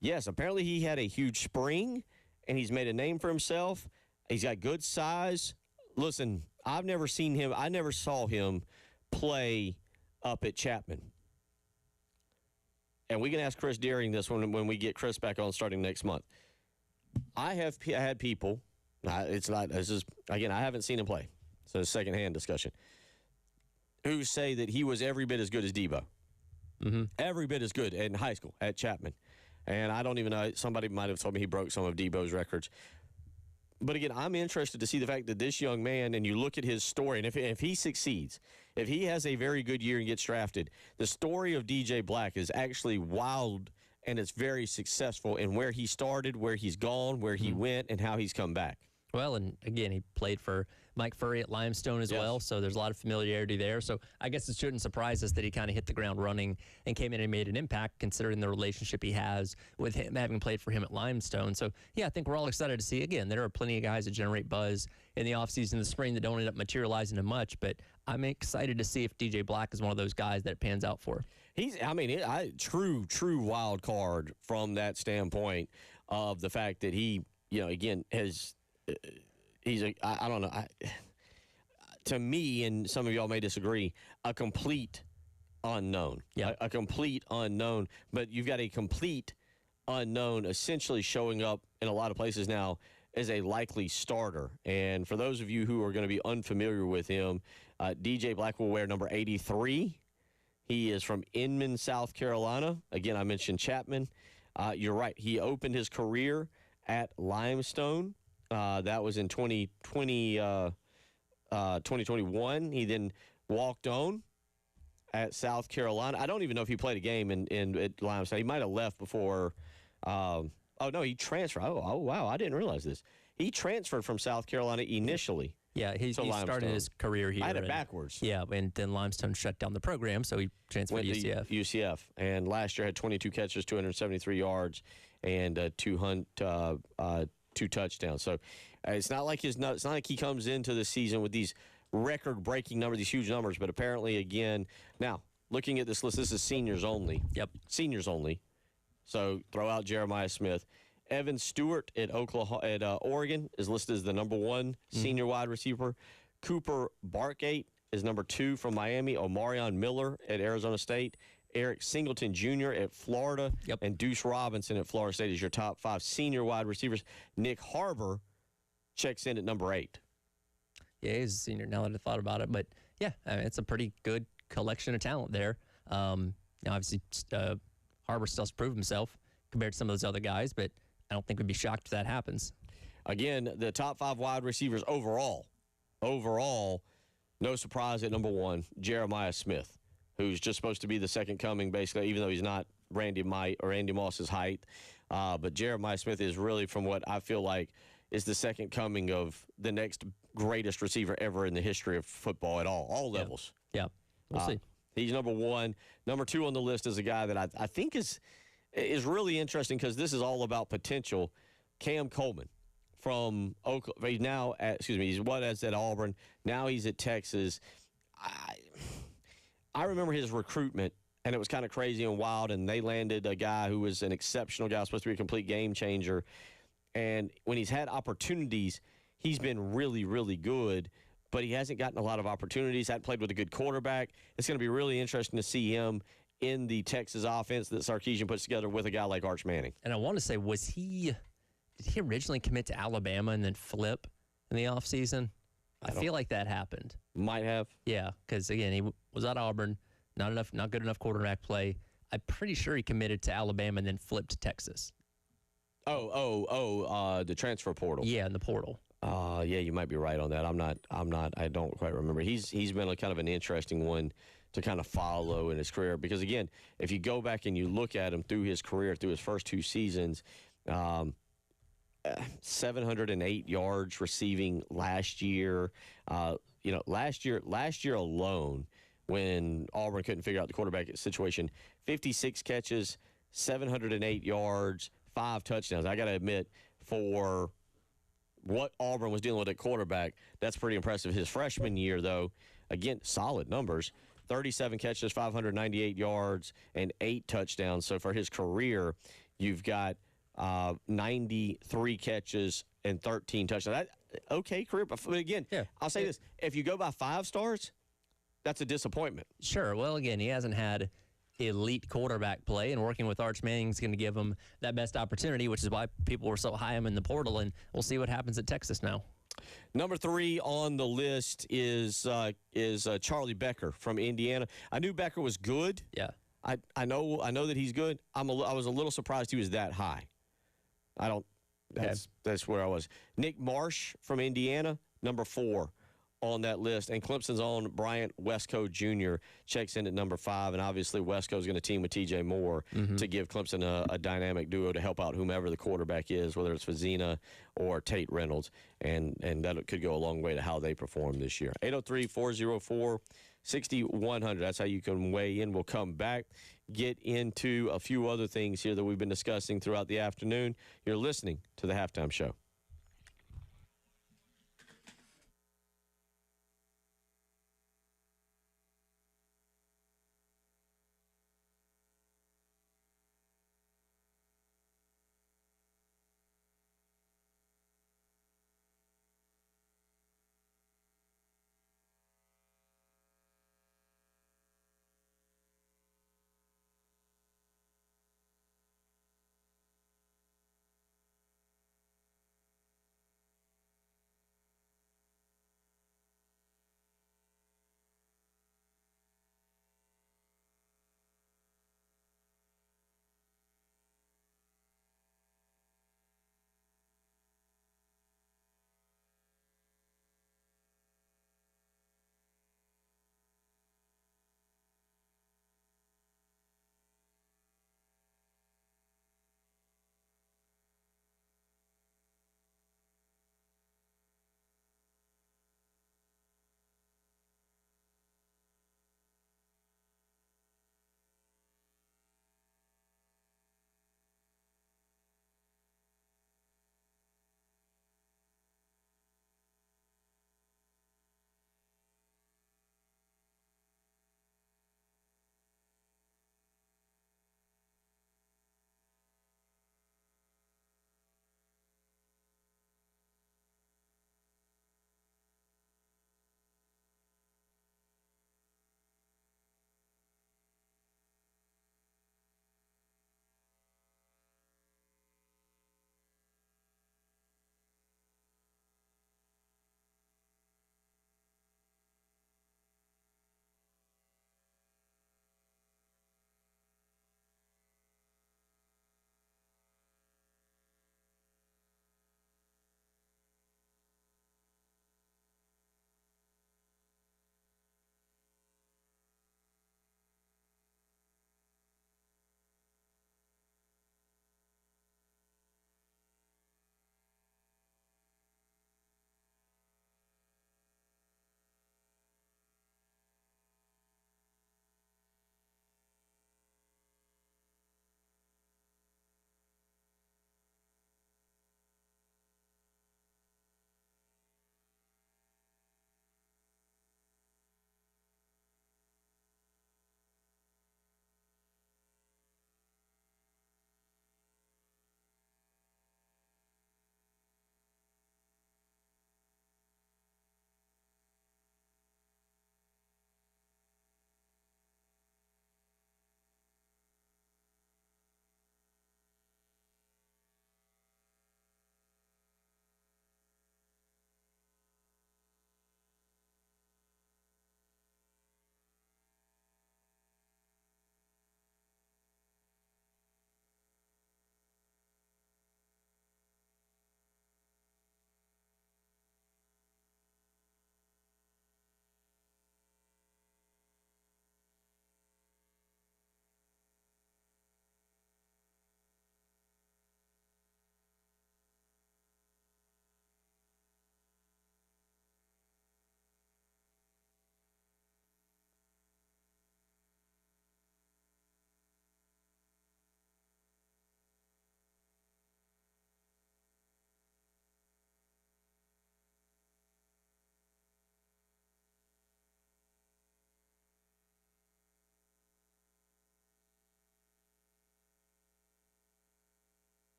yes, apparently he had a huge spring, and he's made a name for himself. He's got good size. Listen, I've never seen him. I never saw him play up at Chapman. And we can ask Chris Deering this when we get Chris back on starting next month. I have had people. It's not. This is again. I haven't seen him play. So it's a secondhand discussion. Who say that he was every bit as good as Debo? Mm-hmm. Every bit as good in high school at Chapman. And I don't even know. Somebody might have told me he broke some of Debo's records. But again, I'm interested to see the fact that this young man, and you look at his story, and if he succeeds, if he has a very good year and gets drafted, the story of DJ Black is actually wild, and it's very successful in where he started, where he's gone, where he went, and how he's come back. Well, and again, he played for Mike Furry at Limestone as well, so there's a lot of familiarity there. So I guess it shouldn't surprise us that he kind of hit the ground running and came in and made an impact, considering the relationship he has with him, having played for him at Limestone. So, yeah, I think we're all excited to see. Again, there are plenty of guys that generate buzz in the offseason, in the spring, that don't end up materializing to much, but I'm excited to see if DJ Black is one of those guys that it pans out for. He's, true wild card from that standpoint of the fact that he, again, has – I don't know. To me, and some of y'all may disagree, a complete unknown. Yeah. A complete unknown. But you've got a complete unknown essentially showing up in a lot of places now as a likely starter. And for those of you who are going to be unfamiliar with him, DJ Black will wear number 83. He is from Inman, South Carolina. Again, I mentioned Chapman. You're right. He opened his career at Limestone. That was in 2021. He then walked on at South Carolina. I don't even know if he played a game at Limestone. He might have left before. No, he transferred. Oh, wow. I didn't realize this. He transferred from South Carolina initially. Yeah, he started his career here. I had it backwards. Yeah, and then Limestone shut down the program, so he transferred to UCF. UCF. And last year had 22 catches, 273 yards, and two touchdowns. So it's not like he comes into the season with these record-breaking numbers, these huge numbers. But apparently, again, now looking at this list, this is seniors only. Yep, seniors only. So throw out Jeremiah Smith. Evan Stewart at Oregon is listed as the number one senior wide receiver. Cooper Barkgate is number 2 from Miami. Omarion Miller at Arizona State. Eric Singleton Jr. at Florida, and Deuce Robinson at Florida State is your top 5 senior wide receivers. Nick Harbor checks in at number 8. Yeah, he's a senior now that I thought about it. But, yeah, I mean, it's a pretty good collection of talent there. Now, obviously, Harbor still has to prove himself compared to some of those other guys, but I don't think we'd be shocked if that happens. Again, the top 5 wide receivers overall, no surprise at number 1, Jeremiah Smith, who's just supposed to be the second coming, basically, even though he's not Randy Moss's height. But Jeremiah Smith is really, from what I feel like, is the second coming of the next greatest receiver ever in the history of football at all levels. Yeah, we'll see. He's number 1. Number 2 on the list is a guy that I think is really interesting because this is all about potential. Cam Coleman from Oklahoma. He's now at Auburn. Now he's at Texas. I remember his recruitment, and it was kind of crazy and wild, and they landed a guy who was an exceptional guy, supposed to be a complete game changer. And when he's had opportunities, he's been really, really good, but he hasn't gotten a lot of opportunities, hadn't played with a good quarterback. It's going to be really interesting to see him in the Texas offense that Sarkisian puts together with a guy like Arch Manning. And I want to say, did he originally commit to Alabama and then flip in the offseason? I feel like that happened. Might have. Yeah, because, again, he was at Auburn, not good enough quarterback play. I'm pretty sure he committed to Alabama and then flipped to Texas. The transfer portal. Yeah, in the portal. Yeah, you might be right on that. I don't quite remember. He's been a kind of an interesting one to kind of follow in his career because, again, if you go back and you look at him through his career, through his first 2 seasons, 708 yards receiving last year. Last year alone, when Auburn couldn't figure out the quarterback situation, 56 catches, 708 yards, 5 touchdowns. I got to admit, for what Auburn was dealing with at quarterback, that's pretty impressive. His freshman year, though, again, solid numbers. 37 catches, 598 yards, and 8 touchdowns. So for his career, you've got 93 catches and 13 touchdowns. okay career. But again, Yeah. I'll say this: if you go by 5 stars, that's a disappointment. Sure. Well, again, he hasn't had elite quarterback play, and working with Arch Manning is going to give him that best opportunity, which is why people were so high him in the portal. And we'll see what happens at Texas now. Number 3 on the list is Charlie Becker from Indiana. I knew Becker was good. Yeah. I know that he's good. I was a little surprised he was that high. That's where I was. Nick Marsh from Indiana, number 4 on that list. And Clemson's own Bryant Westco Jr. checks in at number 5. And obviously Westco's going to team with TJ Moore to give Clemson a dynamic duo to help out whomever the quarterback is, whether it's Fazina or Tate Reynolds. And that could go a long way to how they perform this year. 803-404-6100. That's how you can weigh in. We'll come back, get into a few other things here that we've been discussing throughout the afternoon. You're listening to The Halftime Show.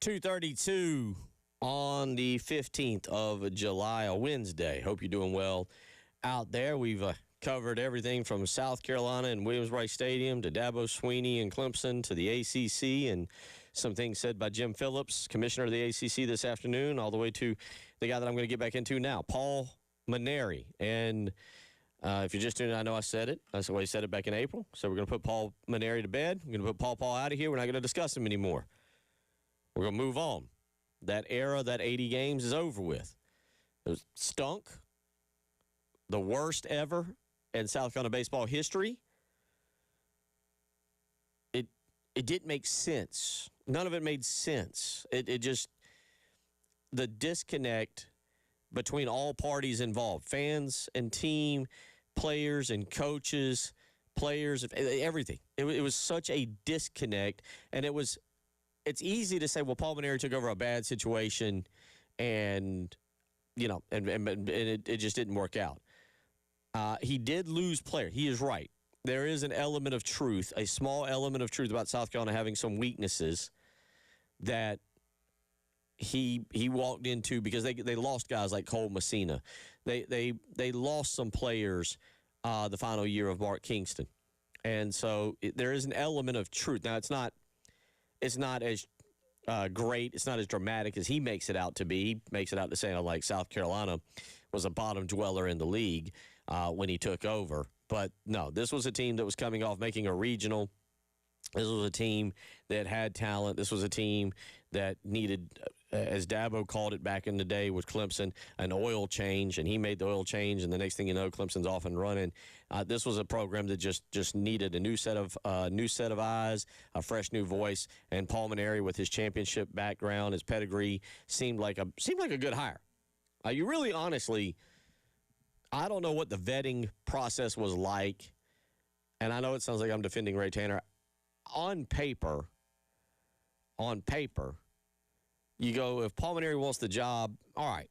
2:32 on the 15th of July, a Wednesday. Hope you're doing well out there. We've covered everything from South Carolina and Williams-Brice Stadium to Dabo Swinney and Clemson to the ACC, and some things said by Jim Phillips, commissioner of the ACC this afternoon, all the way to the guy that I'm going to get back into now, Paul Mainieri. And if you're just tuning in, I know I said it. That's the way I said it back in April. So we're going to put Paul Mainieri to bed. We're going to put Paul out of here. We're not going to discuss him anymore. We're going to move on. That era, that 80 games is over with. It was stunk. The worst ever in South Carolina baseball history. It didn't make sense. None of it made sense. It just, the disconnect between all parties involved, fans and team, players and coaches, players, everything. It was such a disconnect, and it's easy to say, well, Paul Mainieri took over a bad situation, and it just didn't work out. He did lose players. He is right. There is an element of truth, a small element of truth about South Carolina having some weaknesses that he walked into because they lost guys like Cole Messina. They lost some players the final year of Mark Kingston. And so there is an element of truth. Now, it's not as great. It's not as dramatic as he makes it out to be. He makes it out to say, like, South Carolina was a bottom dweller in the league when he took over. But, no, this was a team that was coming off making a regional. This was a team that had talent. This was a team that needed, as Dabo called it back in the day with Clemson, an oil change, and he made the oil change, and the next thing you know, Clemson's off and running. This was a program that just needed a new set of eyes, a fresh new voice, and Paul Mainieri, with his championship background, his pedigree, seemed like a good hire. You really, honestly, I don't know what the vetting process was like, and I know it sounds like I'm defending Ray Tanner. On paper, you go, if Paul Mainieri wants the job, all right.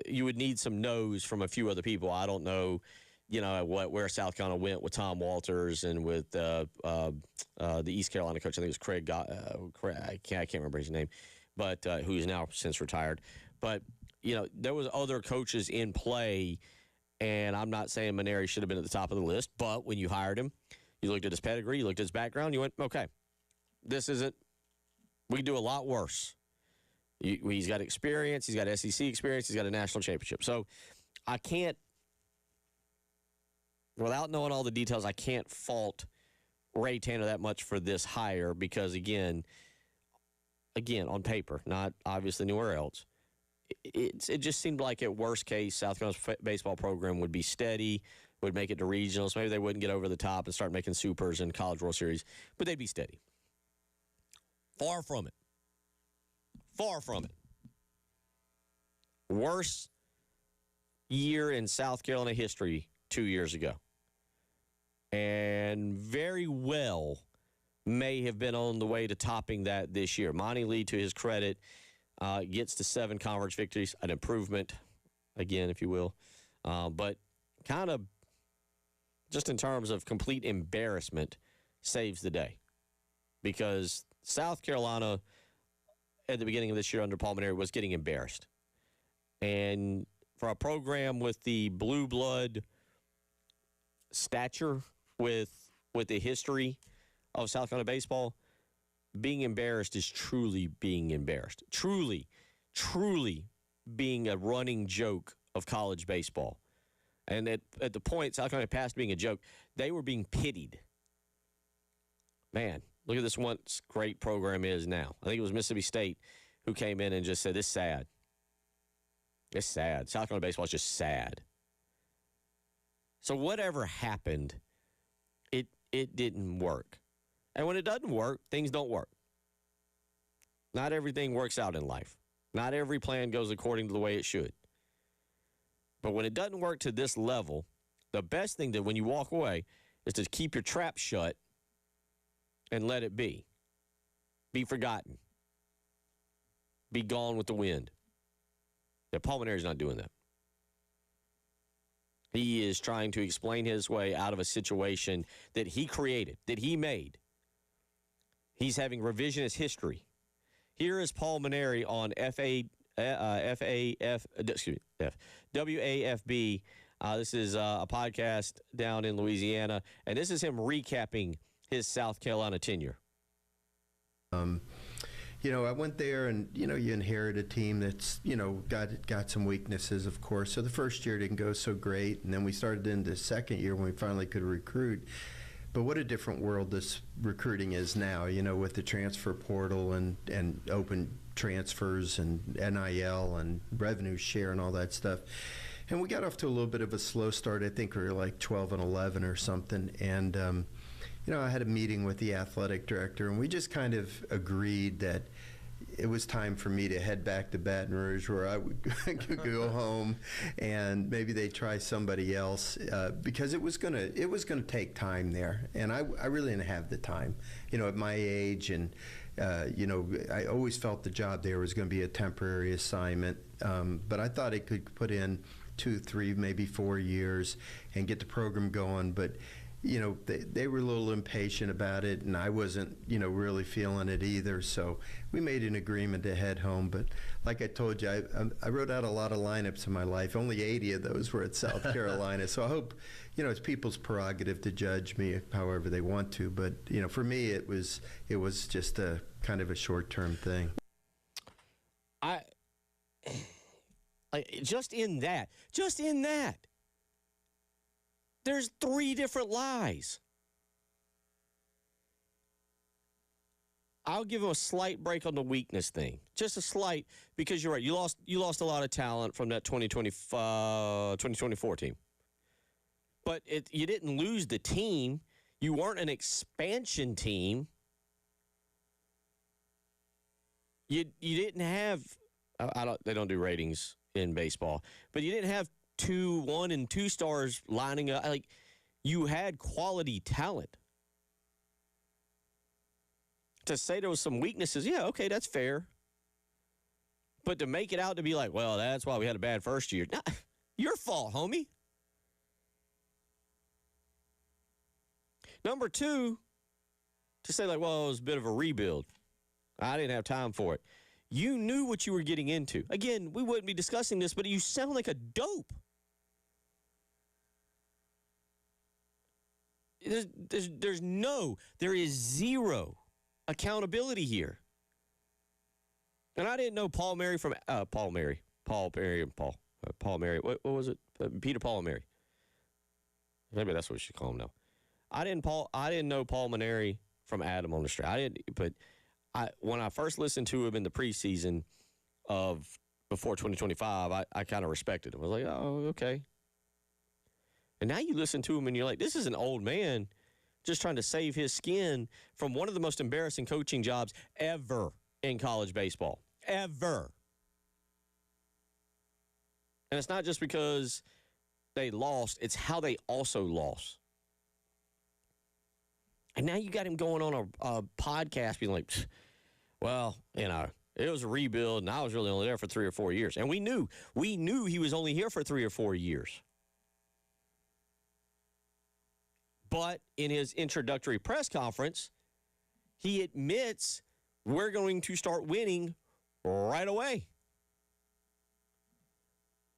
You would need some no's from a few other people. I don't know, where South Carolina went with Tom Walters and with the East Carolina coach. I think it was Craig. I can't remember his name, but who's now since retired. But there was other coaches in play, and I'm not saying Mainieri should have been at the top of the list. But when you hired him, you looked at his pedigree, you looked at his background, you went, okay, this isn't. We can do a lot worse. He's got experience. He's got SEC experience. He's got a national championship. So I can't, without knowing all the details, I can't fault Ray Tanner that much for this hire because, again, on paper, not obviously anywhere else, it just seemed like at worst case, South Carolina's baseball program would be steady, would make it to regionals. Maybe they wouldn't get over the top and start making supers and College World Series, but they'd be steady. Far from it. Far from it. Worst year in South Carolina history 2 years ago. And very well may have been on the way to topping that this year. Monty Lee, to his credit, gets to 7 conference victories, an improvement, again, if you will. But kind of just in terms of complete embarrassment, saves the day. Because South Carolina, at the beginning of this year under Paul Mainieri, was getting embarrassed. And for a program with the blue blood stature, with the history of South Carolina baseball, being embarrassed is truly being embarrassed. Truly being a running joke of college baseball. And at the point South Carolina passed being a joke, they were being pitied. Man, look at this once great program is now. I think it was Mississippi State who came in and just said, it's sad. It's sad. South Carolina baseball is just sad. So whatever happened, it didn't work. And when it doesn't work, things don't work. Not everything works out in life. Not every plan goes according to the way it should. But when it doesn't work to this level, the best thing that when you walk away is to keep your trap shut and let it be. Be forgotten. Be gone with the wind. Yeah, Paul Mainieri's not doing that. He is trying to explain his way out of a situation that he created, that he made. He's having revisionist history. Here is Paul Mainieri on WAFB. This is a podcast down in Louisiana, and this is him recapping his South Carolina tenure. I went there, and you inherit a team that's got some weaknesses, of course. So the first year didn't go so great, and then we started in the second year when we finally could recruit. But what a different world this recruiting is now, with the transfer portal and open transfers and NIL and revenue share and all that stuff. And we got off to a little bit of a slow start. I think we were like 12-11 or something. And, I had a meeting with the athletic director, and we just kind of agreed that it was time for me to head back to Baton Rouge, where I would go home, and maybe they try somebody else because it was gonna take time there, and I really didn't have the time, at my age, and I always felt the job there was going to be a temporary assignment, but I thought it could put in 2, 3, maybe 4 years and get the program going, but. They were a little impatient about it, and I wasn't, really feeling it either. So we made an agreement to head home. But like I told you, I wrote out a lot of lineups in my life. Only 80 of those were at South Carolina. So I hope, it's people's prerogative to judge me however they want to. But, for me, it was just a kind of a short-term thing. Just in that. There's 3 different lies. I'll give him a slight break on the weakness thing. Just a slight, because you're right. You lost a lot of talent from that 2024 team. But you didn't lose the team. You weren't an expansion team. You didn't have they don't do ratings in baseball, but you didn't have 2 1 and 2 stars lining up. Like, you had quality talent. To say there was some weaknesses, yeah, okay, that's fair. But to make it out to be like, well, that's why we had a bad first year. Nah, your fault, homie. Number 2, to say like, well, it was a bit of a rebuild. I didn't have time for it. You knew what you were getting into. Again, we wouldn't be discussing this, but you sound like a dope. There is zero accountability here. And I didn't know Paul Mainieri from Paul Mainieri. What was it? Peter, Paul, and Mary. Maybe that's what we should call him now. I didn't know Paul Mainieri from Adam on the Street. When I first listened to him in the preseason of before 2025, I kind of respected him. I was like, oh, okay. And now you listen to him and you're like, this is an old man just trying to save his skin from one of the most embarrassing coaching jobs ever in college baseball. Ever. And it's not just because they lost, it's how they also lost. And now you got him going on a podcast being like, well, it was a rebuild, and I was really only there for 3 or 4 years. And we knew he was only here for 3 or 4 years. But in his introductory press conference, he admits we're going to start winning right away.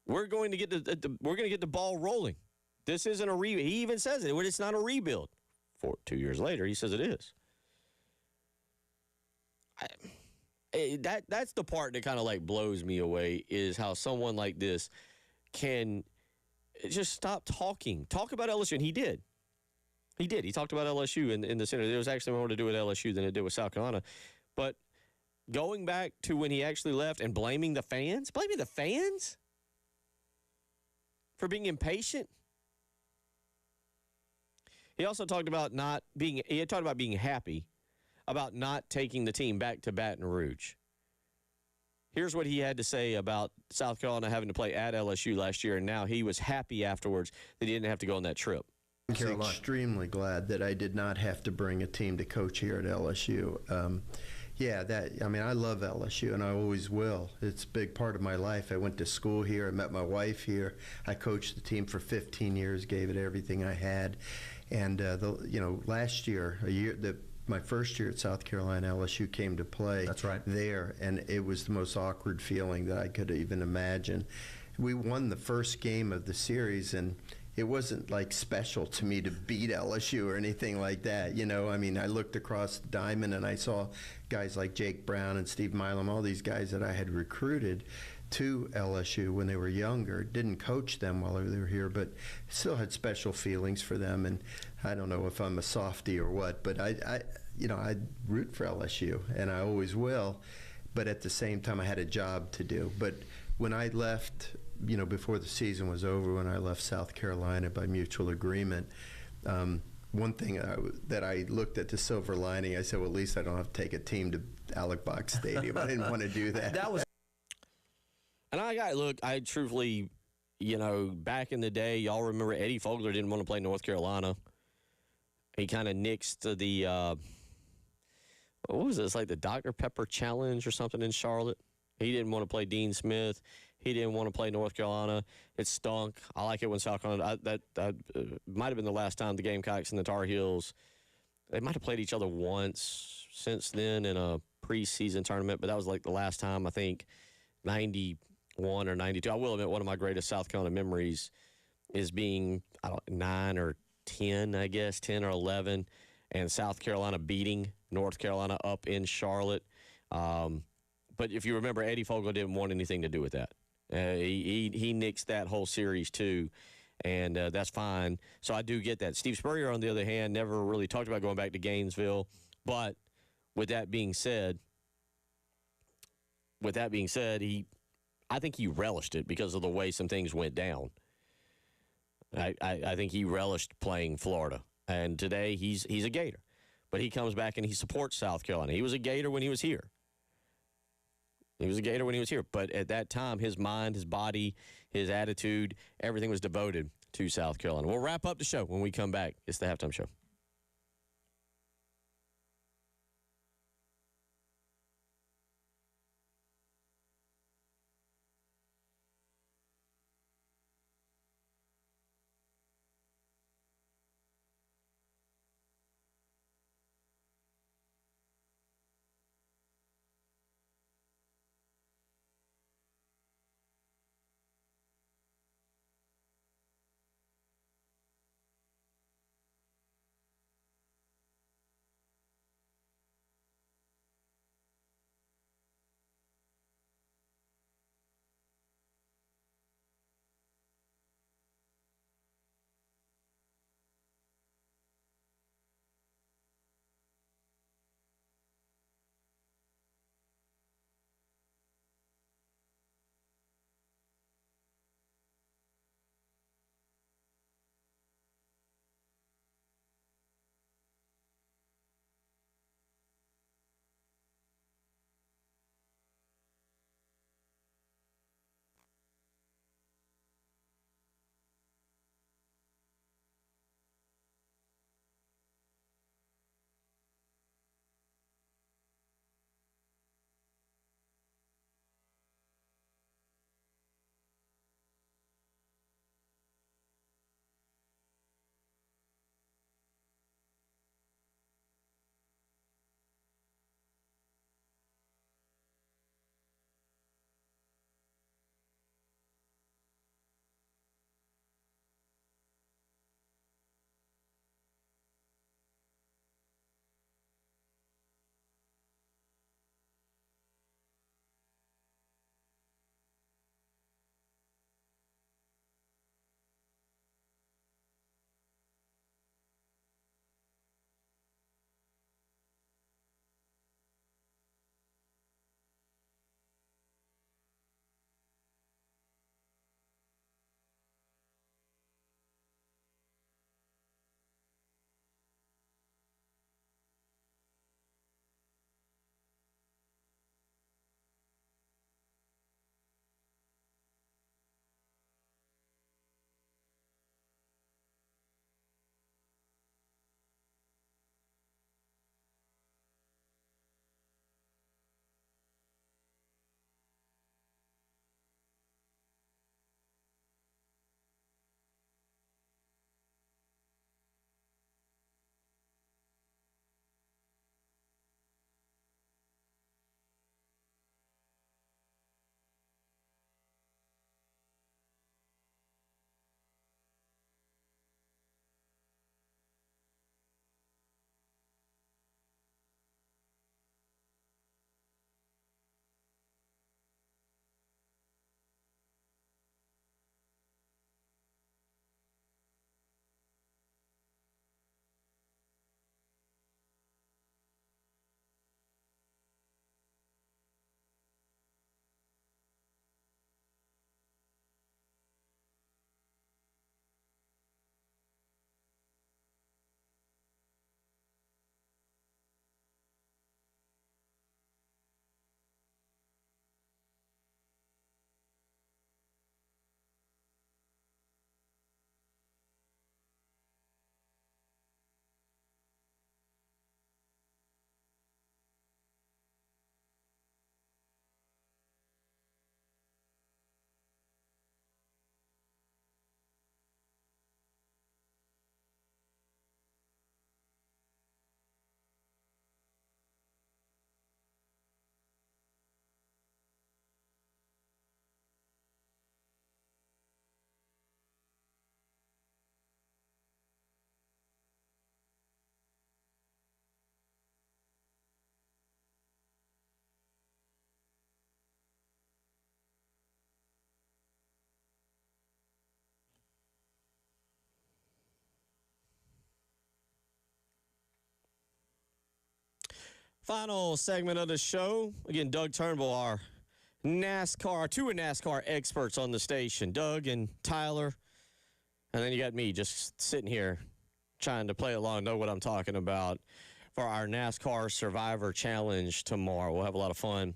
We're going to get the ball rolling. This isn't a rebuild. He even says it. It's not a rebuild. 2 years later, he says it is. That's the part that kind of like blows me away, is how someone like this can just stop talking. Talk about LSU, and he did. He did. He talked about LSU in the center. There was actually more to do with LSU than it did with South Carolina. But going back to when he actually left and blaming the fans for being impatient. He also talked about being happy about not taking the team back to Baton Rouge. Here's what he had to say about South Carolina having to play at LSU last year, and now he was happy afterwards that he didn't have to go on that trip. I'm extremely glad that I did not have to bring a team to coach here at LSU. I love LSU, and I always will. It's a big part of my life. I went to school here. I met my wife here. I coached the team for 15 years, gave it everything I had. And last year, my first year at South Carolina, LSU came to play. That's right. There, and it was the most awkward feeling that I could even imagine. We won the first game of the series, and it wasn't like special to me to beat LSU or anything like that. You know, I mean, I looked across the diamond and I saw guys like Jake Brown and Steve Milam, all these guys that I had recruited to LSU when they were younger. Didn't coach them while they were here, but still had special feelings for them. And I don't know if I'm a softie or what, but I root for LSU, and I always will. But at the same time, I had a job to do. But when I left, you know, before the season was over, when I left South Carolina by mutual agreement, one thing that I looked at the silver lining, I said, well, at least I don't have to take a team to Alec Box Stadium. I didn't want to do that. That was. And I truthfully, you know, back in the day, y'all remember Eddie Fogler didn't want to play North Carolina. He kind of nixed the, what was this, like the Dr. Pepper Challenge or something in Charlotte. He didn't want to play Dean Smith. He didn't want to play North Carolina. It stunk. I like it when South Carolina, that might have been the last time the Gamecocks and the Tar Heels, they might have played each other once since then in a preseason tournament, but that was like the last time, I think, 91 or 92. I will admit one of my greatest South Carolina memories is being 9 or 10, I guess, 10 or 11, and South Carolina beating North Carolina up in Charlotte. But if you remember, Eddie Fogler didn't want anything to do with that. He nixed that whole series too, and that's fine. So I do get that. Steve Spurrier, on the other hand, never really talked about going back to Gainesville. But with that being said, I think he relished it because of the way some things went down. I think he relished playing Florida, and today he's a Gator, but he comes back and he supports South Carolina. He was a Gator when he was here. But at that time, his mind, his body, his attitude, everything was devoted to South Carolina. We'll wrap up the show when we come back. It's the Halftime Show. Final segment of the show. Again, Doug Turnbull, our two NASCAR experts on the station, Doug and Tyler. And then you got me just sitting here trying to play along, know what I'm talking about for our NASCAR Survivor Challenge tomorrow. We'll have a lot of fun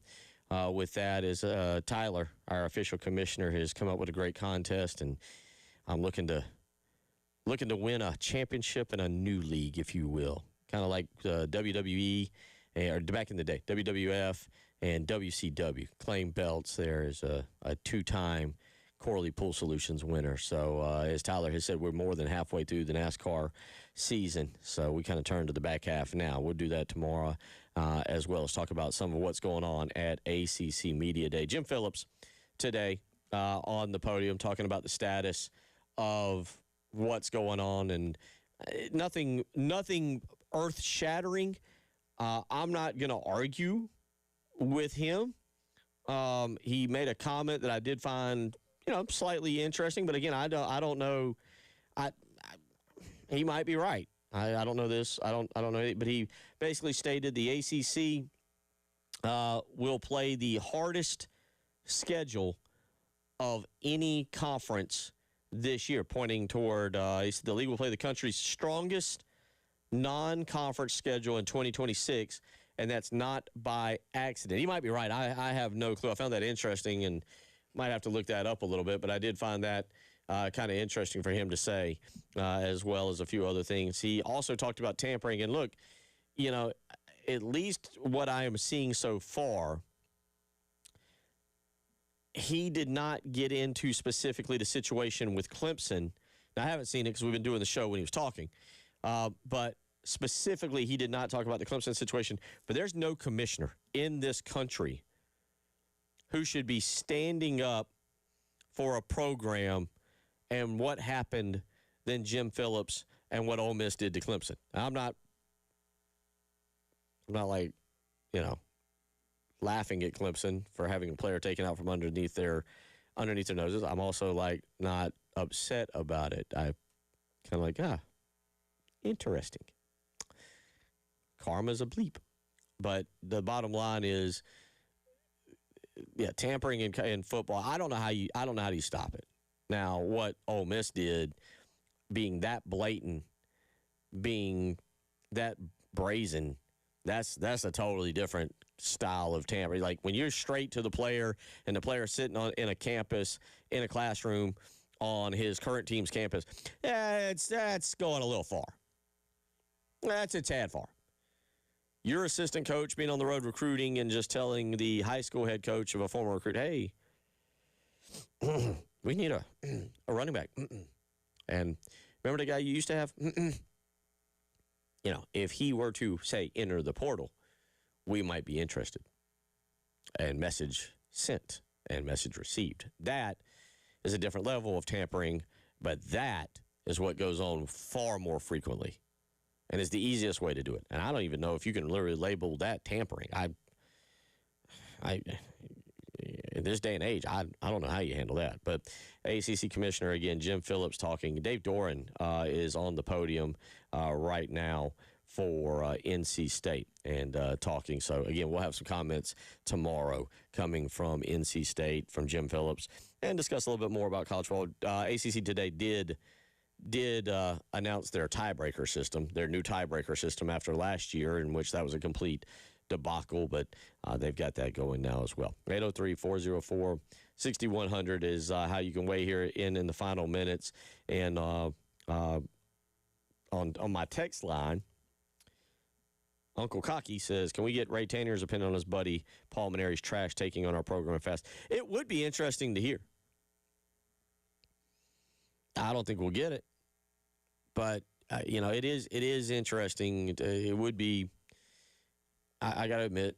with that as Tyler, our official commissioner, has come up with a great contest, and I'm looking to win a championship in a new league, if you will, kind of like WWE, or back in the day, WWF and WCW. Claim belts there as a two-time Corley Pool Solutions winner. So as Tyler has said, we're more than halfway through the NASCAR season, so we kind of turn to the back half now. We'll do that tomorrow, as well as talk about some of what's going on at ACC Media Day. Jim Phillips today on the podium talking about the status of what's going on, and nothing earth-shattering. I'm not going to argue with him. He made a comment that I did find, slightly interesting, but again, I don't know. He might be right. I don't know this. I don't know. But he basically stated the ACC will play the hardest schedule of any conference this year, pointing toward the league will play the country's strongest non-conference schedule in 2026, and that's not by accident. He might be right. I have no clue. I found that interesting and might have to look that up a little bit, but I did find that kind of interesting for him to say, as well as a few other things. He also talked about tampering, and look, at least what I am seeing so far, he did not get into specifically the situation with Clemson. Now, I haven't seen it because we've been doing the show when he was talking, but specifically, he did not talk about the Clemson situation. But there's no commissioner in this country who should be standing up for a program and what happened than Jim Phillips and what Ole Miss did to Clemson. I'm not like, laughing at Clemson for having a player taken out from underneath their noses. I'm also not upset about it. I kind of interesting. Karma's a bleep. But the bottom line is, tampering in football. I don't know how you stop it. Now, what Ole Miss did, being that blatant, being that brazen, that's a totally different style of tampering. Like when you're straight to the player and the player sitting in a campus, in a classroom on his current team's campus, that's going a little far. That's a tad far. Your assistant coach being on the road recruiting and just telling the high school head coach of a former recruit, hey, we need a running back. And remember the guy you used to have? If he were to, say, enter the portal, we might be interested. And message sent and message received. That is a different level of tampering, but that is what goes on far more frequently. And it's the easiest way to do it. And I don't even know if you can literally label that tampering. In this day and age, I don't know how you handle that. But ACC Commissioner, again, Jim Phillips talking. Dave Doran is on the podium right now for NC State and talking. So, again, we'll have some comments tomorrow coming from NC State, from Jim Phillips, and discuss a little bit more about college football. ACC today did announce their tiebreaker system, their new tiebreaker system after last year, in which that was a complete debacle, but they've got that going now as well. 803-404-6100 is how you can weigh here in the final minutes. And on my text line, Uncle Cocky says, can we get Ray Tanner's opinion on his buddy Paul Maneri's trash taking on our program fast? It would be interesting to hear. I don't think we'll get it, but it is interesting. It would be. I got to admit,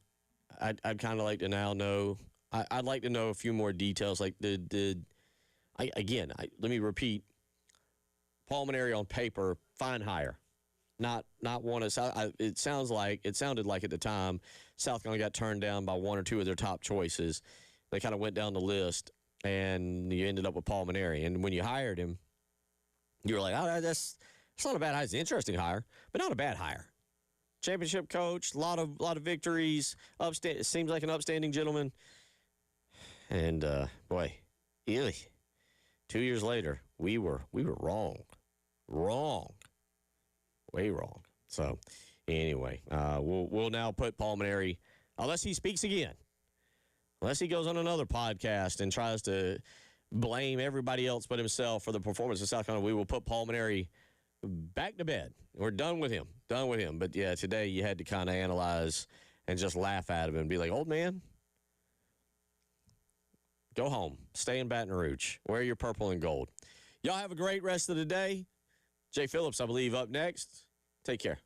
I'd kind of like to now know. I'd like to know a few more details. Like let me repeat. Paul Maneri on paper, fine hire, not one of. It sounded like at the time South Carolina got turned down by one or two of their top choices. They kind of went down the list, and you ended up with Paul Maneri. And when you hired him, you were like, oh, that's not a bad hire. It's an interesting hire, but not a bad hire. championship coach, a lot of victories. Seems like an upstanding gentleman. And boy, ew, 2 years later, we were wrong, way wrong. So anyway, we'll now put Pulmonary, unless he speaks again, unless he goes on another podcast and tries to blame everybody else but himself for the performance of South Carolina, we will put Pulmonary back to bed. We're done with him. But yeah, today you had to kind of analyze and just laugh at him and be like, old man, go home. Stay in Baton Rouge. Wear your purple and gold. Y'all have a great rest of the day. Jay Phillips, I believe, up next. Take care.